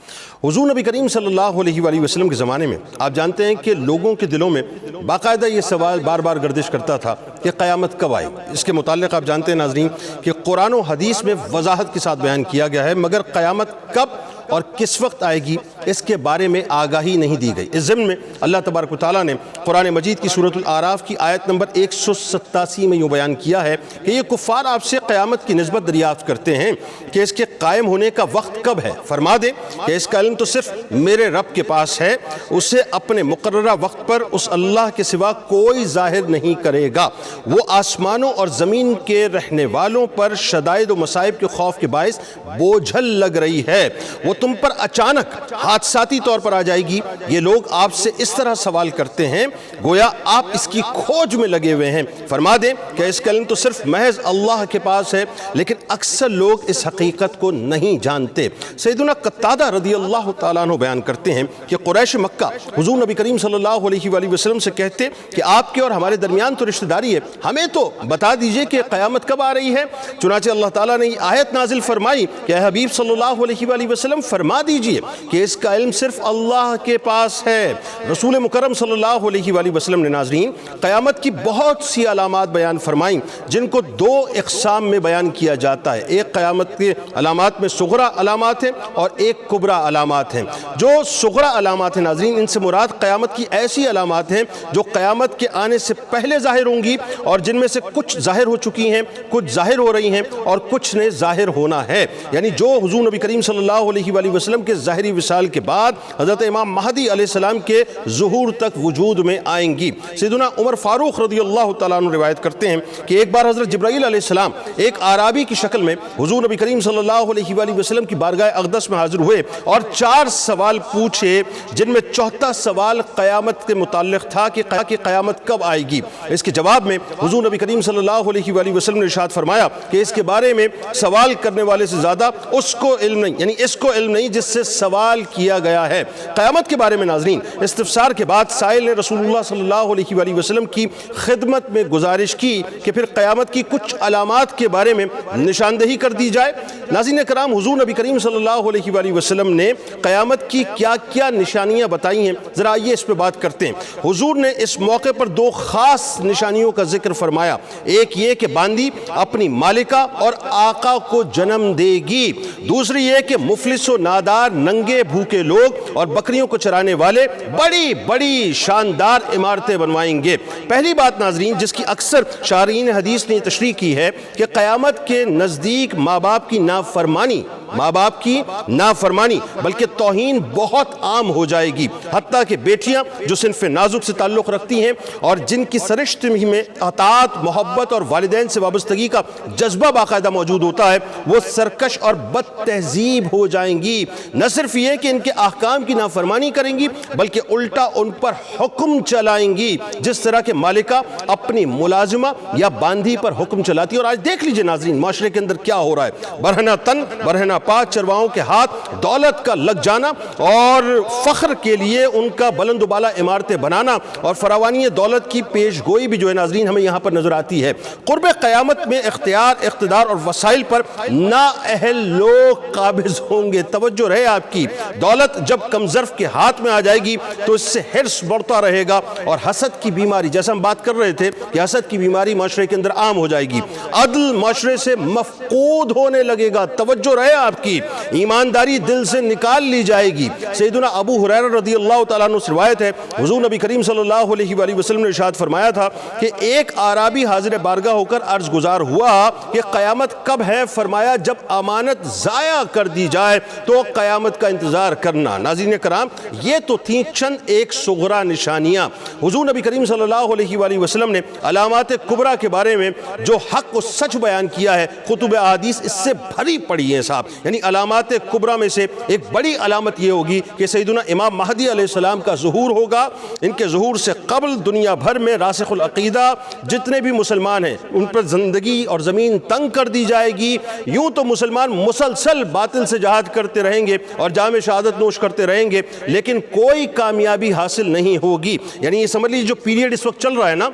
حضور نبی کریم صلی اللہ علیہ وآلہ وسلم کے زمانے میں آپ جانتے ہیں کہ لوگوں کے دلوں میں باقاعدہ یہ سوال بار بار گردش کرتا تھا کہ قیامت کب آئے. اس کے متعلق آپ جانتے ہیں ناظرین کہ قرآن و حدیث میں وضاحت کے ساتھ بیان کیا گیا ہے, مگر قیامت کب اور کس وقت آئے گی اس کے بارے میں آگاہی نہیں دی گئی. اس ضمن میں اللہ تبارک و تعالیٰ نے قرآن مجید کی سورۃ الاعراف کی آیت نمبر 187 میں یوں بیان کیا ہے کہ یہ کفار آپ سے قیامت کی نسبت دریافت کرتے ہیں کہ اس کے قائم ہونے کا وقت کب ہے. فرما دیں کہ اس کا علم تو صرف میرے رب کے پاس ہے, اسے اپنے مقررہ وقت پر اس اللہ کے سوا کوئی ظاہر نہیں کرے گا. وہ آسمانوں اور زمین کے رہنے والوں پر شدائد و مصائب کے خوف کے باعث بوجھل لگ رہی ہے. وہ تم پر اچانک حادثاتی طور پر آ جائے گی. یہ لوگ آپ سے اس طرح سوال کرتے ہیں گویا آپ اس کی کھوج میں لگے ہوئے ہیں. فرما دیں کہ اس کا علم تو صرف محض اللہ کے پاس ہے, لیکن اکثر لوگ اس حقیقت کو نہیں جانتے. سیدنا قتادہ رضی اللہ تعالیٰ عنہ بیان کرتے ہیں کہ قریش مکہ حضور نبی کریم صلی اللہ علیہ وآلہ وسلم سے کہتے کہ آپ کے اور ہمارے درمیان تو رشتہ داری ہے, ہمیں تو بتا دیجئے کہ قیامت کب آ رہی ہے. چنانچہ اللہ تعالیٰ نے آیت نازل فرمائی کہ اے حبیب صلی اللہ علیہ وآلہ وسلم فرما دیجئے کہ اس کا علم صرف اللہ کے پاس ہے. رسول مکرم صلی اللہ علیہ وآلہ وسلم نے ناظرین قیامت کی بہت سی علامات بیان فرمائیں جن کو دو اقسام میں بیان کیا جاتا ہے. ایک قیامت کے علامات میں صغرا علامات ہیں اور ایک کبرا علامات ہیں. جو صغرا علامات ہیں ناظرین ان سے مراد قیامت کی ایسی علامات ہیں جو قیامت کے آنے سے پہلے ظاہر ہوں گی اور جن میں سے کچھ ظاہر ہو چکی ہیں, کچھ ظاہر ہو رہی ہیں اور کچھ نے ظاہر ہونا ہے. یعنی جو حضور نبی کریم صلی اللہ علیہ وآلہ وسلم کے ظاہری وصال کے بعد حضرت امام مہدی علیہ السلام کے ظہور تک وجود میں آئیں گی. سیدنا عمر فاروق رضی اللہ تعالیٰ عنہ روایت کرتے ہیں کہ ایک بار حضرت جبرائیل علیہ السلام ایک اعرابی کی شکل میں حضور نبی کریم صلی اللہ علیہ وآلہ وسلم کی بارگاہ اقدس میں حاضر ہوئے اور 4 سوال پوچھے, جن میں چوتھا سوال قیامت کے متعلق تھا کہ قیامت کب آئے گی. اس کے جواب میں حضور نبی کریم صلی اللہ علیہ وآلہ وسلم نے ارشاد فرمایا کہ اس کے بارے میں سوال کرنے والے سے زیادہ اس کو علم نہیں, یعنی اس کو علم نہیں جس سے سوال کیا گیا ہے. قیامت کے بارے میں ناظرین استفسار کے بعد سائل نے رسول اللہ صلی اللہ علیہ وآلہ وسلم کی خدمت میں گزارش کی کہ پھر قیامت کی کچھ علامات کے بارے میں نشاندہی کر دی جائے. ناظرین کرام حضور نبی کریم صلی اللہ علیہ وآلہ وسلم نے قیامت کی کیا کیا نشانیاں بتائی ہیں, ذرا آئیے اس پہ بات کرتے ہیں. حضور نے اس موقع پر 2 خاص نشانیوں کا ذکر فرمایا. ایک یہ کہ باندی اپنی مالکہ اور آقا کو جنم دے گی, دوسری یہ کہ مفلس و نادار ننگے بھوکے لوگ اور بکریوں کو چرانے والے بڑی بڑی شاندار عمارتیں بنوائیں گے. پہلی بات ناظرین جس کی اکثر شارحین حدیث نے تشریح کی ہے کہ قیامت کے نزدیک ماں باپ کی نافرمانی ماں باپ کی نافرمانی بلکہ توہین بہت عام ہو جائے گی، حتیٰ کہ بیٹیاں جو صنف نازک سے تعلق رکھتی ہیں اور جن کی سرشت میں اطاعت، محبت اور والدین سے وابستگی کا جذبہ باقاعدہ موجود ہوتا ہے، وہ سرکش اور بد تہذیب ہو جائیں گی۔ نہ صرف یہ کہ ان کے احکام کی نافرمانی کریں گی بلکہ الٹا ان پر حکم چلائیں گی، جس طرح کہ مالکہ اپنی ملازمہ یا باندھی پر حکم چلاتی ہے۔ اور آج دیکھ لیجئے ناظرین معاشرے کے اندر کیا ہو رہا ہے، برہنہ تن برہنہ پا چرواہوں کے ہاتھ دولت کا لگ جانا اور فخر کے لیے ان کا بلند و بالا عمارتیں بنانا اور فراوانی دولت کی پیش گوئی بھی جو ہے ناظرین ہمیں یہاں پر نظر آتی ہے۔ قرب قیامت میں اختیار، اقتدار اور وسائل پر نااہل لوگ قابض ہوں گے۔ توجہ رہے آپ کی، دولت جب کم ظرف کے ہاتھ میں آ جائے گی تو اس سے حرص بڑھتا رہے گا اور حسد کی بیماری، جیسا ہم بات کر رہے تھے کہ حسد کی بیماری معاشرے کے اندر عام ہو جائے گی، عدل معاشرے سے مفقود ہونے لگے گا۔ توجہ رہے آپ کی، ایمانداری دل سے نکال لی جائے گی۔ سیدنا ابو ہریرہ رضی اللہ تعالیٰ عنہ سے روایت ہے، حضور نبی کریم صلی اللہ علیہ وآلہ وسلم نے ارشاد فرمایا تھا کہ ایک اعرابی حاضر بارگاہ ہو کر عرض گزار ہوا کہ قیامت کب ہے؟ فرمایا جب امانت ضائع کر دی جائے تو قیامت کا انتظار کرنا۔ ناظرین کرام، یہ تو تھیں چند ایک صغرا نشانیاں۔ حضور نبی کریم صلی اللہ علیہ وآلہ وسلم نے علامات کبریٰ کے بارے میں جو حق و سچ بیان کیا ہے، کتب احادیث اس سے بھری پڑی ہیں صاحب۔ یعنی علامات کبریٰ میں سے ایک بڑی علامت یہ ہوگی کہ سیدنا امام مہدی علیہ السلام کا ظہور ہوگا۔ ان کے ظہور سے قبل دنیا بھر میں راسخ العقیدہ جتنے بھی مسلمان ہیں ان پر زندگی اور زمین تنگ کر دی جائے گی۔ یوں تو مسلمان مسلسل باطل سے جہاد کرتے رہیں گے اور جام شہادت نوش کرتے رہیں گے، لیکن کوئی کامیابی حاصل نہیں ہوگی۔ یعنی یہ سمجھ لیجیے جو پیریڈ اس وقت چل رہا ہے نا،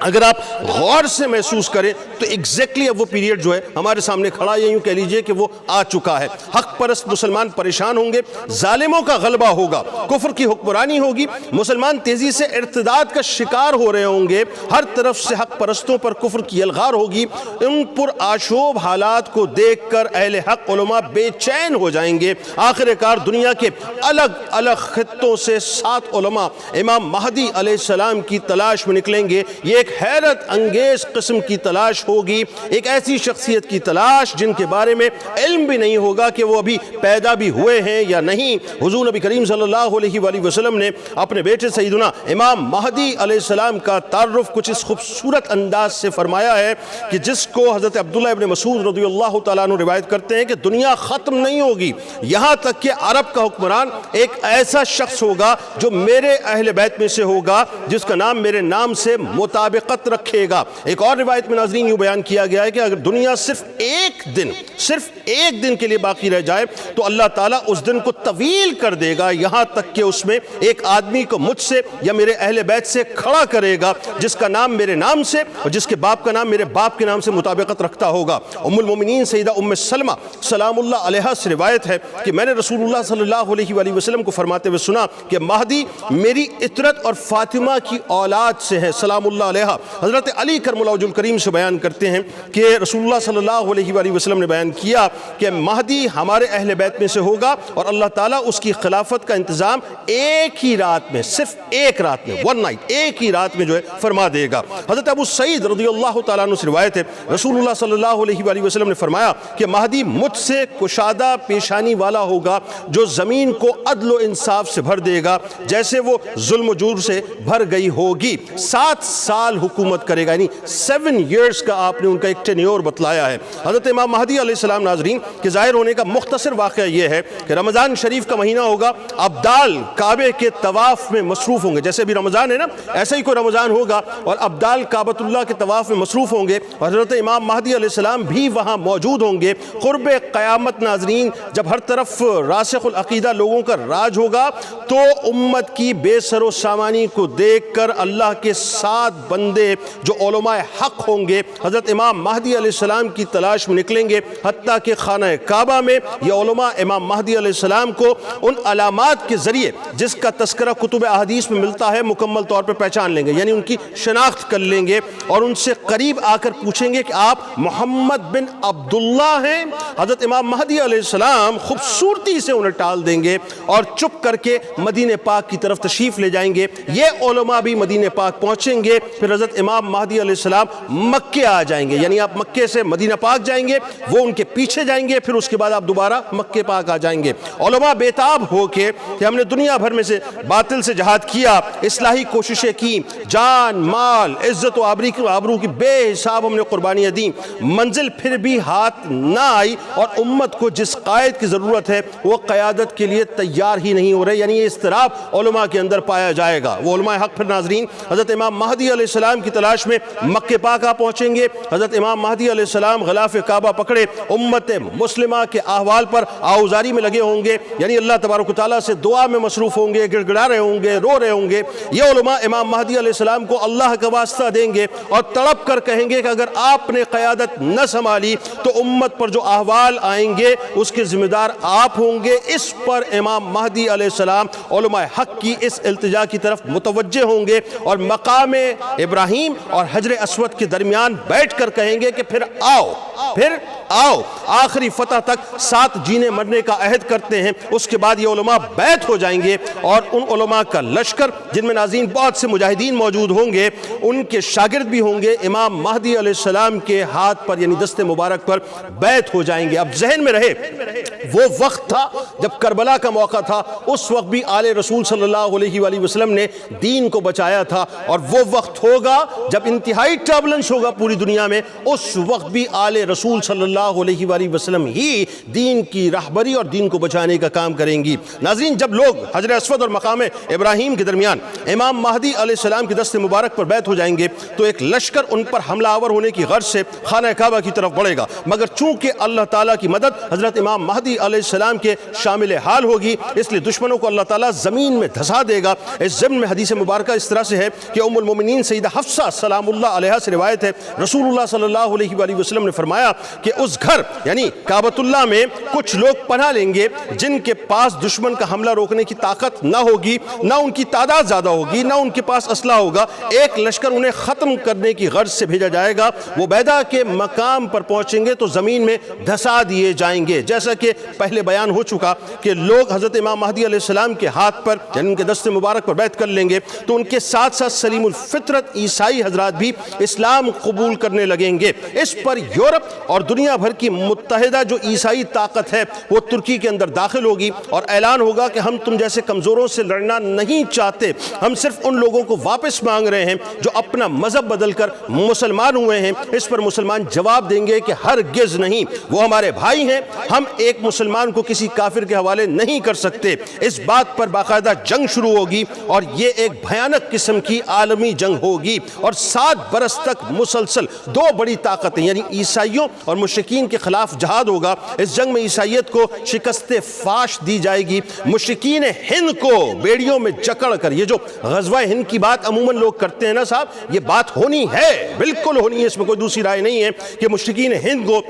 اگر آپ غور سے محسوس کریں تو ایگزیکٹلی اب وہ پیریڈ جو ہے ہمارے سامنے کھڑا ہے، یوں کہہ لیجئے کہ وہ آ چکا ہے۔ حق پرست مسلمان پریشان ہوں گے، ظالموں کا غلبہ ہوگا، کفر کی حکمرانی ہوگی، مسلمان تیزی سے ارتداد کا شکار ہو رہے ہوں گے، ہر طرف سے حق پرستوں پر کفر کی الغار ہوگی۔ ان پر آشوب حالات کو دیکھ کر اہل حق علماء بے چین ہو جائیں گے۔ آخر کار دنیا کے الگ الگ خطوں سے 7 علماء امام مہدی علیہ السلام کی تلاش میں نکلیں گے۔ یہ ایک حیرت انگیز قسم کی تلاش ہوگی، ایک ایسی شخصیت کی تلاش جن کے بارے میں علم بھی نہیں ہوگا کہ وہ ابھی پیدا بھی ہوئے ہیں یا نہیں۔ حضور نبی کریم صلی اللہ علیہ وآلہ وسلم نے اپنے بیٹے سیدنا امام مہدی علیہ السلام کا تعارف کچھ اس خوبصورت انداز سے فرمایا ہے کہ جس کو حضرت عبداللہ ابن مسعود رضی اللہ تعالیٰ عنہ روایت کرتے ہیں کہ دنیا ختم نہیں ہوگی یہاں تک کہ عرب کا حکمران ایک ایسا شخص ہوگا جو میرے اہل بیت میں سے ہوگا، جس کا نام میرے نام سے مطابقت رکھے گا۔ ایک اور روایت میں ناظرین یوں بیان کیا گیا ہے کہ اگر دنیا صرف ایک دن کے لیے باقی رہ جائے تو اللہ تعالیٰ اس دن کو طویل کر دے گا، یہاں تک کہ اس میں ایک آدمی کو مجھ سے یا میرے اہل بیت سے کھڑا کرے گا جس کا نام میرے نام سے اور جس کے باپ کا نام میرے باپ کے نام سے مطابقت رکھتا ہوگا۔ ام المومنین سیدہ ام سلمہ سلام اللہ علیہا سے روایت ہے کہ میں نے رسول اللہ صلی اللہ علیہ وآلہ وسلم کو فرماتے ہوئے سنا کہ مہدی میری عطرت اور فاطمہ کی اولاد سے ہے سلام اللہ علیہا۔ حضرت علی کرم اللہ وجہ الکریم سے بیان کرتے ہیں کہ رسول اللہ صلی اللہ علیہ وآلہ وسلم نے بیان کیا کہ مہدی ہمارے اہل بیت میں سے ہوگا اور اللہ تعالیٰ اس کی خلافت کا انتظام ایک ہی رات میں، صرف ایک رات میں، ون نائٹ، ایک ہی رات میں جو ہے فرما دے گا۔ حضرت ابو سعید رضی اللہ تعالیٰ عنہ سے روایت ہے رسول اللہ صلی اللہ علیہ وآلہ وسلم نے فرمایا کہ مہدی مجھ سے کشادہ پیشانی والا ہوگا جو زمین کو عدل و انصاف سے بھر دے گا جیسے وہ ظلم و جور سے بھر گئی ہوگی۔ 7 سال حکومت کرے گا، یعنی 7 ایئرز کا آپ نے ان کا ایک ٹینیور بتلایا ہے۔ حضرت امام مہدی علیہ السلام ناظرین کے ظاہر ہونے کا مختصر واقعہ یہ ہے کہ رمضان شریف کا مہینہ ہوگا، ابدال کعبے کے طواف میں مصروف ہوں گے، جیسے بھی رمضان ہے نا ایسا ہی کوئی رمضان ہوگا اور ابدال کعبۃ اللہ کے طواف میں مصروف ہوں گے اور حضرت امام مہدی علیہ السلام بھی وہاں موجود ہوں گے۔ قرب قیامت ناظرین جب ہر طرف راسخ العقیدہ لوگوں کا راج ہوگا تو امت کی بے سر و سامانی کو دیکھ کر اللہ کے 7 بندے جو علماء حق ہوں گے حضرت امام مہدی علیہ السلام کی تلاش میں نکلیں گے، حتیٰ کہ خانہ کعبہ میں یہ علماء امام مہدی علیہ السلام کو ان علامات کے ذریعے جس کا تذکرہ کتب احادیث میں ملتا ہے مکمل طور پر پہچان لیں گے، یعنی ان کی شناخت کر لیں گے اور ان سے قریب آ کر پوچھیں گے کہ آپ محمد بن عبداللہ ہیں؟ حضرت امام مہدی علیہ السلام خوبصورتی سے انہیں ٹال دیں گے اور چپ کر کے مدینہ پاک کی طرف تشریف لے جائیں گے۔ یہ علماء بھی مدینہ پاک پہنچیں گے، پھر حضرت امام مہدی علیہ السلام مکے آ جائیں گے، یعنی آپ مکے سے مدینہ پاک جائیں گے، وہ ان کے پیچھے بھیجتے جائیں گے، پھر اس کے بعد آپ دوبارہ مکے پاک آ جائیں گے۔ علماء بیتاب ہو کے کہ ہم نے دنیا بھر میں سے باطل سے جہاد کیا، اصلاحی کوششیں کی، جان مال عزت و آبرو کی بے حساب ہم نے قربانیاں دیں، منزل پھر بھی ہاتھ نہ آئی، اور امت کو جس قائد کی ضرورت ہے وہ قیادت کے لیے تیار ہی نہیں ہو رہے، یعنی یہ اضطراب علماء کے اندر پایا جائے گا۔ وہ علماء حق پھر ناظرین حضرت امام مہدی علیہ السلام کی تلاش میں مکہ پاک آ پہنچیں گے۔ حضرت امام مہدی علیہ السلام غلاف کعبہ پکڑے امت مسلمہ کے احوال پر آؤزاری میں لگے ہوں گے، یعنی اللہ تبارک و تعالیٰ سے دعا میں مصروف ہوں گے، گڑ گڑا رہے ہوں گے، رو رہے ہوں گے۔ یہ علماء امام مہدی علیہ السلام کو اللہ کا واسطہ دیں گے اور تڑپ کر کہیں گے کہ اگر آپ نے قیادت نہ سنبھالی تو امت پر جو احوال آئیں گے اس کے ذمہ دار آپ ہوں گے۔ اس پر امام مہدی علیہ السلام علماء حق کی اس التجا کی طرف متوجہ ہوں گے اور مقام ابراہیم اور حجر اسود کے درمیان بیٹھ کر کہیں گے کہ پھر آؤ آخری فتح تک ساتھ جینے مرنے کا عہد کرتے ہیں۔ اس کے بعد یہ علماء بیعت ہو جائیں گے اور ان علماء کا لشکر جن میں ناظرین بہت سے مجاہدین موجود ہوں گے، ان کے شاگرد بھی ہوں گے، امام مہدی علیہ السلام کے ہاتھ پر یعنی دست مبارک پر بیعت ہو جائیں گے۔ اب ذہن میں رہے وہ وقت تھا جب کربلا کا موقع تھا، اس وقت بھی آل رسول صلی اللہ علیہ وآلہ وسلم نے دین کو بچایا تھا، اور وہ وقت ہوگا جب انتہائی ٹربلنس ہوگا پوری دنیا میں، اس وقت بھی آل رسول صلی اللہ علیہ وآلہ وسلم ہی دین کی رہبری اور دین کو بچانے کا کام کریں گی۔ ناظرین جب لوگ حجر اسود اور مقام ابراہیم کے درمیان امام مہدی علیہ السلام کی دست مبارک پر بیعت ہو جائیں گے تو ایک لشکر ان پر حملہ آور ہونے کی غرض سے خانہ کعبہ کی طرف بڑھے گا، مگر چونکہ اللہ تعالیٰ کی مدد حضرت امام مہدی علیہ السلام کے شامل حال ہوگی، اس لیے دشمنوں کو اللہ تعالیٰ زمین میں دھسا دے گا۔ اس ضمن میں حدیث مبارکہ اس طرح سے ہے کہ ام المومنین سیدہ حفصہ سلام اللہ علیہا سے روایت ہے، رسول اللہ صلی اللہ علیہ وآلہ وسلم نے فرمایا کہ اس گھر یعنی کعبۃ اللہ میں کچھ لوگ پناہ لیں گے جن کے پاس دشمن کا حملہ روکنے کی طاقت نہ ہوگی، نہ ان کی تعداد زیادہ ہوگی، نہ ان کے پاس اسلحہ ہوگا، ایک لشکر انہیں ختم کرنے کی غرض سے بھیجا جائے گا۔ وہ بیدا کے مقام پر پہنچیں گے تو زمین میں دھسا دیے جائیں گے، جیسا کہ پہلے بیان ہو چکا کہ لوگ حضرت امام مہدی علیہ السلام کے ہاتھ پر یعنی ان کے دست مبارک پر بیعت کر لیں گے تو ان کے ساتھ ساتھ سلیم الفطرت عیسائی حضرات بھی اسلام قبول کرنے لگیں گے۔ اس پر یورپ اور دنیا بھر کی متحدہ جو عیسائی طاقت ہے وہ ترکی کے اندر داخل ہوگی اور اعلان ہوگا کہ ہم تم جیسے کمزوروں سے لڑنا نہیں چاہتے، ہم صرف ان لوگوں کو واپس مانگ رہے ہیں جو اپنا مذہب بدل کر مسلمان ہوئے ہیں۔ اس پر مسلمان جواب دیں گے کہ ہرگز نہیں، وہ ہمارے بھائی ہیں، ہم ایک مسلمان کو کسی کافر کے حوالے نہیں کر سکتے۔ اس بات پر باقاعدہ جنگ شروع ہوگی اور یہ ایک بھیانک قسم کی عالمی جنگ ہوگی، اور 7 برس تک مسلسل دو بڑی طاقتیں یعنی عیسائیوں اور مشرکین کے خلاف جہاد ہوگا۔ اس جنگ میں عیسائیت کو شکست فاش دی جائے گی، مشرکین ہند کو بیڑیوں میں جکڑ کر، یہ جو غزوہ ہند کی بات عموماً لوگ کرتے ہیں نا صاحب، یہ بات ہونی ہے، بالکل ہونی ہے، اس میں کوئی دوسری رائے نہیں ہے کہ مشرکین ہند کو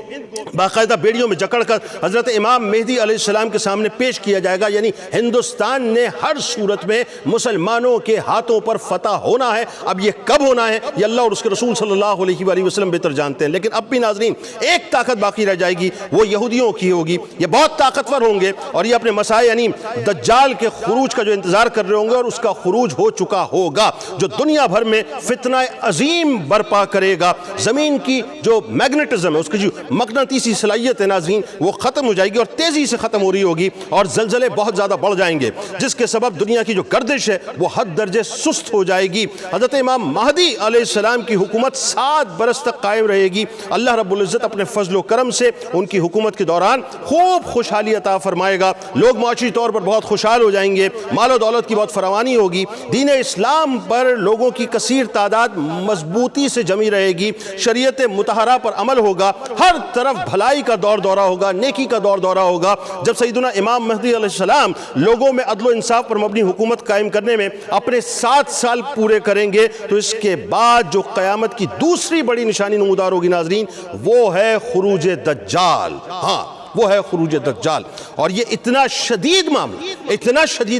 باقاعدہ بیڑیوں میں جکڑ کر حضرت امام مہدی علیہ السلام کے سامنے پیش کیا جائے گا، یعنی ہندوستان نے ہر صورت میں مسلمانوں کے ہاتھوں پر فتح ہونا ہے۔ اب یہ کب ہونا ہے یہ اللہ اور اس کے رسول صلی اللہ علیہ وآلہ وسلم بہتر جانتے ہیں، لیکن اب بھی ناظرین ایک طاقت باقی رہ جائے گی، وہ یہودیوں کی ہوگی۔ یہ بہت طاقتور ہوں گے اور یہ اپنے مسائل یعنی دجال کے خروج کا جو انتظار کر رہے ہوں گے، اور اس کا خروج ہو چکا ہوگا جو دنیا بھر میں فتنہ عظیم برپا کرے گا۔ زمین کی جو میگنیٹزم ہے، اس کی جو مقناطیسی صلاحیت ہے ناظرین، وہ ختم ہو جائے گی اور تیزی سے ختم ہو رہی ہوگی، اور زلزلے بہت زیادہ بڑھ جائیں گے، جس کے سبب دنیا کی جو گردش ہے وہ حد درجے سست ہو جائے گی۔ حضرت امام مہدی علیہ السلام کی حکومت 7 برس تک قائم رہے گی۔ اللہ رب العزت اپنے فضل و کرم سے ان کی حکومت کے دوران خوب خوشحالی عطا فرمائے گا، لوگ معاشی طور پر بہت خوشحال ہو جائیں گے، مال و دولت کی بہت فراوانی ہوگی، دین اسلام پر لوگوں کی کثیر تعداد مضبوطی سے جمی رہے گی، شریعت مطہرہ پر عمل ہوگا، ہر طرف بھلائی کا دور دورہ ہوگا، نیکی کا دور دورہ ہوگا۔ جب سیدنا امام مہدی علیہ السلام لوگوں میں عدل و انصاف پر مبنی حکومت قائم کرنے میں اپنے 7 سال پورے کریں گے تو اس کے بعد جو قیامت کی دوسری بڑی نشانی نمودار ہوگی ناظرین، وہ ہے خروج دجال۔ ہاں، وہ ہے خروج دجال. اور یہ اتنا شدید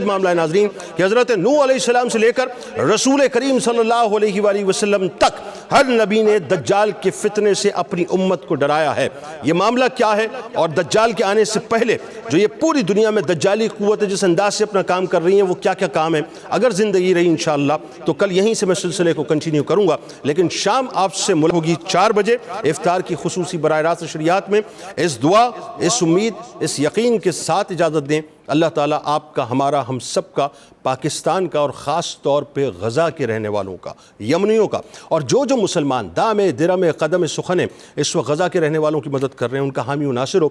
معاملہ ہے ناظرین کہ حضرت نوح علیہ السلام سے لے کر رسول کریم صلی اللہ علیہ وآلہ وسلم تک ہر نبی نے دجال کے فتنے سے اپنی امت کو ڈرایا ہے. یہ معاملہ کیا ہے اور دجال کے آنے سے پہلے جو یہ پوری دنیا میں دجالی قوتیں جس انداز سے اپنا کام کر رہی ہیں وہ کیا کیا کام ہے، اگر زندگی رہی انشاءاللہ تو کل یہیں سے میں سلسلے کو کنٹینیو کروں گا. لیکن شام آپ سے ملاقات ہوگی 4 بجے افطار کی خصوصی براہ راست نشریات میں. اس دعا، اس امید، اس یقین کے ساتھ اجازت دیں اللہ تعالیٰ آپ کا، ہمارا، ہم سب کا، پاکستان کا اور خاص طور پہ غزہ کے رہنے والوں کا، یمنیوں کا، اور جو مسلمان دام درم قدم سخن اس وقت غزہ کے رہنے والوں کی مدد کر رہے ہیں ان کا حامی و ناصر ہو.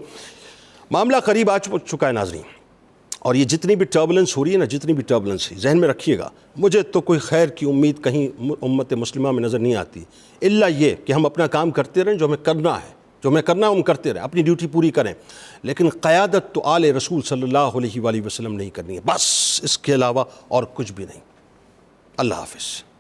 معاملہ قریب آ چکا ہے ناظرین، اور یہ جتنی بھی ٹربولنس ہو رہی ہے نا، جتنی بھی ٹربولنس ہے، ذہن میں رکھیے گا مجھے تو کوئی خیر کی امید کہیں امت مسلمہ میں نظر نہیں آتی، الا یہ کہ ہم اپنا کام کرتے رہیں، جو ہمیں کرنا ہے ہم کرتے رہیں، اپنی ڈیوٹی پوری کریں. لیکن قیادت تو آل رسول صلی اللہ علیہ وآلہ وسلم نہیں کرنی ہے، بس اس کے علاوہ اور کچھ بھی نہیں. اللہ حافظ.